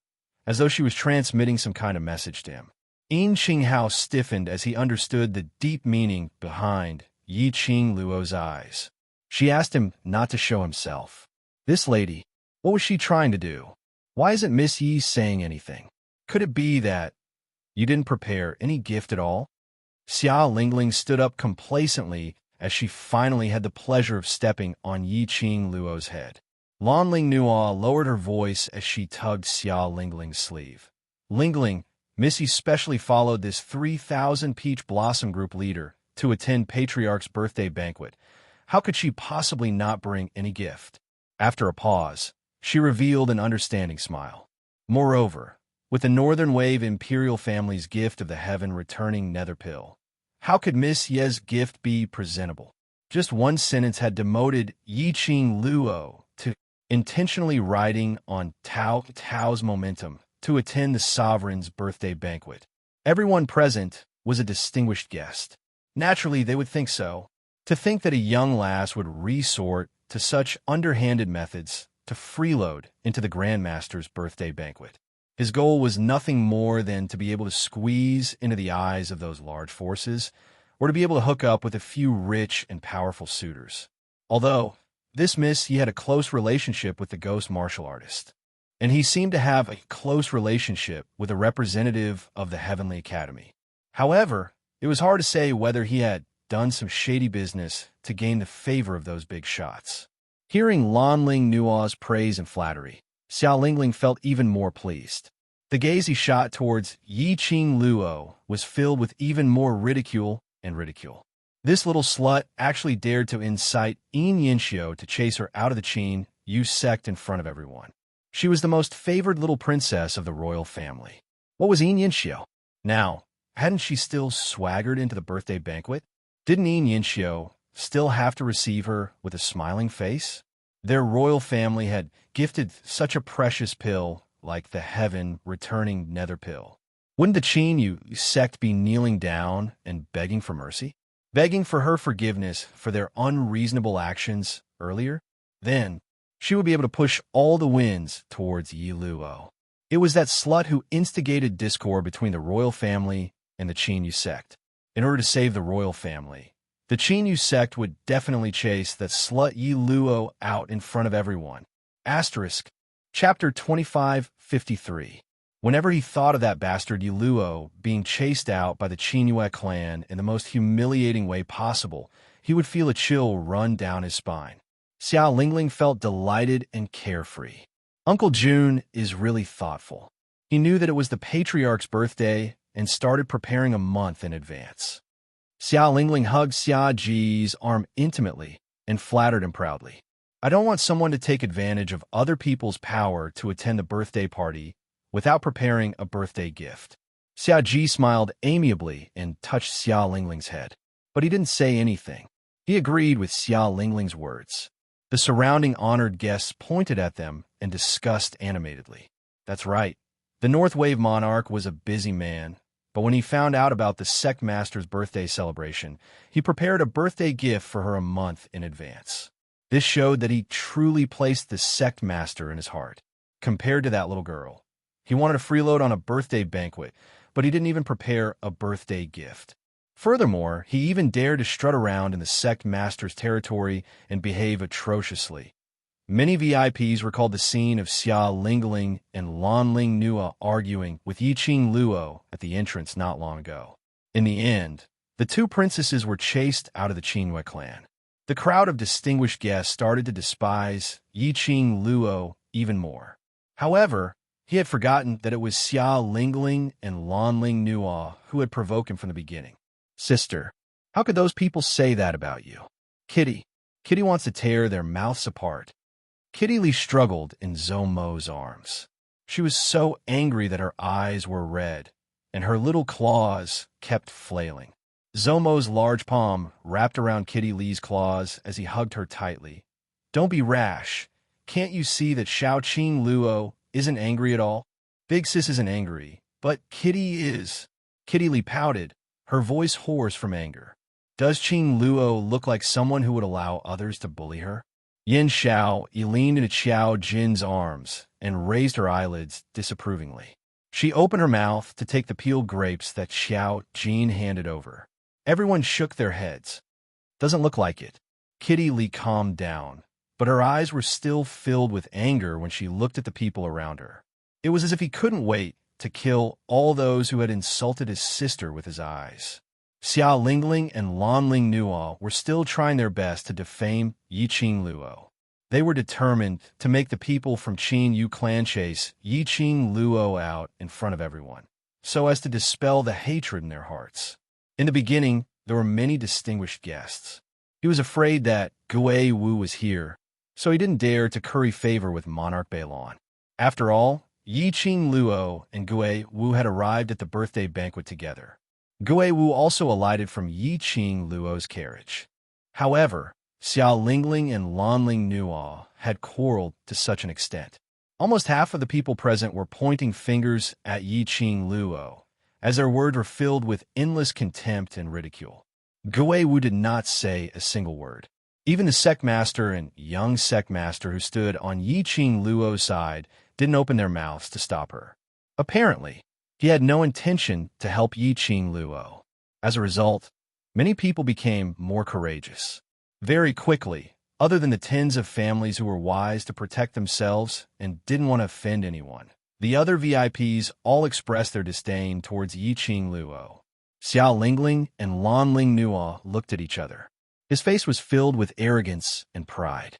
as though she was transmitting some kind of message to him. Yin Qing Hao stiffened as he understood the deep meaning behind Yi Qing Luo's eyes. She asked him not to show himself. This lady, what was she trying to do? Why isn't Miss Yi saying anything? Could it be that you didn't prepare any gift at all? Xia Lingling stood up complacently as she finally had the pleasure of stepping on Yi Qing Luo's head. Lanling Nuo lowered her voice as she tugged Xia Lingling's sleeve. Lingling, Missy specially followed this 3,000 Peach Blossom Group leader to attend Patriarch's birthday banquet. How could she possibly not bring any gift? After a pause, she revealed an understanding smile. Moreover, with the Northern Wave Imperial family's gift of the heaven-returning nether pill, how could Miss Ye's gift be presentable? Just one sentence had demoted Yi Qing Luo to intentionally riding on Tao's momentum to attend the sovereign's birthday banquet. Everyone present was a distinguished guest. Naturally, they would think so. To think that a young lass would resort to such underhanded methods to freeload into the Grandmaster's birthday banquet. His goal was nothing more than to be able to squeeze into the eyes of those large forces, or to be able to hook up with a few rich and powerful suitors. Although, this miss, he had a close relationship with the ghost martial artist, and he seemed to have a close relationship with a representative of the Heavenly Academy. However, it was hard to say whether he had done some shady business to gain the favor of those big shots. Hearing Lanling Nuo's praise and flattery, Xia Lingling felt even more pleased. The gaze he shot towards Yi Qing Luo was filled with even more ridicule and ridicule. This little slut actually dared to incite Yin Yinxiu to chase her out of the Qin Yu sect in front of everyone. She was the most favored little princess of the royal family. What was Yin Yinxiu? Now, hadn't she still swaggered into the birthday banquet? Didn't Yin Yinxiu still have to receive her with a smiling face? Their royal family had gifted such a precious pill like the heaven-returning nether pill. Wouldn't the Qin Yu sect be kneeling down and begging for mercy? Begging for her forgiveness for their unreasonable actions earlier? Then, she would be able to push all the winds towards Yi Luo. It was that slut who instigated discord between the royal family and the Qin Yu sect. In order to save the royal family, the Qin Yu sect would definitely chase that slut Yi Luo out in front of everyone. Asterisk. Chapter 25:53. Whenever he thought of that bastard Yuluo being chased out by the Qingyue clan in the most humiliating way possible, he would feel a chill run down his spine. Xiao Lingling felt delighted and carefree. Uncle June is really thoughtful. He knew that it was the patriarch's birthday and started preparing a month in advance. Xiao Lingling hugged Xia Ji's arm intimately and flattered him proudly. I don't want someone to take advantage of other people's power to attend the birthday party without preparing a birthday gift. Xia Ji smiled amiably and touched Xiao Lingling's head, but he didn't say anything. He agreed with Xiao Lingling's words. The surrounding honored guests pointed at them and discussed animatedly. That's right. The North Wave monarch was a busy man, but when he found out about the sect master's birthday celebration, he prepared a birthday gift for her a month in advance. This showed that he truly placed the sect master in his heart. Compared to that little girl, he wanted a freeload on a birthday banquet, but he didn't even prepare a birthday gift. Furthermore, he even dared to strut around in the sect master's territory and behave atrociously. Many VIPs recalled the scene of Xia Lingling and Lanling Nua arguing with Yiqing Luo at the entrance not long ago. In the end, the two princesses were chased out of the Qingyue clan. The crowd of distinguished guests started to despise Yiqing Luo even more. However, he had forgotten that it was Xia Lingling and Lanling Nua who had provoked him from the beginning. Sister, how could those people say that about you? Kitty wants to tear their mouths apart. Kitty Lee struggled in Zomo's arms. She was so angry that her eyes were red, and her little claws kept flailing. Zomo's large palm wrapped around Kitty Lee's claws as he hugged her tightly. Don't be rash. Can't you see that Xiaoqing Luo isn't angry at all? Big Sis isn't angry, but Kitty is. Kitty Lee pouted, her voice hoarse from anger. Does Qing Luo look like someone who would allow others to bully her? Yin Xiao leaned into Xiao Jin's arms and raised her eyelids disapprovingly. She opened her mouth to take the peeled grapes that Xiao Jin handed over. Everyone shook their heads. Doesn't look like it. Kitty Lee calmed down, but her eyes were still filled with anger when she looked at the people around her. It was as if he couldn't wait to kill all those who had insulted his sister with his eyes. Xia Lingling and Lanling Nua were still trying their best to defame Yiqing Luo. They were determined to make the people from Qin Yu clan chase Yiqing Luo out in front of everyone, so as to dispel the hatred in their hearts. In the beginning, there were many distinguished guests. He was afraid that Gui Wu was here, so he didn't dare to curry favor with Monarch Beilong. After all, Yiqing Luo and Gui Wu had arrived at the birthday banquet together. Gui Wu also alighted from Yiqing Luo's carriage. However, Xiao Lingling and Lanling Nua had quarreled to such an extent. Almost half of the people present were pointing fingers at Yiqing Luo, as their words were filled with endless contempt and ridicule. Gui Wu did not say a single word. Even the sect master and young sect master who stood on Yiqing Luo's side didn't open their mouths to stop her. Apparently, he had no intention to help Yiqing Luo. As a result, many people became more courageous. Very quickly, other than the tens of families who were wise to protect themselves and didn't want to offend anyone, the other VIPs all expressed their disdain towards Yiqing Luo. Xiao Lingling and Lanling Nua looked at each other. His face was filled with arrogance and pride.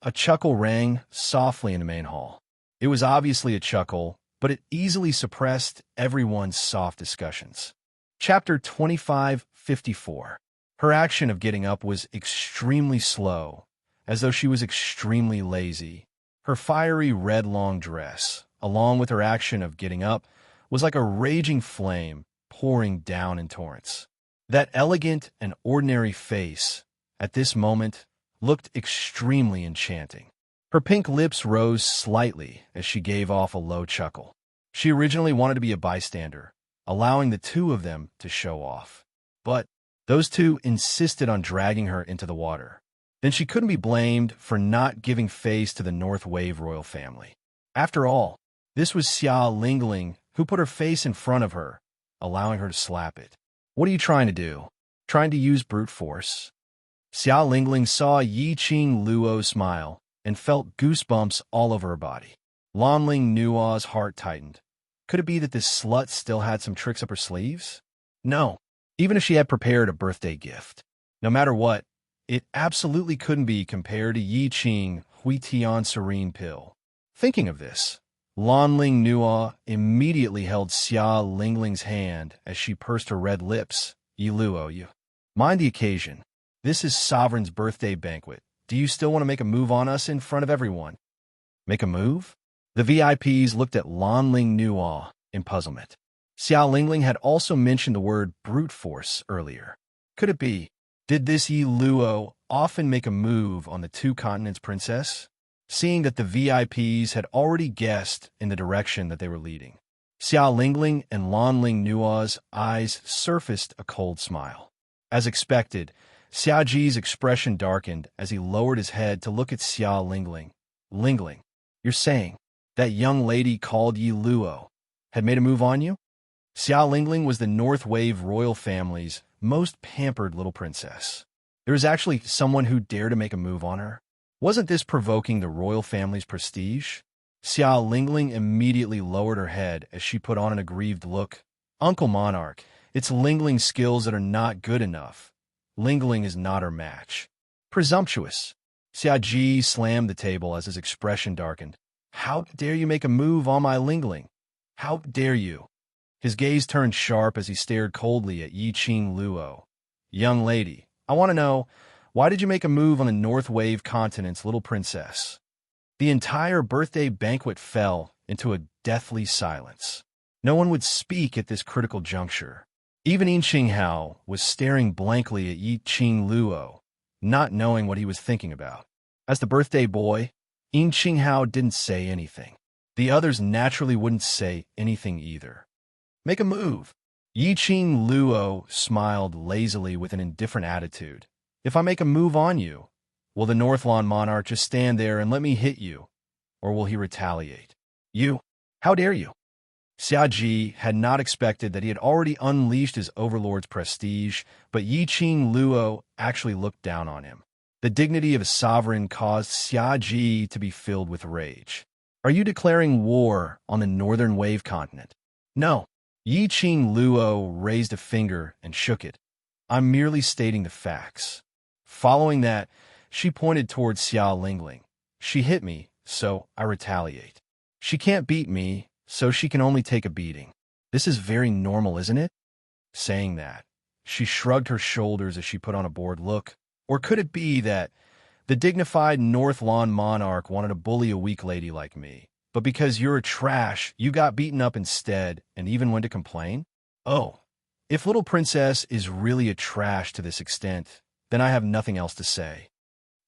A chuckle rang softly in the main hall. It was obviously a chuckle, but it easily suppressed everyone's soft discussions. Chapter 2554. Her action of getting up was extremely slow, as though she was extremely lazy. Her fiery red long dress, along with her action of getting up, was like a raging flame pouring down in torrents. That elegant and ordinary face, at this moment, looked extremely enchanting. Her pink lips rose slightly as she gave off a low chuckle. She originally wanted to be a bystander, allowing the two of them to show off. But those two insisted on dragging her into the water. Then she couldn't be blamed for not giving face to the North Wave royal family. After all, this was Xia Lingling who put her face in front of her, allowing her to slap it. What are you trying to do? Trying to use brute force? Xia Lingling saw Yiqing Luo smile and felt goosebumps all over her body. Lanling Nua's heart tightened, Could it be that this slut still had some tricks up her sleeves? No, even if she had prepared a birthday gift. No matter what, it absolutely couldn't be compared to Yi Qing Hui Tian Serene pill. Thinking of this, Lan Ling Nua immediately held Xia Lingling's hand as she pursed her red lips. Yi Luo, you. Mind the occasion. This is Sovereign's birthday banquet. Do you still want to make a move on us in front of everyone? Make a move? The VIPs looked at Lan Ling Nua in puzzlement. Xia Lingling had also mentioned the word brute force earlier. Could it be? Did this Yi Luo often make a move on the two continents' princess? Seeing that the VIPs had already guessed in the direction that they were leading, Xia Lingling and Lan Ling Nua's eyes surfaced a cold smile. As expected, Xia Ji's expression darkened as he lowered his head to look at Xia Lingling. Lingling, you're saying that young lady called Yi Luo had made a move on you? Xia Lingling was the North Wave royal family's most pampered little princess. There was actually someone who dared to make a move on her. Wasn't this provoking the royal family's prestige? Xia Lingling immediately lowered her head as she put on an aggrieved look. Uncle Monarch, it's Lingling's skills that are not good enough. Lingling is not her match. Presumptuous. Xia Ji slammed the table as his expression darkened. How dare you make a move on my Lingling? How dare you? His gaze turned sharp as he stared coldly at Yi Qing Luo. Young lady, I want to know, why did you make a move on the North Wave continent's little princess? The entire birthday banquet fell into a deathly silence. No one would speak at this critical juncture. Even Yin Qinghao was staring blankly at Yi Qing Luo, not knowing what he was thinking about. As the birthday boy, Yin Qinghao didn't say anything. The others naturally wouldn't say anything either. Make a move. Yi Qing Luo smiled lazily with an indifferent attitude. If I make a move on you, will the Northlawn monarch just stand there and let me hit you? Or will he retaliate? You? How dare you? Xia Ji had not expected that he had already unleashed his overlord's prestige, but Yi Qing Luo actually looked down on him. The dignity of a sovereign caused Xia Ji to be filled with rage. Are you declaring war on the Northern Wave continent? No. Yi Qing Luo raised a finger and shook it. I'm merely stating the facts. Following that, she pointed towards Xia Lingling. She hit me, so I retaliate. She can't beat me, so she can only take a beating. This is very normal, isn't it? Saying that, she shrugged her shoulders as she put on a bored look. Or could it be that the dignified Northlawn monarch wanted to bully a weak lady like me, but because you're a trash, you got beaten up instead and even went to complain? Oh, if little princess is really a trash to this extent, then I have nothing else to say.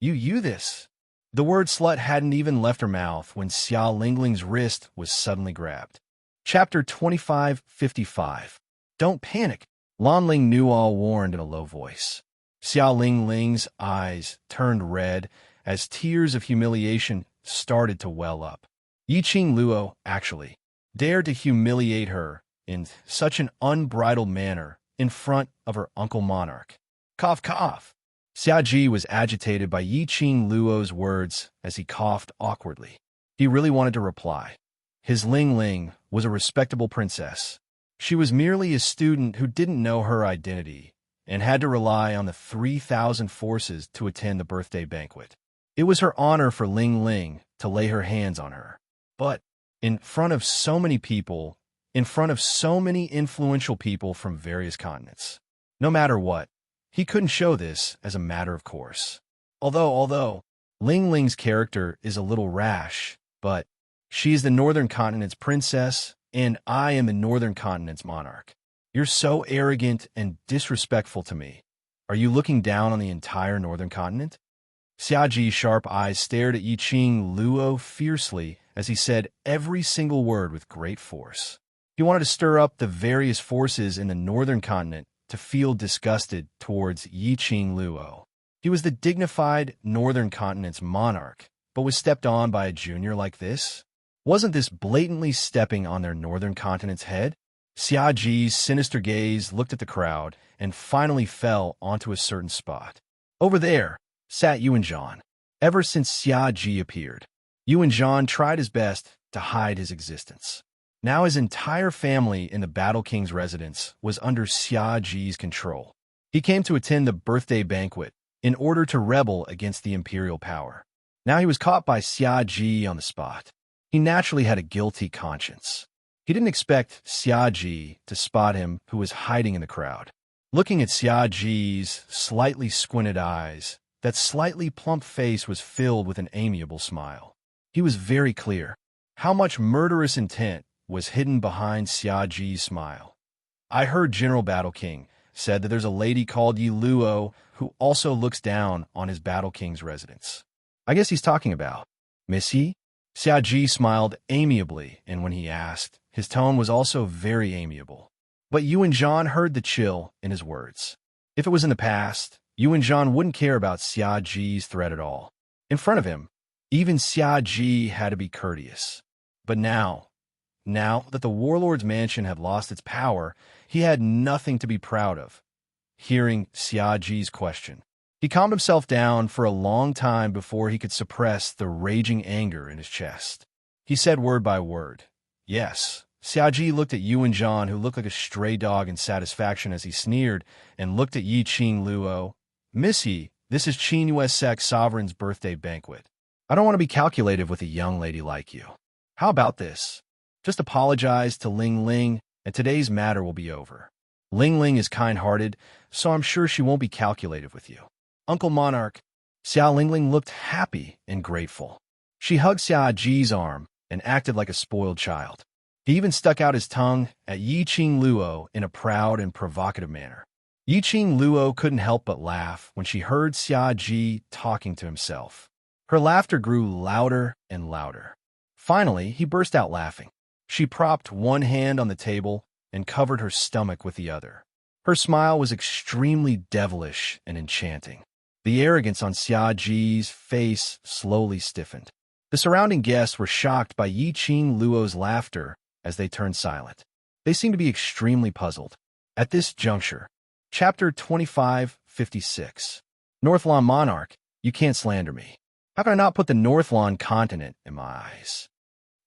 You this. The word slut hadn't even left her mouth when Xia Lingling's wrist was suddenly grabbed. Chapter 2555. Don't panic, Lan Ling Nuo warned in a low voice. Xia Lingling's eyes turned red as tears of humiliation started to well up. Yi Qing Luo, actually, dared to humiliate her in such an unbridled manner in front of her uncle monarch. Cough, cough. Xia Ji was agitated by Yi Qing Luo's words as he coughed awkwardly. He really wanted to reply. His Ling Ling was a respectable princess. She was merely a student who didn't know her identity and had to rely on the 3,000 forces to attend the birthday banquet. It was her honor for Ling Ling to lay her hands on her. But in front of so many people, in front of so many influential people from various continents, no matter what, he couldn't show this as a matter of course. Although Ling Ling's character is a little rash, but she is the Northern Continent's princess, and I am the Northern Continent's monarch. You're so arrogant and disrespectful to me. Are you looking down on the entire Northern Continent? Xia Ji's sharp eyes stared at Yi Qing Luo fiercely as he said every single word with great force. He wanted to stir up the various forces in the Northern Continent to feel disgusted towards Yi Qing Luo. He was the dignified Northern Continent's monarch, but was stepped on by a junior like this? Wasn't this blatantly stepping on their Northern Continent's head? Xia Ji's sinister gaze looked at the crowd and finally fell onto a certain spot. Over there sat Yuan Zhan. Ever since Xia Ji appeared, Yuan Zhan tried his best to hide his existence. Now his entire family in the Battle King's residence was under Xia Ji's control. He came to attend the birthday banquet in order to rebel against the imperial power. Now he was caught by Xia Ji on the spot. He naturally had a guilty conscience. He didn't expect Xia Ji to spot him, who was hiding in the crowd. Looking at Xia Ji's slightly squinted eyes, that slightly plump face was filled with an amiable smile. He was very clear. How much murderous intent was hidden behind Xia Ji's smile. I heard General Battle King said that there's a lady called Yi Luo who also looks down on his Battle King's residence. I guess he's talking about Missy? Xia Ji smiled amiably, and when he asked, his tone was also very amiable. But Yuan Zhan heard the chill in his words. If it was in the past, Yuan Zhan wouldn't care about Xia Ji's threat at all. In front of him, even Xia Ji had to be courteous. But now that the warlord's mansion had lost its power, he had nothing to be proud of. Hearing Xia Ji's question, he calmed himself down for a long time before he could suppress the raging anger in his chest. He said word by word, "Yes." Xia Ji looked at Yuan Zhan, who looked like a stray dog in satisfaction as he sneered, and looked at Yi Qing Luo. "Missy, this is Qin Yuesek Sovereign's birthday banquet. I don't want to be calculative with a young lady like you. How about this? Just apologize to Ling Ling, and today's matter will be over. Ling Ling is kind-hearted, so I'm sure she won't be calculative with you." Uncle Monarch, Xia Lingling looked happy and grateful. She hugged Xia Ji's arm and acted like a spoiled child. He even stuck out his tongue at Yi Qing Luo in a proud and provocative manner. Yi Qing Luo couldn't help but laugh when she heard Xia Ji talking to himself. Her laughter grew louder and louder. Finally, he burst out laughing. She propped one hand on the table and covered her stomach with the other. Her smile was extremely devilish and enchanting. The arrogance on Xia Ji's face slowly stiffened. The surrounding guests were shocked by Yi Qing Luo's laughter as they turned silent. They seemed to be extremely puzzled. At this juncture, Chapter 2556. Northlawn Monarch, you can't slander me. How can I not put the Northlawn continent in my eyes?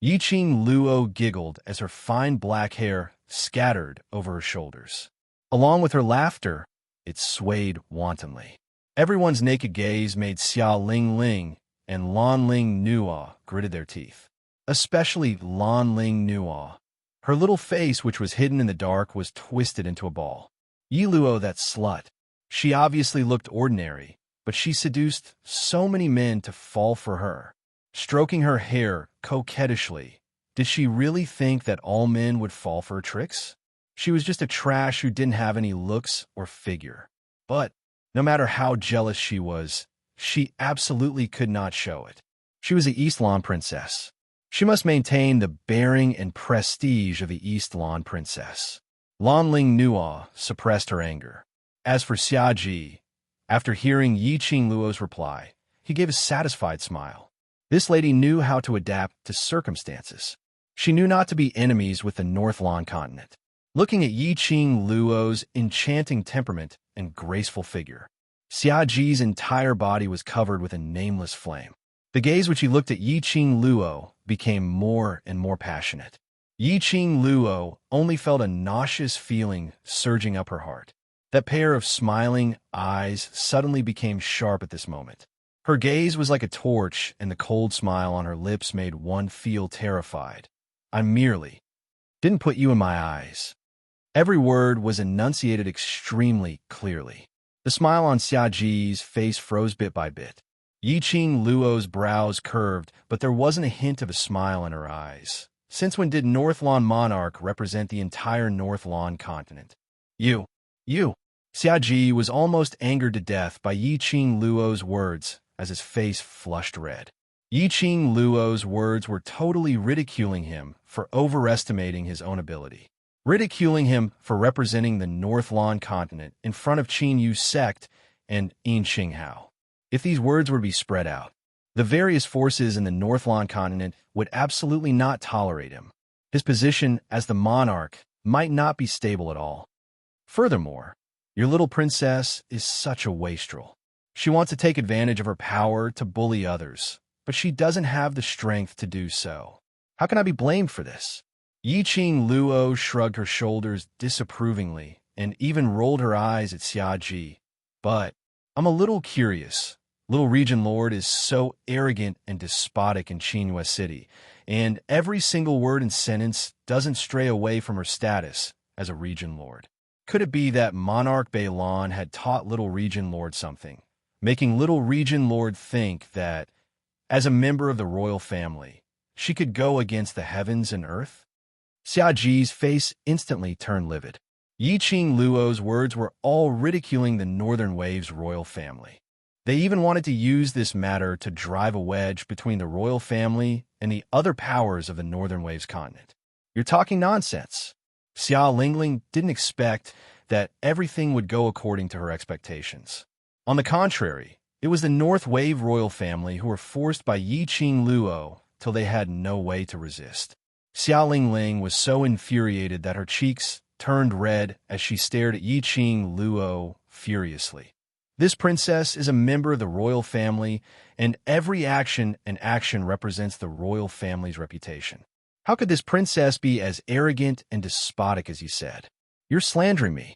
Yi Qing Luo giggled as her fine black hair scattered over her shoulders. Along with her laughter, it swayed wantonly. Everyone's naked gaze made Xia Ling Ling and Lan Ling Nua gritted their teeth. Especially Lan Ling Nua. Her little face, which was hidden in the dark, was twisted into a ball. Yi Luo, that slut. She obviously looked ordinary, but she seduced so many men to fall for her. Stroking her hair coquettishly, did she really think that all men would fall for her tricks? She was just a trash who didn't have any looks or figure. But no matter how jealous she was, she absolutely could not show it. She was the East Lawn princess. She must maintain the bearing and prestige of the East Lawn princess. Lan Ling Nua suppressed her anger. As for Xia Ji, after hearing Yi Qing Luo's reply, he gave a satisfied smile. This lady knew how to adapt to circumstances. She knew not to be enemies with the Northlawn continent. Looking at Yi Qing Luo's enchanting temperament and graceful figure, Xia Ji's entire body was covered with a nameless flame. The gaze which he looked at Yi Qing Luo became more and more passionate. Yi Qing Luo only felt a nauseous feeling surging up her heart. That pair of smiling eyes suddenly became sharp at this moment. Her gaze was like a torch, and the cold smile on her lips made one feel terrified. "I merely didn't put you in my eyes." Every word was enunciated extremely clearly. The smile on Xia Ji's face froze bit by bit. Yi Qing Luo's brows curved, but there wasn't a hint of a smile in her eyes. Since when did Northlawn Monarch represent the entire Northlawn continent? You. Xia Ji was almost angered to death by Yi Qing Luo's words as his face flushed red. Yi Qing Luo's words were totally ridiculing him for overestimating his own ability. Ridiculing him for representing the Northlawn continent in front of Qin Yu's sect and Yin Qinghao. If these words were to be spread out, the various forces in the Northlawn continent would absolutely not tolerate him. His position as the monarch might not be stable at all. Furthermore, your little princess is such a wastrel. She wants to take advantage of her power to bully others, but she doesn't have the strength to do so. How can I be blamed for this? Yi Qing Luo shrugged her shoulders disapprovingly and even rolled her eyes at Xia Ji. But I'm a little curious. Little Region Lord is so arrogant and despotic in Qinghua City, and every single word and sentence doesn't stray away from her status as a Region Lord. Could it be that Monarch Beilan had taught Little Region Lord something, making Little Region Lord think that, as a member of the royal family, she could go against the heavens and earth? Xia Ji's face instantly turned livid. Yi Qing Luo's words were all ridiculing the Northern Wave's royal family. They even wanted to use this matter to drive a wedge between the royal family and the other powers of the Northern Wave's continent. You're talking nonsense. Xia Lingling didn't expect that everything would go according to her expectations. On the contrary, it was the North Wave royal family who were forced by Yi Qing Luo till they had no way to resist. Xia Lingling was so infuriated that her cheeks turned red as she stared at Yi Qing Luo furiously. This princess is a member of the royal family, and every action and action represents the royal family's reputation. How could this princess be as arrogant and despotic as you said? You're slandering me.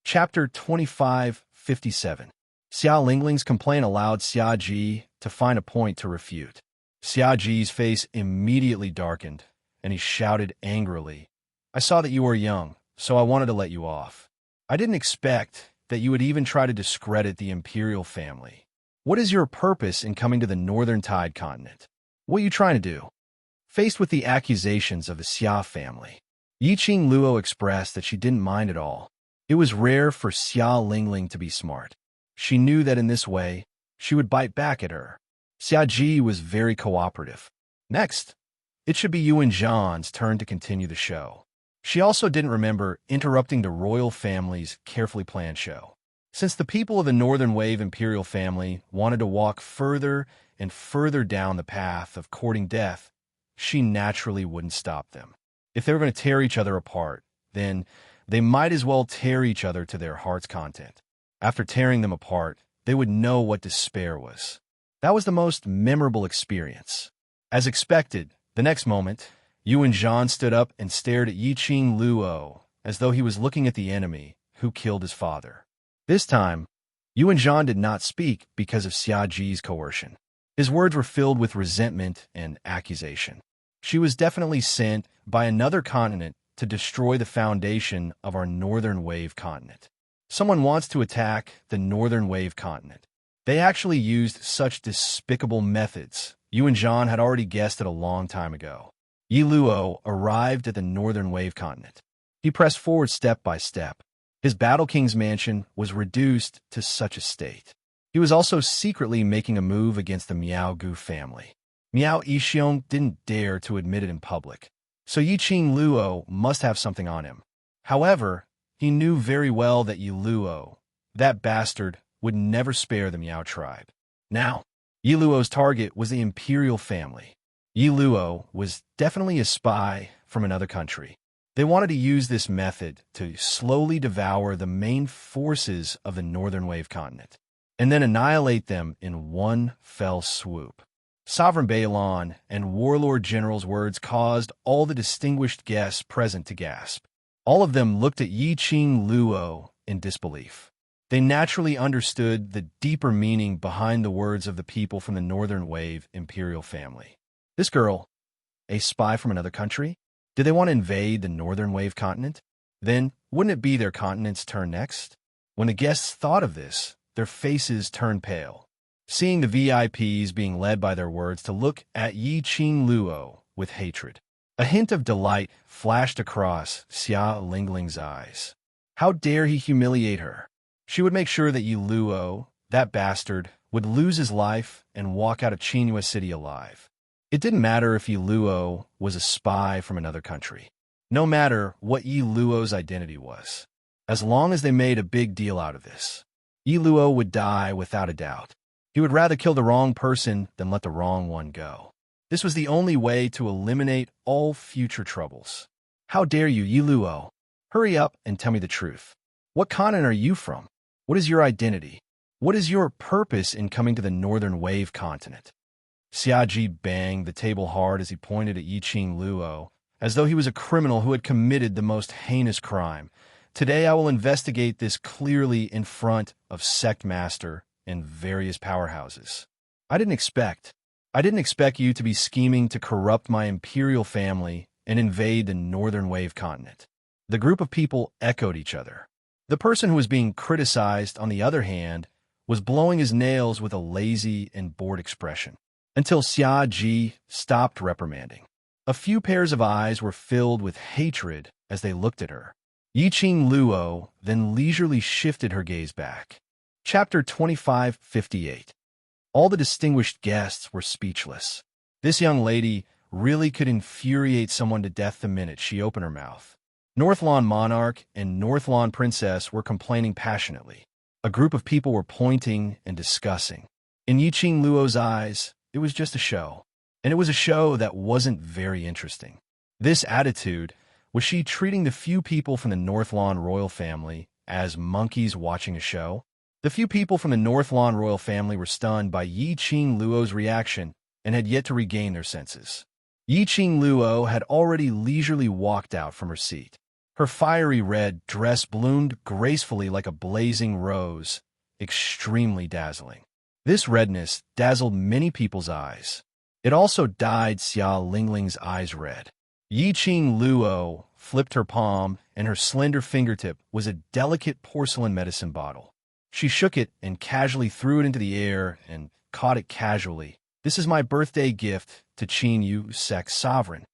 Chapter 25:57. Xia Lingling's complaint allowed Xia Ji to find a point to refute. Xia Ji's face immediately darkened, and he shouted angrily, "I saw that you were young, so I wanted to let you off. I didn't expect that you would even try to discredit the imperial family. What is your purpose in coming to the Northern Tide continent? What are you trying to do?" Faced with the accusations of the Xia family, Yi Qing Luo expressed that she didn't mind at all. It was rare for Xia Lingling to be smart. She knew that in this way, she would bite back at her. Xia Ji was very cooperative. Next, it should be Yuan Zhan's turn to continue the show. She also didn't remember interrupting the royal family's carefully planned show. Since the people of the Northern Wave imperial family wanted to walk further and further down the path of courting death, she naturally wouldn't stop them. If they were going to tear each other apart, then they might as well tear each other to their heart's content. After tearing them apart, they would know what despair was. That was the most memorable experience. As expected, the next moment, Yuan Zhan stood up and stared at Yi Qing Luo as though he was looking at the enemy who killed his father. This time, Yuan Zhan did not speak because of Xia Ji's coercion. His words were filled with resentment and accusation. She was definitely sent by another continent to destroy the foundation of our Northern Wave continent. Someone wants to attack the Northern Wave continent. They actually used such despicable methods. Yuan Zhan had already guessed it a long time ago. Yi Luo arrived at the Northern Wave continent. He pressed forward step by step. His Battle King's mansion was reduced to such a state. He was also secretly making a move against the Miao Gu family. Miao Yixiong didn't dare to admit it in public, so Yi Qing Luo must have something on him. However, he knew very well that Yi Luo, that bastard, would never spare the Miao tribe. Now, Yi Luo's target was the imperial family. Yi Luo was definitely a spy from another country. They wanted to use this method to slowly devour the main forces of the Northern Wave continent, and then annihilate them in one fell swoop. Sovereign Beilan and Warlord General's words caused all the distinguished guests present to gasp. All of them looked at Yi Qing Luo in disbelief. They naturally understood the deeper meaning behind the words of the people from the Northern Wave imperial family. This girl, a spy from another country? Did they want to invade the Northern Wave continent? Then, wouldn't it be their continent's turn next? When the guests thought of this, their faces turned pale, seeing the VIPs being led by their words to look at Yi Qing Luo with hatred. A hint of delight flashed across Xia Lingling's eyes. How dare he humiliate her? She would make sure that Yi Luo, that bastard, would lose his life and walk out of Qinghua City alive. It didn't matter if Yi Luo was a spy from another country. No matter what Yi Luo's identity was. As long as they made a big deal out of this, Yi Luo would die without a doubt. He would rather kill the wrong person than let the wrong one go. This was the only way to eliminate all future troubles. How dare you, Yi Luo? Hurry up and tell me the truth. What continent are you from? What is your identity? What is your purpose in coming to the Northern Wave continent? Xia Ji banged the table hard as he pointed at Yi Qing Luo, as though he was a criminal who had committed the most heinous crime. Today I will investigate this clearly in front of sect master and various powerhouses. I didn't expect you to be scheming to corrupt my imperial family and invade the Northern Wave continent. The group of people echoed each other. The person who was being criticized, on the other hand, was blowing his nails with a lazy and bored expression, until Xia Ji stopped reprimanding. A few pairs of eyes were filled with hatred as they looked at her. Yiqing Luo then leisurely shifted her gaze back. Chapter 2558. All the distinguished guests were speechless. This young lady really could infuriate someone to death the minute she opened her mouth. Northlawn Monarch and Northlawn Princess were complaining passionately. A group of people were pointing and discussing. In Yiqing Luo's eyes, it was just a show. And it was a show that wasn't very interesting. This attitude, was she treating the few people from the Northlawn royal family as monkeys watching a show? The few people from the Northlawn royal family were stunned by Yiqing Luo's reaction and had yet to regain their senses. Yiqing Luo had already leisurely walked out from her seat. Her fiery red dress bloomed gracefully like a blazing rose, extremely dazzling. This redness dazzled many people's eyes. It also dyed Xia Lingling's eyes red. Yiqing Luo flipped her palm, and her slender fingertip was a delicate porcelain medicine bottle. She shook it and casually threw it into the air and caught it casually. This is my birthday gift to Qin Yu Sect's sovereign.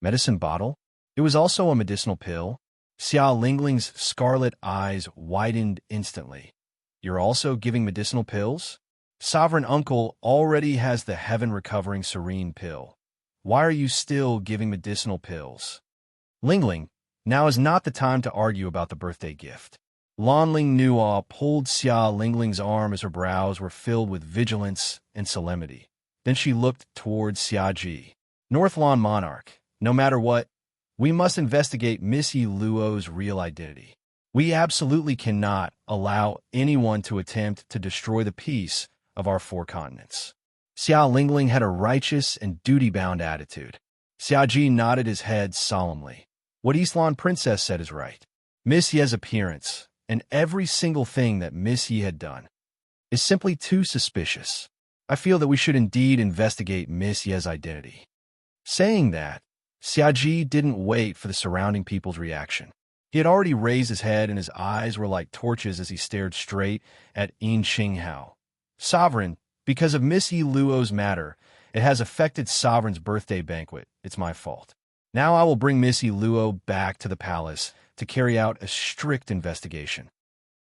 Medicine bottle? It was also a medicinal pill. Xia Lingling's scarlet eyes widened instantly. You're also giving medicinal pills? Sovereign Uncle already has the heaven-recovering serene pill. Why are you still giving medicinal pills? Lingling, now is not the time to argue about the birthday gift. Lanling Nuo pulled Xia Lingling's arm as her brows were filled with vigilance and solemnity. Then she looked towards Xia Ji. Northlawn Monarch, no matter what, we must investigate Missy Luo's real identity. We absolutely cannot allow anyone to attempt to destroy the peace of our four continents. Xia Lingling had a righteous and duty-bound attitude. Xia Ji nodded his head solemnly. What Eastlawn Princess said is right. Miss Ye's appearance, and every single thing that Miss Ye had done, is simply too suspicious. I feel that we should indeed investigate Miss Ye's identity. Saying that, Xia Ji didn't wait for the surrounding people's reaction. He had already raised his head, and his eyes were like torches as he stared straight at Yin Qinghao. Sovereign, because of Miss Yi Luo's matter, it has affected Sovereign's birthday banquet. It's my fault. Now I will bring Miss Yi Luo back to the palace to carry out a strict investigation.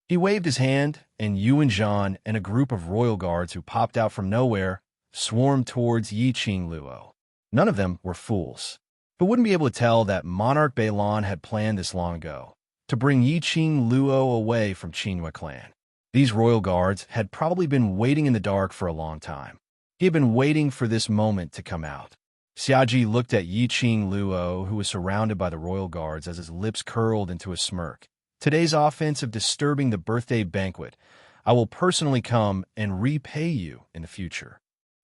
He waved his hand, and Yuan Zhan and a group of royal guards who popped out from nowhere swarmed towards Yiqing Luo. None of them were fools, but wouldn't be able to tell that Monarch Beilan had planned this long ago, to bring Yiqing Luo away from Qinhua clan. These royal guards had probably been waiting in the dark for a long time. He had been waiting for this moment to come out. Xiaji looked at Yiqing Luo, who was surrounded by the royal guards, as his lips curled into a smirk. Today's offense of disturbing the birthday banquet, I will personally come and repay you in the future.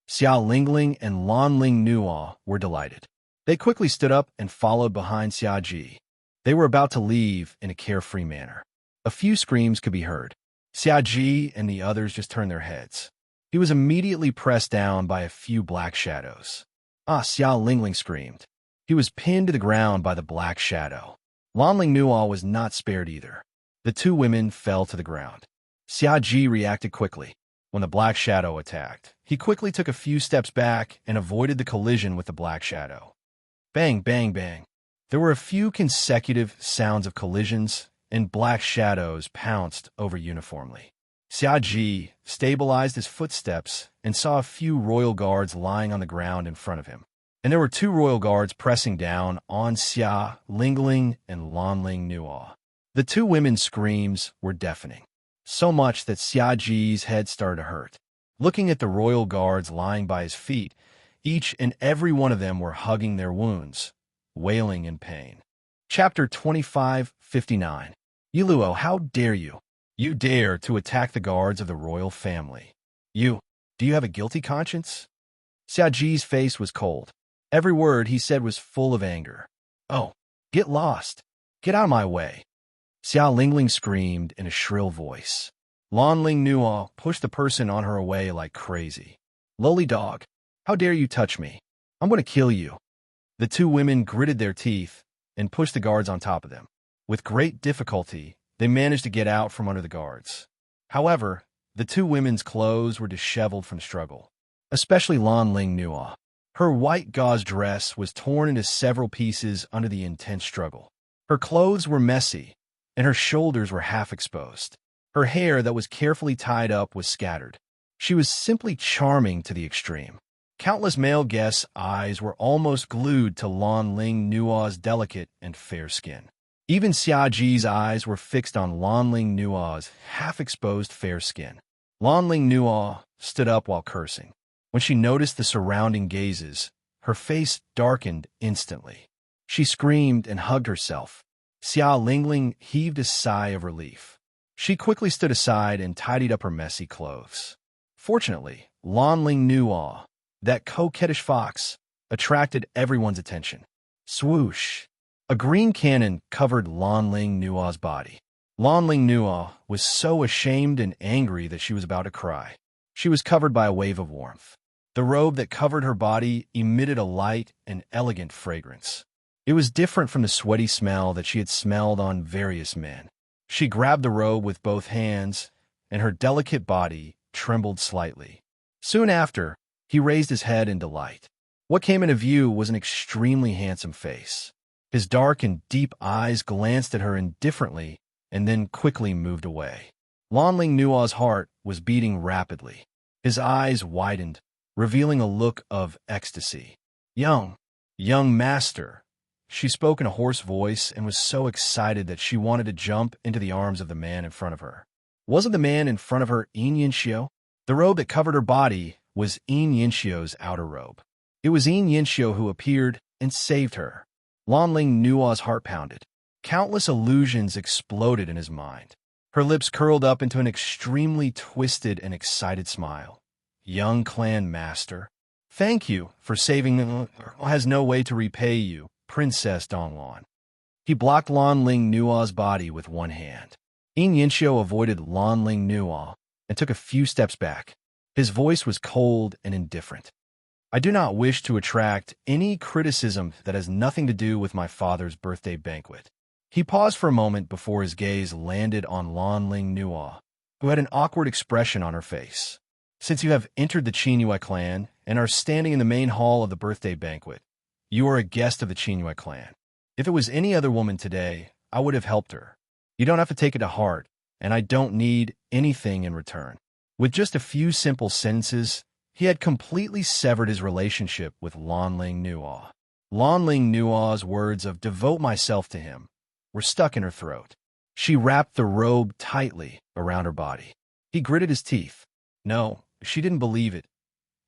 Xia Lingling and Lanling Nuo were delighted. They quickly stood up and followed behind Xiaji. They were about to leave in a carefree manner. A few screams could be heard. Xiaji and the others just turned their heads. He was immediately pressed down by a few black shadows. Ah, Xia Lingling screamed. He was pinned to the ground by the black shadow. Lanling Nuo was not spared either. The two women fell to the ground. Xiaji reacted quickly. When the black shadow attacked, he quickly took a few steps back and avoided the collision with the black shadow. Bang, bang, bang. There were a few consecutive sounds of collisions, and black shadows pounced over uniformly. Xiaji stabilized his footsteps and saw a few royal guards lying on the ground in front of him. And there were two royal guards pressing down on Xia Lingling and Lanling Nuo. The two women's screams were deafening, so much that Xiaji's head started to hurt. Looking at the royal guards lying by his feet, each and every one of them were hugging their wounds, wailing in pain. Chapter 2559. Yi Luo, how dare you? You dare to attack the guards of the royal family. Do you have a guilty conscience? Xiaji's face was cold. Every word he said was full of anger. "Oh, get lost. Get out of my way." Xiao Lingling screamed in a shrill voice. Lan Ling Nuo pushed the person on her away like crazy. "Lowly dog, how dare you touch me? I'm going to kill you." The two women gritted their teeth and pushed the guards on top of them. With great difficulty, they managed to get out from under the guards. However, the two women's clothes were disheveled from struggle, especially Lan Ling Nuo. Her white gauze dress was torn into several pieces under the intense struggle. Her clothes were messy, and her shoulders were half exposed. Her hair that was carefully tied up was scattered. She was simply charming to the extreme. Countless male guests' eyes were almost glued to Lan Ling Nuo's delicate and fair skin. Even Xia Ji's eyes were fixed on Lan Ling Nuo's half-exposed fair skin. Lan Ling Nuo stood up while cursing. When she noticed the surrounding gazes, her face darkened instantly. She screamed and hugged herself. Xia Lingling heaved a sigh of relief. She quickly stood aside and tidied up her messy clothes. Fortunately, Lan Ling Nuo, that coquettish fox, attracted everyone's attention. Swoosh! A green cannon covered Lan Ling Nuo's body. Lan Ling Nuo was so ashamed and angry that she was about to cry. She was covered by a wave of warmth. The robe that covered her body emitted a light and elegant fragrance. It was different from the sweaty smell that she had smelled on various men. She grabbed the robe with both hands, and her delicate body trembled slightly. Soon after, he raised his head in delight. What came into view was an extremely handsome face. His dark and deep eyes glanced at her indifferently and then quickly moved away. Lan Ling Nuo's heart was beating rapidly. His eyes widened, revealing a look of ecstasy. Young master." She spoke in a hoarse voice and was so excited that she wanted to jump into the arms of the man in front of her. Wasn't the man in front of her Yin Yinxiu? The robe that covered her body was Yin Yinxiu's outer robe. It was Yin Yinxiu who appeared and saved her. Lan Ling Nuo's heart pounded. Countless illusions exploded in his mind. Her lips curled up into an extremely twisted and excited smile. "Young clan master, thank you for saving me. Has no way to repay you, Princess Donglan." He blocked Lan Ling Nuo's body with one hand. Yin Yinxiu avoided Lan Ling Nuo and took a few steps back. His voice was cold and indifferent. "I do not wish to attract any criticism that has nothing to do with my father's birthday banquet." He paused for a moment before his gaze landed on Lan Ling Nuo, who had an awkward expression on her face. "Since you have entered the Qingyue clan and are standing in the main hall of the birthday banquet, you are a guest of the Qingyue clan. If it was any other woman today, I would have helped her. You don't have to take it to heart, and I don't need anything in return." With just a few simple sentences, he had completely severed his relationship with Lan Ling Nuo. Lan Ling Nuo's words of "devote myself to him" were stuck in her throat. She wrapped the robe tightly around her body. He gritted his teeth. No, she didn't believe it.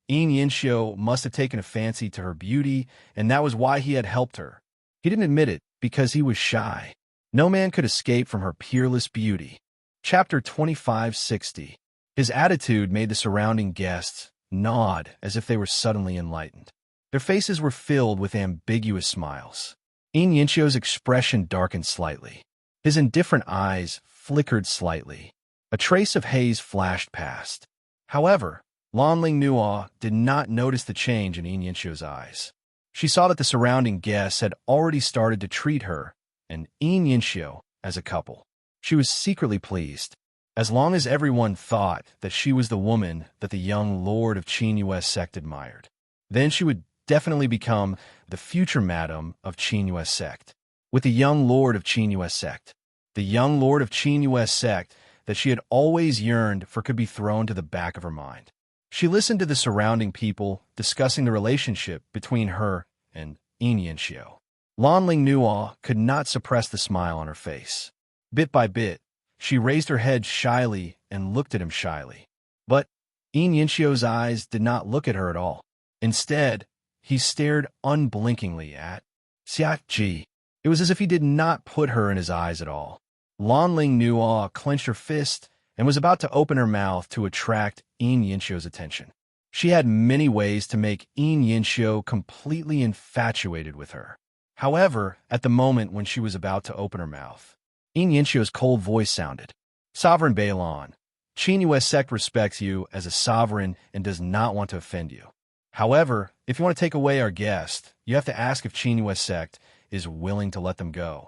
Yin Yinxiu must have taken a fancy to her beauty, and that was why he had helped her. He didn't admit it because he was shy. No man could escape from her peerless beauty. Chapter 2560. His attitude made the surrounding guests nod as if they were suddenly enlightened. Their faces were filled with ambiguous smiles. Yin Yinxiu's expression darkened slightly. His indifferent eyes flickered slightly. A trace of haze flashed past. However, Lan Ling Nuo did not notice the change in Yin Yinxiu's eyes. She saw that the surrounding guests had already started to treat her and Yin Yinxiu as a couple. She was secretly pleased. As long as everyone thought that she was the woman that the young lord of Qingyue sect admired, then she would definitely become the future madam of Qingyue sect. With the young lord of Qingyue sect, the young lord of Qingyue sect that she had always yearned for could be thrown to the back of her mind. She listened to the surrounding people discussing the relationship between her and Yin Yinxiu. Lan Ling Nuo could not suppress the smile on her face. Bit by bit, she raised her head shyly and looked at him shyly. But Yin Yinxiu's eyes did not look at her at all. Instead, he stared unblinkingly at Xia Ji. It was as if he did not put her in his eyes at all. Lan Ling Nuo clenched her fist and was about to open her mouth to attract Yin Yinxiu's attention. She had many ways to make Yin Yinxiu completely infatuated with her. However, at the moment when she was about to open her mouth, Inyenchio's cold voice sounded. Sovereign Balon, Qin sect respects you as a sovereign and does not want to offend you. However, if you want to take away our guest, you have to ask if Qin sect is willing to let them go.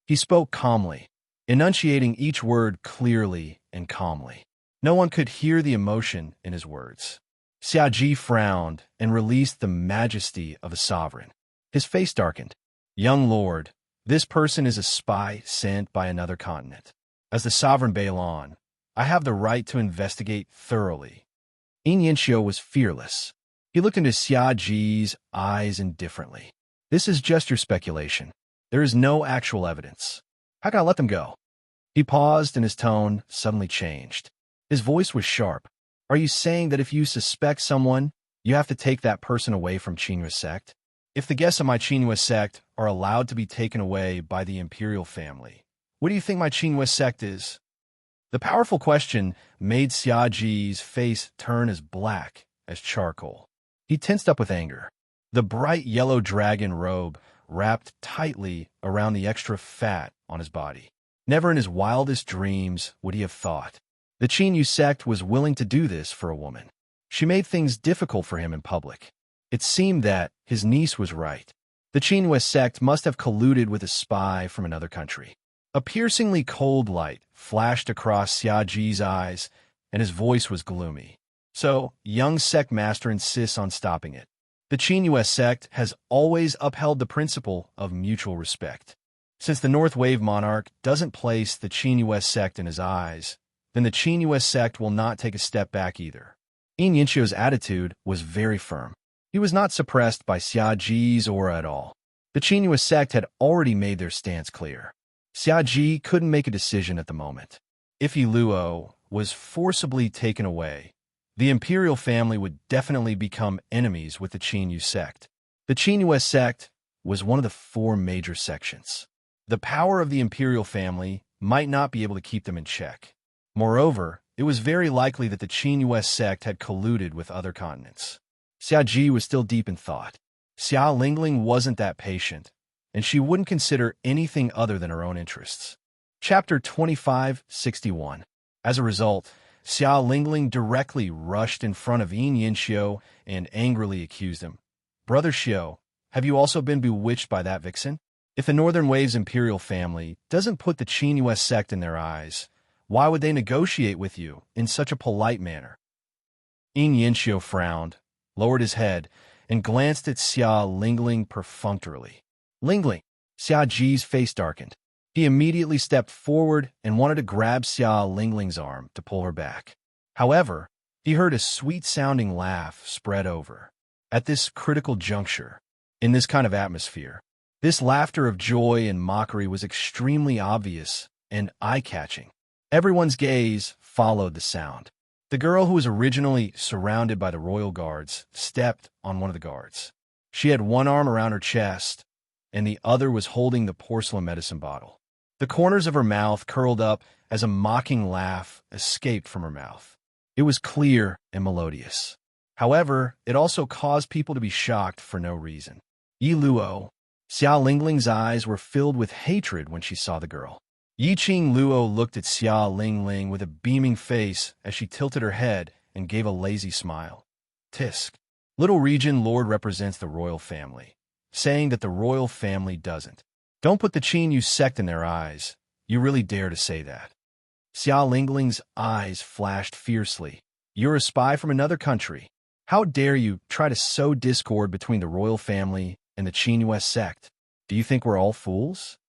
He spoke calmly, enunciating each word clearly and calmly. No one could hear the emotion in his words. Xiaoji frowned and released the majesty of a sovereign. His face darkened. Young lord, this person is a spy sent by another continent. As the sovereign Balon, I have the right to investigate thoroughly. Inyenchio was fearless. He looked into Xiaoji's eyes indifferently. This is just your speculation. There is no actual evidence. How can I let them go? He paused and his tone suddenly changed. His voice was sharp. Are you saying that if you suspect someone, you have to take that person away from Qin sect? If the guests of my Qin sect are allowed to be taken away by the imperial family, what do you think my Qin sect is? The powerful question made Xiaoji's face turn as black as charcoal. He tensed up with anger. The bright yellow dragon robe wrapped tightly around the extra fat on his body. Never in his wildest dreams would he have thought the Qin sect was willing to do this for a woman. She made things difficult for him in public. It seemed that his niece was right. The Qin sect must have colluded with a spy from another country. A piercingly cold light flashed across Xiaoji's eyes, and his voice was gloomy. So, young sect master insists on stopping it. The Qin sect has always upheld the principle of mutual respect. Since the North Wave monarch doesn't place the Qin sect in his eyes, then the Qin sect will not take a step back either. Inyenchio's attitude was very firm. He was not suppressed by Xiaoji's aura at all. The Qin sect had already made their stance clear. Xiaoji couldn't make a decision at the moment. If Luo was forcibly taken away, the imperial family would definitely become enemies with the Qin sect. The Qin sect was one of the 4 major sections. The power of the imperial family might not be able to keep them in check. Moreover, it was very likely that the Qin sect had colluded with other continents. Xiaoji was still deep in thought. Xiao Lingling wasn't that patient, and she wouldn't consider anything other than her own interests. Chapter 2561. As a result, Xiao Lingling directly rushed in front of Inyenchio and angrily accused him. Brother Xiao, have you also been bewitched by that vixen? If the Northern Wave's imperial family doesn't put the Qin sect in their eyes, why would they negotiate with you in such a polite manner? Inyenchio frowned, lowered his head, and glanced at Xiao Lingling perfunctorily. Lingling, Xiaoji's face darkened. He immediately stepped forward and wanted to grab Xiao Lingling's arm to pull her back. However, he heard a sweet-sounding laugh spread over. At this critical juncture, in this kind of atmosphere, this laughter of joy and mockery was extremely obvious and eye-catching. Everyone's gaze followed the sound. The girl who was originally surrounded by the royal guards stepped on one of the guards. She had one arm around her chest, and the other was holding the porcelain medicine bottle. The corners of her mouth curled up as a mocking laugh escaped from her mouth. It was clear and melodious. However, it also caused people to be shocked for no reason. Yi Luo, Xiao Lingling's eyes were filled with hatred when she saw the girl. Yiqing Luo looked at Xiao Lingling with a beaming face as she tilted her head and gave a lazy smile. Tisk. Little Region Lord represents the royal family, saying that the royal family doesn't. Don't put the Qin sect in their eyes. You really dare to say that? Xiao Lingling's eyes flashed fiercely. You're a spy from another country. How dare you try to sow discord between the royal family and the Qin sect? Do you think we're all fools?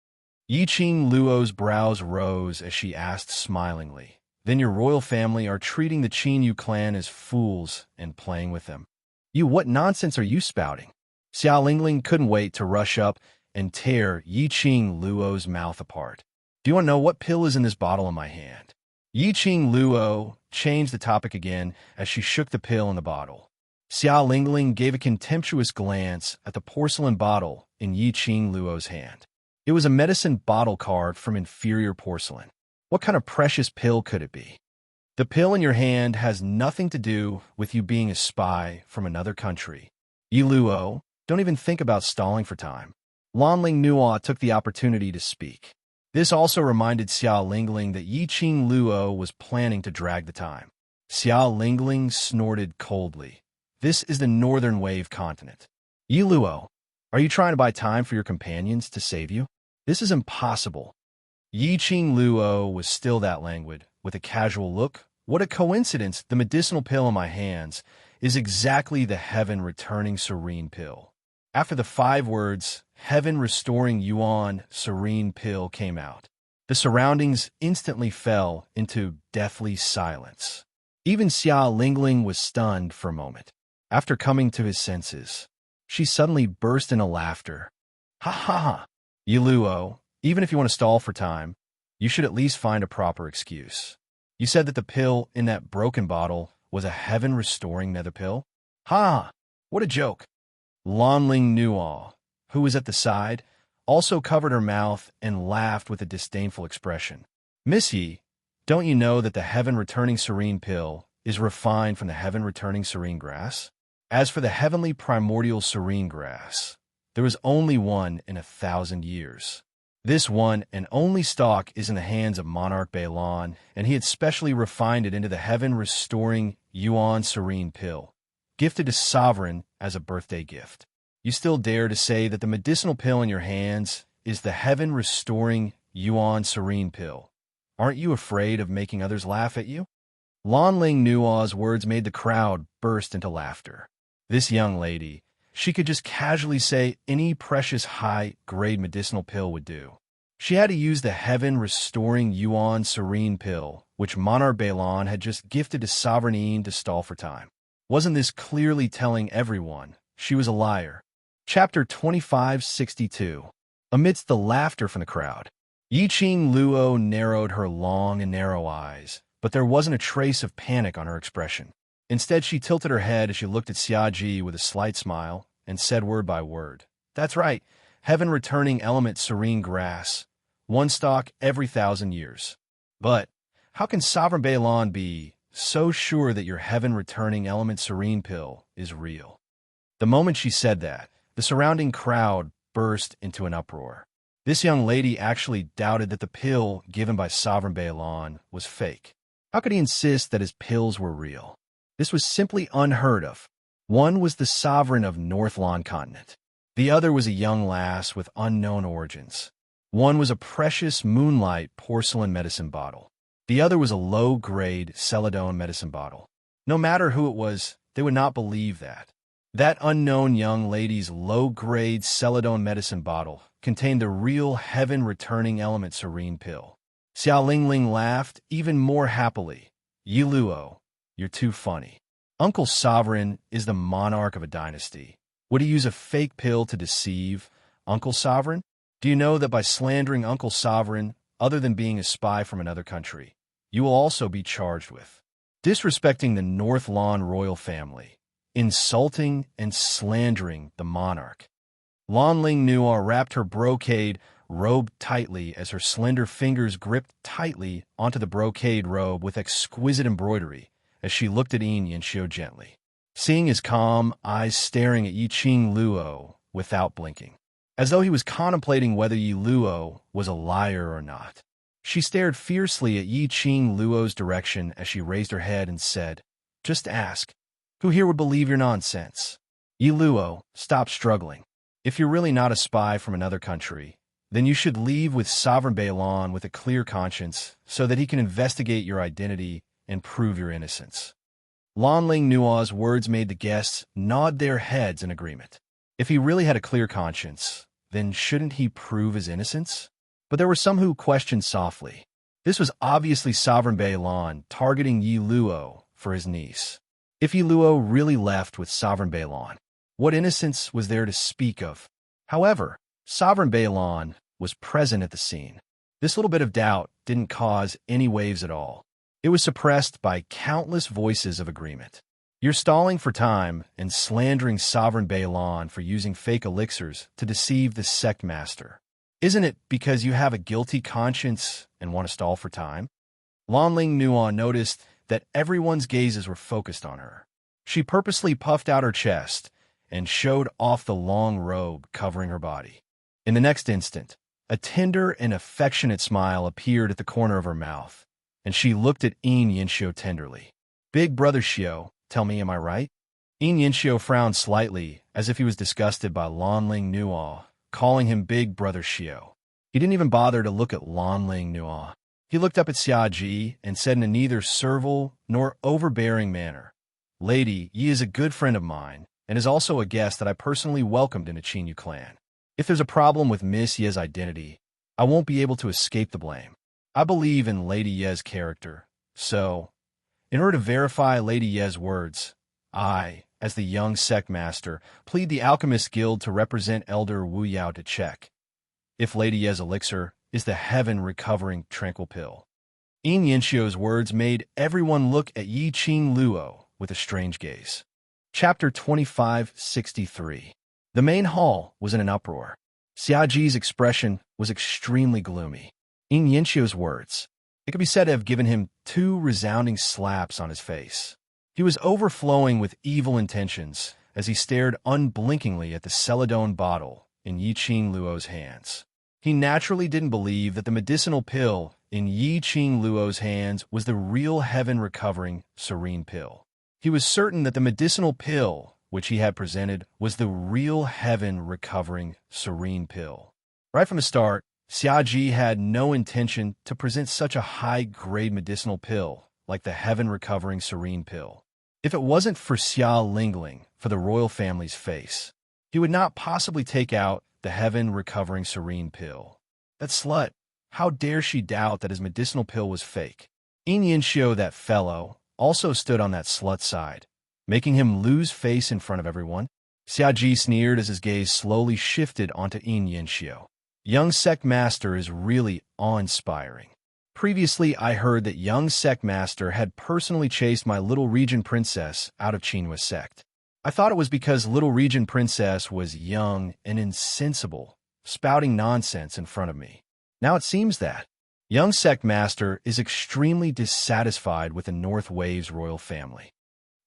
Yiqing Luo's brows rose as she asked smilingly. Then your royal family are treating the Qin clan as fools and playing with them. What nonsense are you spouting? Xiao Lingling couldn't wait to rush up and tear Yiqing Luo's mouth apart. Do you want to know what pill is in this bottle in my hand? Yiqing Luo changed the topic again as she shook the pill in the bottle. Xiao Lingling gave a contemptuous glance at the porcelain bottle in Yiqing Luo's hand. It was a medicine bottle carved from inferior porcelain. What kind of precious pill could it be? The pill in your hand has nothing to do with you being a spy from another country. Yi Luo, don't even think about stalling for time. Lanling Nuo took the opportunity to speak. This also reminded Xiao Lingling that Yi Qing Luo was planning to drag the time. Xiao Lingling snorted coldly. This is the Northern Wave continent. Yi Luo, are you trying to buy time for your companions to save you? This is impossible. Yi Qing Luo was still that languid, with a casual look. What a coincidence, the medicinal pill in my hands is exactly the heaven-returning serene pill. After the 5 words, heaven-restoring yuan serene pill came out, the surroundings instantly fell into deathly silence. Even Xia Lingling was stunned for a moment. After coming to his senses, she suddenly burst into laughter. Ha ha ha! Yi Luo, even if you want to stall for time, you should at least find a proper excuse. You said that the pill in that broken bottle was a heaven-restoring nether pill? Ha! What a joke! Lanling Nuo, who was at the side, also covered her mouth and laughed with a disdainful expression. Misty, don't you know that the heaven-returning serene pill is refined from the heaven-returning serene grass? As for the heavenly primordial serene grass, there is only one in 1,000 years. This one and only stalk is in the hands of Monarch Balon, and he had specially refined it into the heaven-restoring Yuan Serene Pill, gifted to Sovereign as a birthday gift. You still dare to say that the medicinal pill in your hands is the heaven-restoring Yuan Serene Pill. Aren't you afraid of making others laugh at you? Lanling Nuo's words made the crowd burst into laughter. This young lady, she could just casually say any precious high-grade medicinal pill would do. She had to use the heaven-restoring Yuan Serene Pill, which Monarch Balon had just gifted to Sovereign to stall for time. Wasn't this clearly telling everyone she was a liar? Chapter 2562. Amidst the laughter from the crowd, Yi Qing Luo narrowed her long and narrow eyes, but there wasn't a trace of panic on her expression. Instead, she tilted her head as she looked at Xia Ji with a slight smile and said word by word, "That's right, heaven-returning element serene grass, one stalk every 1,000 years. But how can Sovereign Balon be so sure that your heaven-returning element serene pill is real?" The moment she said that, the surrounding crowd burst into an uproar. This young lady actually doubted that the pill given by Sovereign Balon was fake. How could he insist that his pills were real? This was simply unheard of. One was the sovereign of Northlon continent. The other was a young lass with unknown origins. One was a precious moonlight porcelain medicine bottle. The other was a low-grade Celadone medicine bottle. No matter who it was, they would not believe that. That unknown young lady's low-grade Celadone medicine bottle contained the real heaven-returning element serene pill. Xiao Lingling laughed even more happily. Yi Luo, you're too funny. Uncle Sovereign is the monarch of a dynasty. Would he use a fake pill to deceive Uncle Sovereign? Do you know that by slandering Uncle Sovereign, other than being a spy from another country, you will also be charged with disrespecting the Northlon royal family, insulting and slandering the monarch? Lanling Nuo wrapped her brocade robe tightly as her slender fingers gripped tightly onto the brocade robe with exquisite embroidery as she looked at Yin Yanxiu gently, seeing his calm eyes staring at Yi Qing Luo without blinking, as though he was contemplating whether Yi Luo was a liar or not. She stared fiercely at Yi Qing Luo's direction as she raised her head and said, "Just ask. Who here would believe your nonsense? Yi Luo, stop struggling. If you're really not a spy from another country, then you should leave with Sovereign Balon with a clear conscience so that he can investigate your identity and prove your innocence." Lanling Nuo's words made the guests nod their heads in agreement. If he really had a clear conscience, then shouldn't he prove his innocence? But there were some who questioned softly. This was obviously Sovereign Balon targeting Yi Luo for his niece. If Yi Luo really left with Sovereign Balon, what innocence was there to speak of? However, Sovereign Balon was present at the scene. This little bit of doubt didn't cause any waves at all. It was suppressed by countless voices of agreement. You're stalling for time and slandering Sovereign Balon for using fake elixirs to deceive the sect master. Isn't it because you have a guilty conscience and want to stall for time? Lanling Nuo noticed that everyone's gazes were focused on her. She purposely puffed out her chest and showed off the long robe covering her body. In the next instant, a tender and affectionate smile appeared at the corner of her mouth, and she looked at Yin Yinxiu tenderly. Big brother Xiu, tell me, am I right? Yin Yinxiu frowned slightly, as if he was disgusted by Lanling Nuo, calling him Big brother Xiu. He didn't even bother to look at Lanling Nuo. He looked up at Xia Ji and said in a neither servile nor overbearing manner, Lady, Yi is a good friend of mine, and is also a guest that I personally welcomed in the Qinyu clan. If there's a problem with Miss Ye's identity, I won't be able to escape the blame. I believe in Lady Ye's character, so, in order to verify Lady Ye's words, I, as the young sect master, plead the Alchemist Guild to represent Elder Wu Yao to check if Lady Ye's elixir is the heaven-recovering tranquil pill. Yin Yinxiu's words made everyone look at Yi Qing Luo with a strange gaze. Chapter 2563. The main hall was in an uproar. Xia Ji's expression was extremely gloomy. Yin Yinxiu's words, it could be said to have given him 2 resounding slaps on his face. He was overflowing with evil intentions as he stared unblinkingly at the celadone bottle in Yi Qing Luo's hands. He naturally didn't believe that the medicinal pill in Yi Qing Luo's hands was the real heaven-recovering serene pill. He was certain that the medicinal pill which he had presented was the real heaven-recovering serene pill. Right from the start, Xia Ji had no intention to present such a high-grade medicinal pill like the heaven-recovering serene pill. If it wasn't for Xia Lingling, for the royal family's face, he would not possibly take out the heaven-recovering serene pill. That slut, how dare she doubt that his medicinal pill was fake? Yin Yinxiu, that fellow, also stood on that slut's side, making him lose face in front of everyone. Xia Ji sneered as his gaze slowly shifted onto Yin Yinxiu. Young sect master is really awe-inspiring. Previously, I heard that young sect master had personally chased my little region princess out of Qinhua sect. I thought it was because little region princess was young and insensible, spouting nonsense in front of me. Now it seems that young sect master is extremely dissatisfied with the North Waves royal family.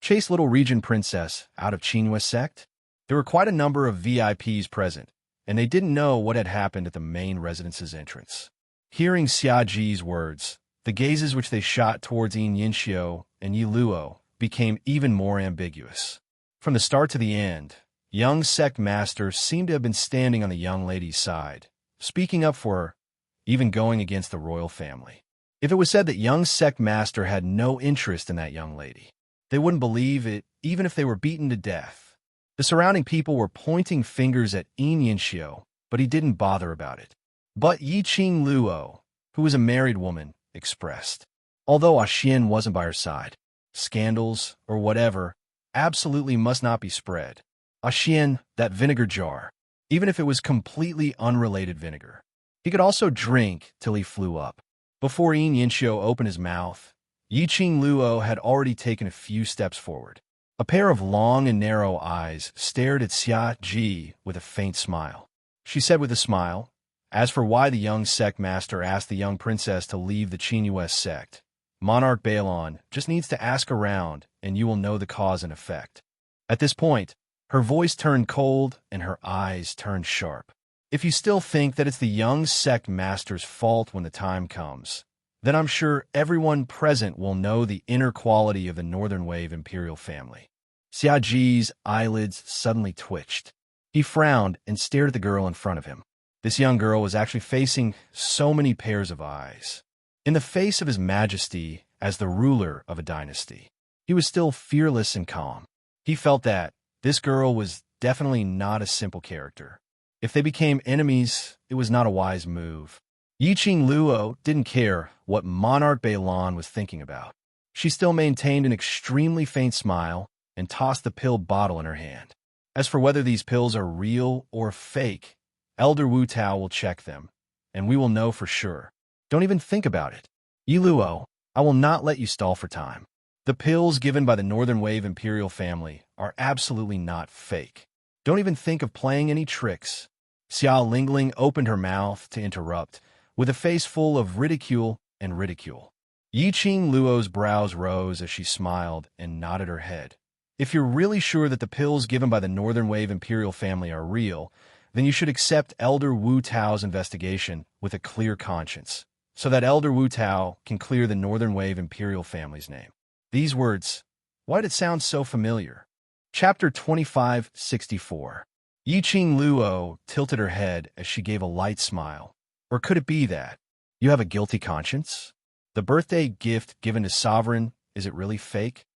Chase little region princess out of Qinhua sect? There were quite a number of VIPs present, and they didn't know what had happened at the main residence's entrance. Hearing Xia Ji's words, the gazes which they shot towards Yin Yinxiu and Yi Luo became even more ambiguous. From the start to the end, young sect master seemed to have been standing on the young lady's side, speaking up for her, even going against the royal family. If it was said that young sect master had no interest in that young lady, they wouldn't believe it even if they were beaten to death. The surrounding people were pointing fingers at Yin Yinxiu, but he didn't bother about it. But Yi Qing Luo, who was a married woman, expressed, although Xian wasn't by her side, scandals, or whatever, absolutely must not be spread. Xian, that vinegar jar, even if it was completely unrelated vinegar. He could also drink till he flew up. Before Yin Yinxiu opened his mouth, Yi Qing Luo had already taken a few steps forward. A pair of long and narrow eyes stared at Xia Ji with a faint smile. She said with a smile, as for why the young sect master asked the young princess to leave the Qinyu sect, Monarch Balon just needs to ask around and you will know the cause and effect. At this point, her voice turned cold and her eyes turned sharp. If you still think that it's the young sect master's fault when the time comes, then I'm sure everyone present will know the inner quality of the Northern Wave Imperial family. Xia Ji's eyelids suddenly twitched. He frowned and stared at the girl in front of him. This young girl was actually facing so many pairs of eyes. In the face of his majesty as the ruler of a dynasty, he was still fearless and calm. He felt that this girl was definitely not a simple character. If they became enemies, it was not a wise move. Yi Qing Luo didn't care what Monarch Balon was thinking about. She still maintained an extremely faint smile and tossed the pill bottle in her hand. As for whether these pills are real or fake, Elder Wu Tao will check them, and we will know for sure. Don't even think about it. Yi Luo, I will not let you stall for time. The pills given by the Northern Wave Imperial family are absolutely not fake. Don't even think of playing any tricks. Xia Lingling opened her mouth to interrupt, with a face full of ridicule and ridicule. Yi Qing Luo's brows rose as she smiled and nodded her head. If you're really sure that the pills given by the Northern Wave Imperial family are real, then you should accept Elder Wu Tao's investigation with a clear conscience, so that Elder Wu Tao can clear the Northern Wave Imperial family's name. These words, why did it sound so familiar? Chapter 2564. Yiqing Luo tilted her head as she gave a light smile. Or could it be that you have a guilty conscience? The birthday gift given to Sovereign, is it really fake?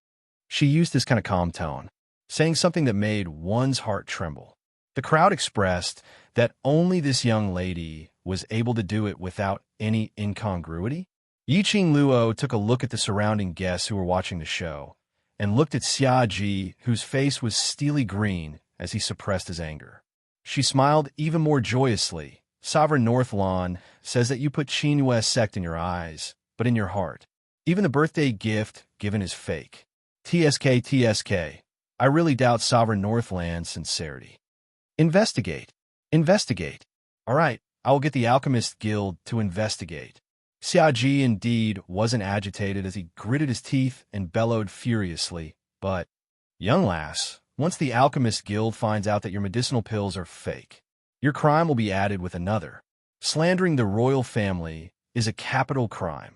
She used this kind of calm tone, saying something that made one's heart tremble. The crowd expressed that only this young lady was able to do it without any incongruity. Yiqing Luo took a look at the surrounding guests who were watching the show, and looked at Xia Ji, whose face was steely green as he suppressed his anger. She smiled even more joyously. Sovereign North Lawn says that you put Qingyue sect in your eyes, but in your heart. Even the birthday gift given is fake. TSK. I really doubt Sovereign Northland's sincerity. Investigate. All right, I will get the Alchemist Guild to investigate. Xia Ji indeed wasn't agitated as he gritted his teeth and bellowed furiously, but, young lass, once the Alchemist Guild finds out that your medicinal pills are fake, your crime will be added with another. Slandering the royal family is a capital crime.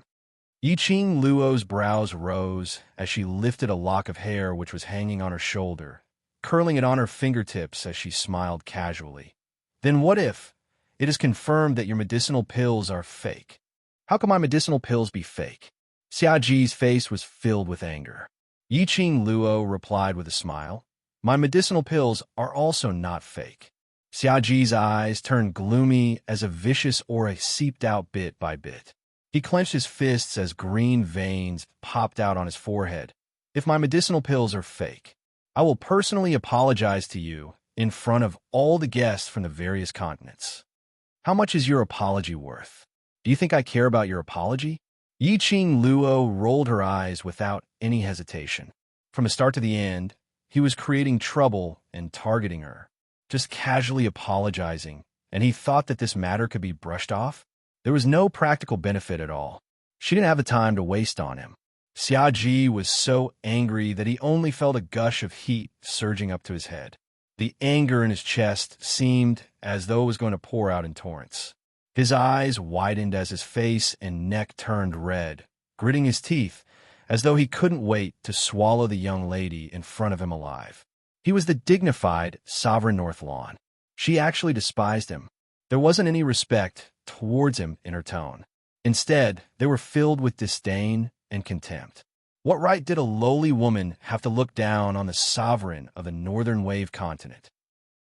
Yiqing Luo's brows rose as she lifted a lock of hair which was hanging on her shoulder, curling it on her fingertips as she smiled casually. Then what if it is confirmed that your medicinal pills are fake? How can my medicinal pills be fake? Xia Ji's face was filled with anger. Yiqing Luo replied with a smile. My medicinal pills are also not fake. Xia Ji's eyes turned gloomy as a vicious aura seeped out bit by bit. He clenched his fists as green veins popped out on his forehead. If my medicinal pills are fake, I will personally apologize to you in front of all the guests from the various continents. How much is your apology worth? Do you think I care about your apology? Yiqing Luo rolled her eyes without any hesitation. From the start to the end, he was creating trouble and targeting her, just casually apologizing, and he thought that this matter could be brushed off? There was no practical benefit at all. She didn't have the time to waste on him. Xia Ji was so angry that he only felt a gush of heat surging up to his head. The anger in his chest seemed as though it was going to pour out in torrents. His eyes widened as his face and neck turned red, gritting his teeth, as though he couldn't wait to swallow the young lady in front of him alive. He was the dignified Sovereign North Lawn. She actually despised him. There wasn't any respect towards him in her tone. Instead, they were filled with disdain and contempt. What right did a lowly woman have to look down on the sovereign of the Northern Wave continent?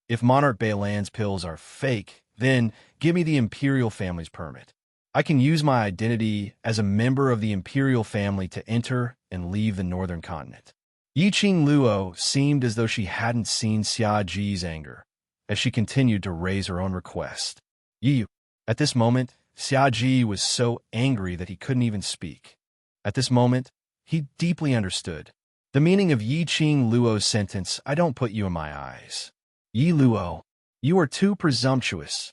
If Monarch Beilan's pills are fake, then give me the Imperial family's permit. I can use my identity as a member of the Imperial family to enter and leave the Northern continent. Yiqing Luo seemed as though she hadn't seen Xia Ji's anger, as she continued to raise her own request. Yi. At this moment, Xia Ji was so angry that he couldn't even speak. At this moment, he deeply understood the meaning of Yiqing Luo's sentence, I don't put you in my eyes. Yi Luo, you are too presumptuous.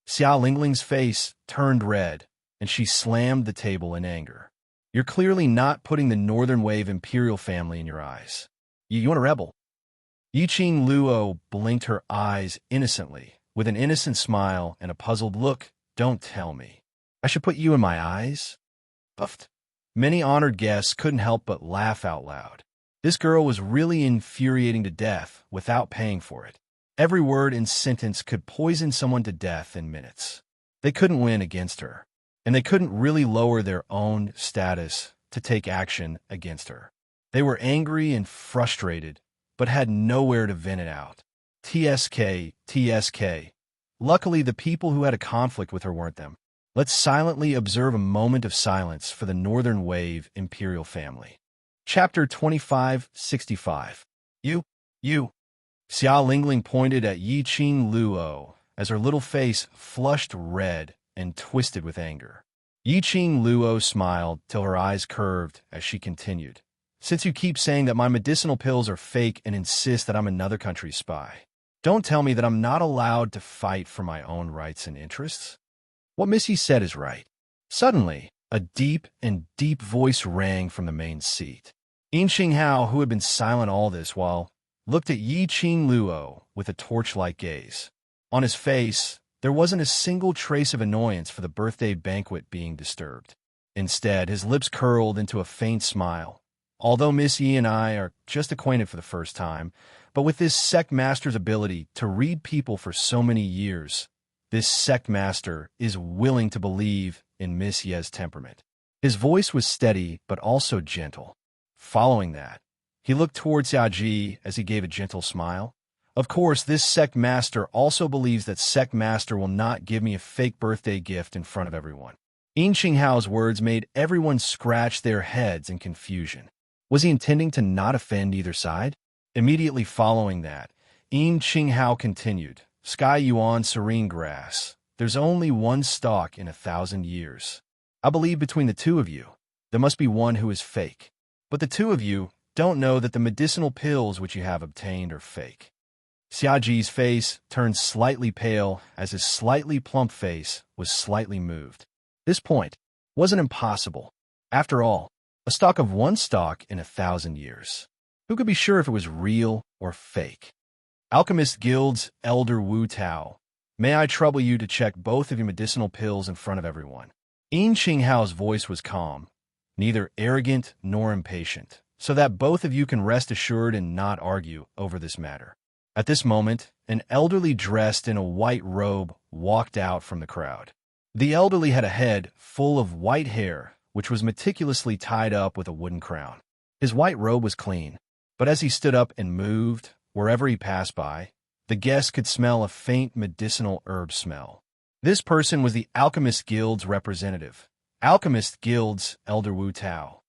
Xia Lingling's face turned red, and she slammed the table in anger. You're clearly not putting the Northern Wave Imperial family in your eyes. You want a rebel? Yiqing Luo blinked her eyes innocently, with an innocent smile and a puzzled look. Don't tell me. I should put you in my eyes? Puffed. Many honored guests couldn't help but laugh out loud. This girl was really infuriating to death without paying for it. Every word and sentence could poison someone to death in minutes. They couldn't win against her, and they couldn't really lower their own status to take action against her. They were angry and frustrated, but had nowhere to vent it out. TSK. Luckily, the people who had a conflict with her weren't them. Let's silently observe a moment of silence for the Northern Wave Imperial family. Chapter 2565. You. Xia Lingling pointed at Yiqing Luo as her little face flushed red and twisted with anger. Yiqing Luo smiled till her eyes curved as she continued. Since you keep saying that my medicinal pills are fake and insist that I'm another country's spy, don't tell me that I'm not allowed to fight for my own rights and interests. What Missy said is right. Suddenly, a deep voice rang from the main seat. Yin Xinghao, who had been silent all this while, looked at Yiqing Luo with a torch-like gaze. On his face, there wasn't a single trace of annoyance for the birthday banquet being disturbed. Instead, his lips curled into a faint smile. Although Miss Yi and I are just acquainted for the first time, but with this sect master's ability to read people for so many years, this sect master is willing to believe in Miss Ye's temperament. His voice was steady but also gentle. Following that, he looked towards Xiaoji as he gave a gentle smile. Of course, this sect master also believes that sect master will not give me a fake birthday gift in front of everyone. Yin Qinghao's words made everyone scratch their heads in confusion. Was he intending to not offend either side? Immediately following that, Yin Qinghao continued, Sky Yuan serene grass. There's only one stalk in 1,000 years. I believe between the two of you, there must be one who is fake. But the two of you don't know that the medicinal pills which you have obtained are fake. Xiaoji's face turned slightly pale as his slightly plump face was slightly moved. This point wasn't impossible. After all, a stalk of one stalk in 1,000 years. Who could be sure if it was real or fake? Alchemist Guild's Elder Wu Tao. May I trouble you to check both of your medicinal pills in front of everyone? Yin Qinghao's voice was calm, neither arrogant nor impatient, so that both of you can rest assured and not argue over this matter. At this moment, an elderly dressed in a white robe walked out from the crowd. The elderly had a head full of white hair, which was meticulously tied up with a wooden crown. His white robe was clean, but as he stood up and moved, wherever he passed by, the guests could smell a faint medicinal herb smell. This person was the Alchemist Guild's representative, Alchemist Guild's Elder Wu Tao.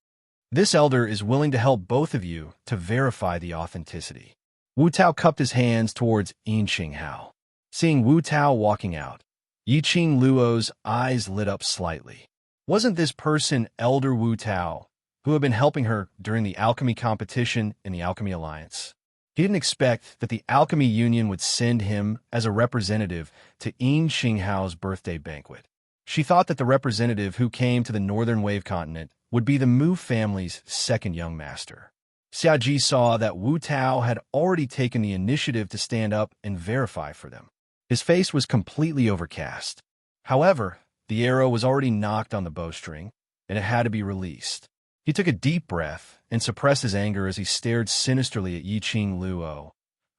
This elder is willing to help both of you to verify the authenticity. Wu Tao cupped his hands towards Yin Qinghao. Seeing Wu Tao walking out, Yi Qing Luo's eyes lit up slightly. Wasn't this person Elder Wu Tao, who had been helping her during the alchemy competition in the Alchemy Alliance? He didn't expect that the Alchemy Union would send him as a representative to Yin Qinghao's birthday banquet. She thought that the representative who came to the Northern Wave Continent would be the Mu family's second young master. Xiaoji saw that Wu Tao had already taken the initiative to stand up and verify for them. His face was completely overcast. However, the arrow was already knocked on the bowstring, and it had to be released. He took a deep breath and suppressed his anger as he stared sinisterly at Yi Qing Luo.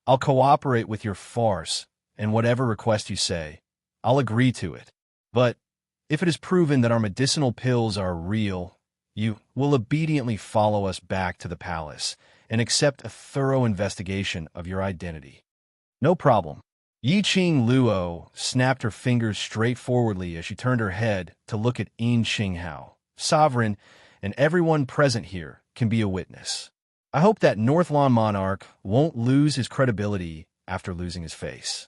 I'll cooperate with your farce, and whatever request you say, I'll agree to it. But if it is proven that our medicinal pills are real, you will obediently follow us back to the palace and accept a thorough investigation of your identity. No problem. Yi Qing Luo snapped her fingers straightforwardly as she turned her head to look at Yin Qinghao. Sovereign, and everyone present here can be a witness. I hope that Northlawn monarch won't lose his credibility after losing his face.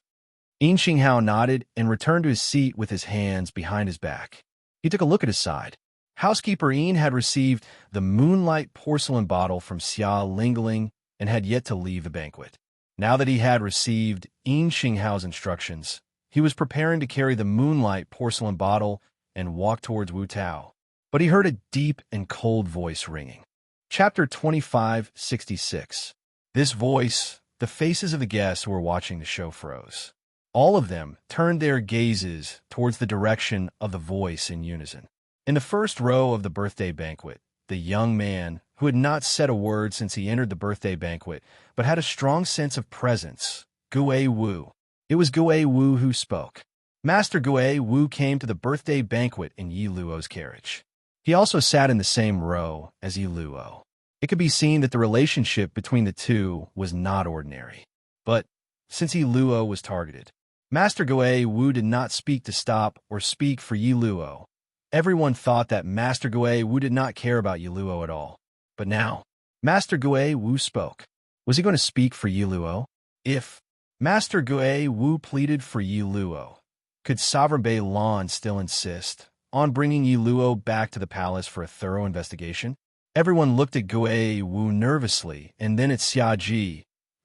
Yin Qinghao nodded and returned to his seat with his hands behind his back. He took a look at his side. Housekeeper Yin had received the moonlight porcelain bottle from Xia Lingling and had yet to leave the banquet. Now that he had received Yin Qinghao's instructions, he was preparing to carry the moonlight porcelain bottle and walk towards Wu Tao. But he heard a deep and cold voice ringing. Chapter 2566. This voice, the faces of the guests who were watching the show froze. All of them turned their gazes towards the direction of the voice in unison. In the first row of the birthday banquet, the young man, who had not said a word since he entered the birthday banquet, but had a strong sense of presence, Gue Wu. It was Gue Wu who spoke. Master Gue Wu came to the birthday banquet in Yi Luo's carriage. He also sat in the same row as Yi Luo. It could be seen that the relationship between the two was not ordinary. But since Yi Luo was targeted, Master Gue Wu did not speak to stop or speak for Yi Luo. Everyone thought that Master Gue Wu did not care about Yi Luo at all. But now, Master Gue Wu spoke. Was he going to speak for Yi Luo? If Master Gue Wu pleaded for Yi Luo, could Sovereign Bei Lan still insist on bringing Yi Luo back to the palace for a thorough investigation? Everyone looked at Gue Wu nervously and then at Xiaoji,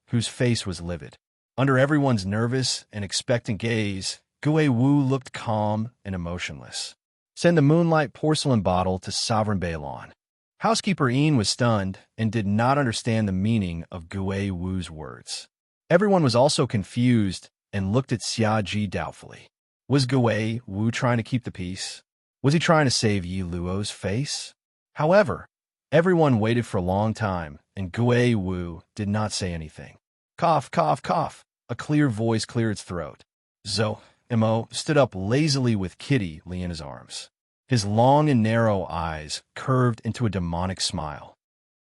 whose face was livid. Under everyone's nervous and expectant gaze, Gue Wu looked calm and emotionless. Send the moonlight porcelain bottle to Sovereign Bei Lan. Housekeeper Yin was stunned and did not understand the meaning of Gue Wu's words. Everyone was also confused and looked at Xia Ji doubtfully. Was Gui Wu trying to keep the peace? Was he trying to save Yi Luo's face? However, everyone waited for a long time, and Gui Wu did not say anything. Cough, cough, cough. A clear voice cleared its throat. Zhou Mo stood up lazily with Kitty Li in his arms. His long and narrow eyes curved into a demonic smile.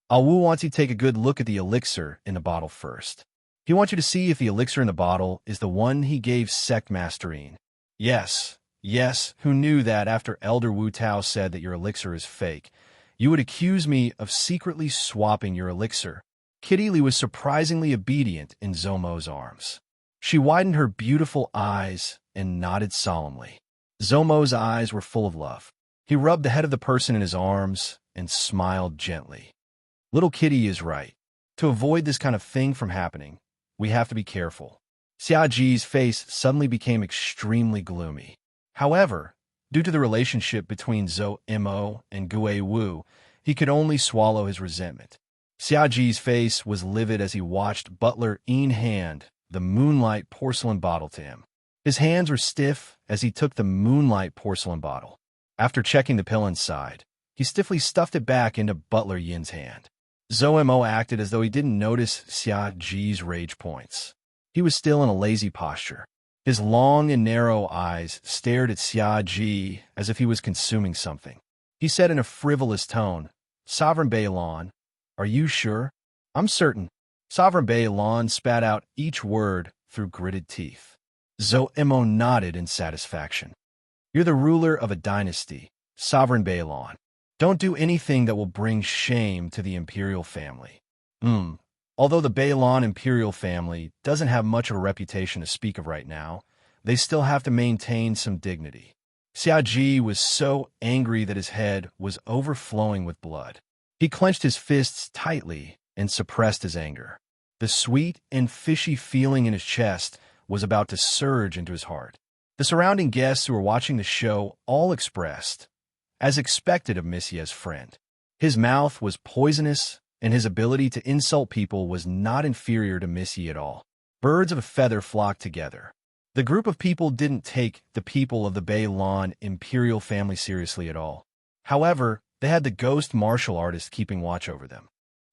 Wu wants you to take a good look at the elixir in the bottle first. He wants you to see if the elixir in the bottle is the one he gave Sect Masterine. Yes, yes, who knew that after Elder Wu Tao said that your elixir is fake, you would accuse me of secretly swapping your elixir? Kitty Li was surprisingly obedient in Zhou Mo's arms. She widened her beautiful eyes and nodded solemnly. Zhou Mo's eyes were full of love. He rubbed the head of the person in his arms and smiled gently. Little Kitty is right. To avoid this kind of thing from happening, we have to be careful. Xia Ji's face suddenly became extremely gloomy. However, due to the relationship between Zhou Mo and Gui Wu, he could only swallow his resentment. Xia Ji's face was livid as he watched Butler Yin hand the moonlight porcelain bottle to him. His hands were stiff as he took the moonlight porcelain bottle. After checking the pill inside, he stiffly stuffed it back into Butler Yin's hand. Zhou Mo acted as though he didn't notice Xia Ji's rage points. He was still in a lazy posture. His long and narrow eyes stared at Xia Ji as if he was consuming something. He said in a frivolous tone, "Sovereign Bailon, are you sure?" "I'm certain." Sovereign Bailon spat out each word through gritted teeth. Zhou Mo nodded in satisfaction. "You're the ruler of a dynasty, Sovereign Bailon. Don't do anything that will bring shame to the imperial family." Although the Bailon imperial family doesn't have much of a reputation to speak of right now, they still have to maintain some dignity. Xia Ji was so angry that his head was overflowing with blood. He clenched his fists tightly and suppressed his anger. The sweet and fishy feeling in his chest was about to surge into his heart. The surrounding guests who were watching the show all expressed, as expected of Messia's friend. His mouth was poisonous, and his ability to insult people was not inferior to Missy at all. Birds of a feather flocked together. The group of people didn't take the people of the Bailon imperial family seriously at all. However, they had the ghost martial artist keeping watch over them.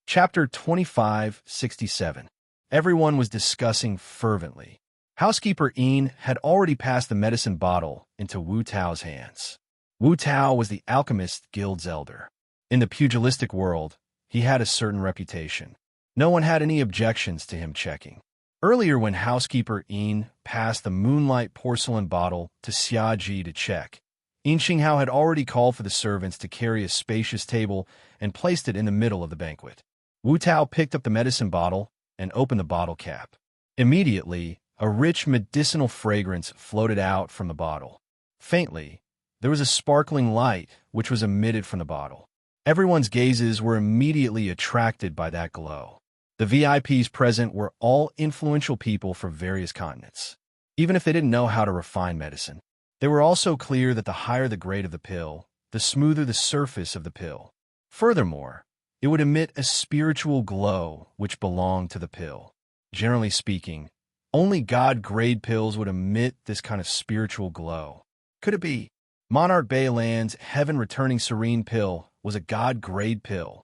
Chapter 2567. Everyone was discussing fervently. Housekeeper Yin had already passed the medicine bottle into Wu Tao's hands. Wu Tao was the Alchemist Guild's elder. In the pugilistic world, he had a certain reputation. No one had any objections to him checking. Earlier, when housekeeper Yin passed the moonlight porcelain bottle to Xia Ji to check, Yin Xinghao had already called for the servants to carry a spacious table and placed it in the middle of the banquet. Wu Tao picked up the medicine bottle and opened the bottle cap. Immediately, a rich medicinal fragrance floated out from the bottle. Faintly, there was a sparkling light which was emitted from the bottle. Everyone's gazes were immediately attracted by that glow. The VIPs present were all influential people from various continents. Even if they didn't know how to refine medicine, they were also clear that the higher the grade of the pill, the smoother the surface of the pill. Furthermore, it would emit a spiritual glow which belonged to the pill. Generally speaking, only God-grade pills would emit this kind of spiritual glow. Could it be? Monarch Bayland's heaven-returning serene pill was a God-grade pill.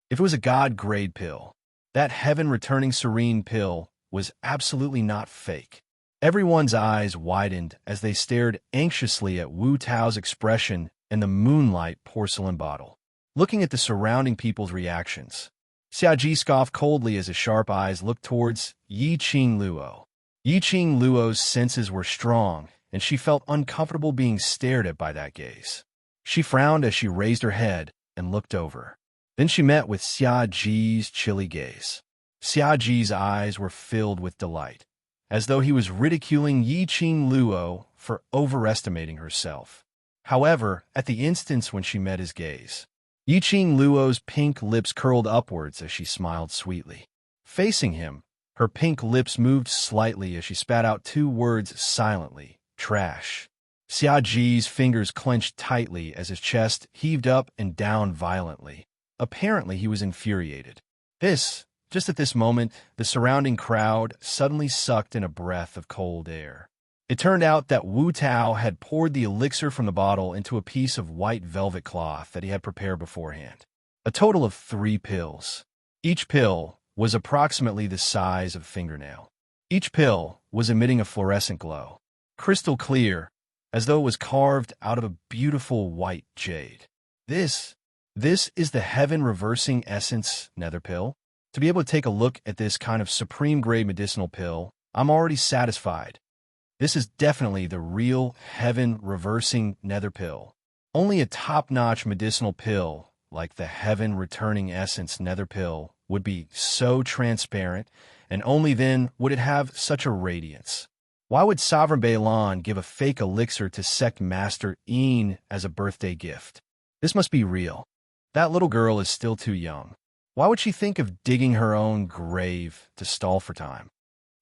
If it was a God-grade pill, that heaven-returning serene pill was absolutely not fake. Everyone's eyes widened as they stared anxiously at Wu Tao's expression in the moonlight porcelain bottle. Looking at the surrounding people's reactions, Xia Ji scoffed coldly as his sharp eyes looked towards Yi Qing Luo. Yi Qing Luo's senses were strong, and she felt uncomfortable being stared at by that gaze. She frowned as she raised her head and looked over. Then she met with Xia Ji's chilly gaze. Xia Ji's eyes were filled with delight, as though he was ridiculing Yi Qing Luo for overestimating herself. However, at the instance when she met his gaze, Yi Qing Luo's pink lips curled upwards as she smiled sweetly. Facing him, her pink lips moved slightly as she spat out two words silently, "Trash." Xia Ji's fingers clenched tightly as his chest heaved up and down violently. Apparently, he was infuriated. This Just at this moment, the surrounding crowd suddenly sucked in a breath of cold air. It turned out that Wu Tao had poured the elixir from the bottle into a piece of white velvet cloth that he had prepared beforehand. A total of 3 pills. Each pill was approximately the size of a fingernail. Each pill was emitting a fluorescent glow, crystal clear, as though it was carved out of a beautiful white jade. This is the heaven-reversing essence nether pill. To be able to take a look at this kind of supreme-grade medicinal pill, I'm already satisfied. This is definitely the real heaven-reversing nether pill. Only a top-notch medicinal pill, like the heaven-returning essence nether pill, would be so transparent, and only then would it have such a radiance. Why would Sovereign Balan give a fake elixir to Sect Master Een as a birthday gift? This must be real. That little girl is still too young. Why would she think of digging her own grave to stall for time?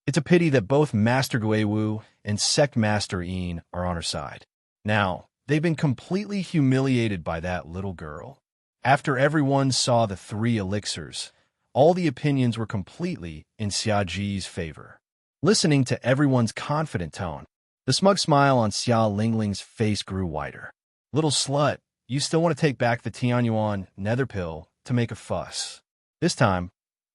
It's a pity that both Master Guiwu and Sect Master Een are on her side. Now, they've been completely humiliated by that little girl. After everyone saw the 3 elixirs, all the opinions were completely in Xiaji's favor. Listening to everyone's confident tone, the smug smile on Xia Lingling's face grew wider. Little slut, you still want to take back the Tianyuan nether pill to make a fuss. This time,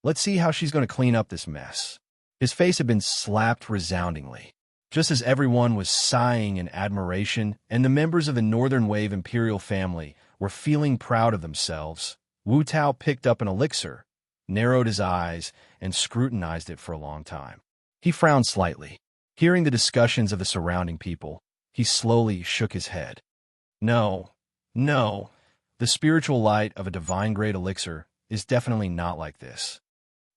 let's see how she's going to clean up this mess. His face had been slapped resoundingly. Just as everyone was sighing in admiration and the members of the Northern Wave Imperial family were feeling proud of themselves, Wu Tao picked up an elixir, narrowed his eyes, and scrutinized it for a long time. He frowned slightly. Hearing the discussions of the surrounding people, he slowly shook his head. No, the spiritual light of a divine-grade elixir is definitely not like this.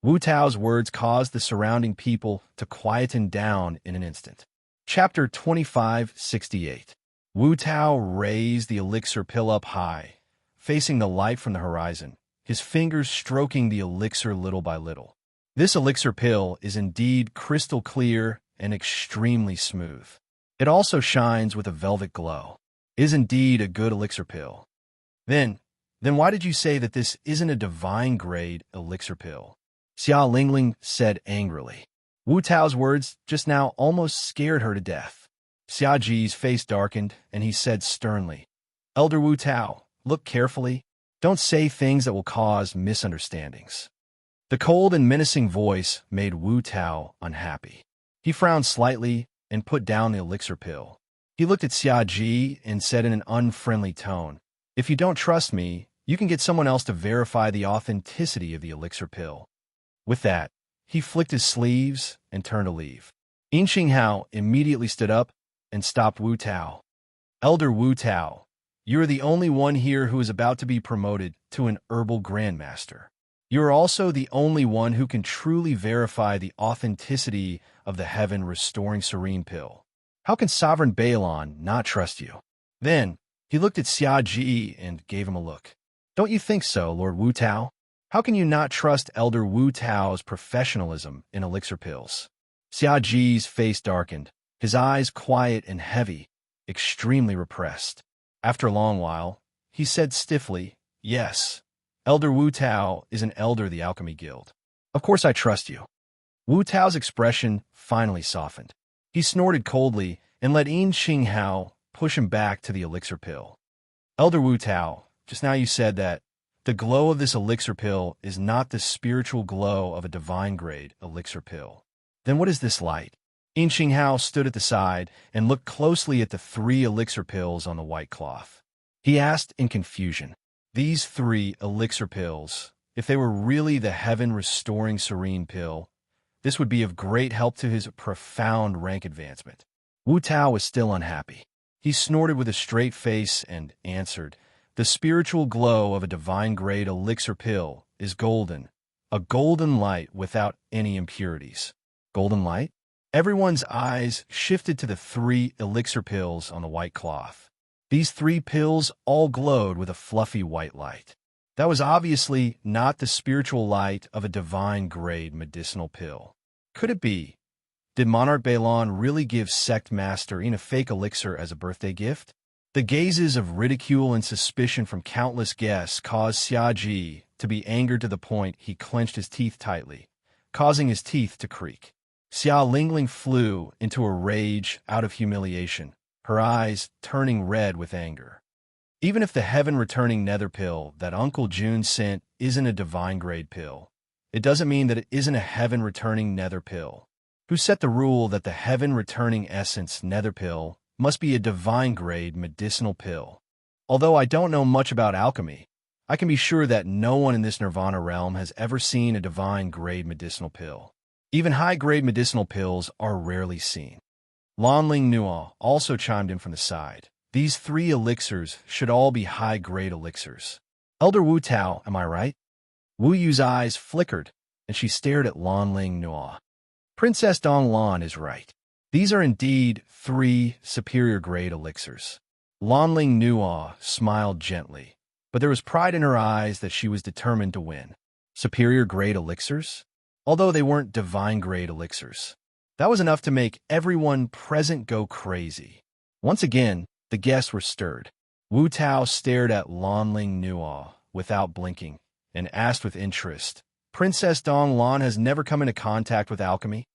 Wu Tao's words caused the surrounding people to quieten down in an instant. Chapter 2568. Wu Tao raised the elixir pill up high, facing the light from the horizon, his fingers stroking the elixir little by little. This elixir pill is indeed crystal clear and extremely smooth. It also shines with a velvet glow. It is indeed a good elixir pill. Then why did you say that this isn't a divine-grade elixir pill? Xia Lingling said angrily. Wu Tao's words just now almost scared her to death. Xia Ji's face darkened, and he said sternly, Elder Wu Tao, look carefully. Don't say things that will cause misunderstandings. The cold and menacing voice made Wu Tao unhappy. He frowned slightly and put down the elixir pill. He looked at Xia Ji and said in an unfriendly tone, If you don't trust me, you can get someone else to verify the authenticity of the elixir pill. With that, he flicked his sleeves and turned to leave. Yin Xinghao immediately stood up and stopped Wu Tao. Elder Wu Tao, you are the only one here who is about to be promoted to an herbal grandmaster. You are also the only one who can truly verify the authenticity of the heaven-restoring serene pill. How can Sovereign Balan not trust you? Then, he looked at Xia Ji and gave him a look. Don't you think so, Lord Wu Tao? How can you not trust Elder Wu Tao's professionalism in elixir pills? Xia Ji's face darkened, his eyes quiet and heavy, extremely repressed. After a long while, he said stiffly, Yes, Elder Wu Tao is an elder of the Alchemy Guild. Of course I trust you. Wu Tao's expression finally softened. He snorted coldly and let Yin Xinghao push him back to the elixir pill. Elder Wu Tao, just now you said that the glow of this elixir pill is not the spiritual glow of a divine-grade elixir pill. Then what is this light? Yin Xinghao stood at the side and looked closely at the 3 elixir pills on the white cloth. He asked in confusion, These 3 elixir pills, if they were really the heaven-restoring serene pill, this would be of great help to his profound rank advancement. Wu Tao was still unhappy. He snorted with a straight face and answered, The spiritual glow of a divine-grade elixir pill is golden, a golden light without any impurities. Golden light? Everyone's eyes shifted to the 3 elixir pills on the white cloth. These 3 pills all glowed with a fluffy white light. That was obviously not the spiritual light of a divine-grade medicinal pill. Could it be? Did Monarch Balan really give Sect Master Een a fake elixir as a birthday gift? The gazes of ridicule and suspicion from countless guests caused Xia Ji to be angered to the point he clenched his teeth tightly, causing his teeth to creak. Xiao Lingling flew into a rage out of humiliation, her eyes turning red with anger. Even if the heaven-returning nether pill that Uncle June sent isn't a divine-grade pill, it doesn't mean that it isn't a heaven-returning nether pill. Who set the rule that the heaven-returning essence nether pill must be a divine-grade medicinal pill? Although I don't know much about alchemy, I can be sure that no one in this nirvana realm has ever seen a divine-grade medicinal pill. Even high-grade medicinal pills are rarely seen. Lanling Nuo also chimed in from the side. These 3 elixirs should all be high-grade elixirs. Elder Wu Tao, am I right? Wu Yu's eyes flickered, and she stared at Lanling Nuo. Princess Donglan is right. These are indeed 3 superior-grade elixirs. Lanling Nuo smiled gently, but there was pride in her eyes that she was determined to win. Superior-grade elixirs? Although they weren't divine-grade elixirs. That was enough to make everyone present go crazy. Once again, the guests were stirred. Wu Tao stared at Lanling Nuo without blinking and asked with interest, Princess Donglan has never come into contact with alchemy?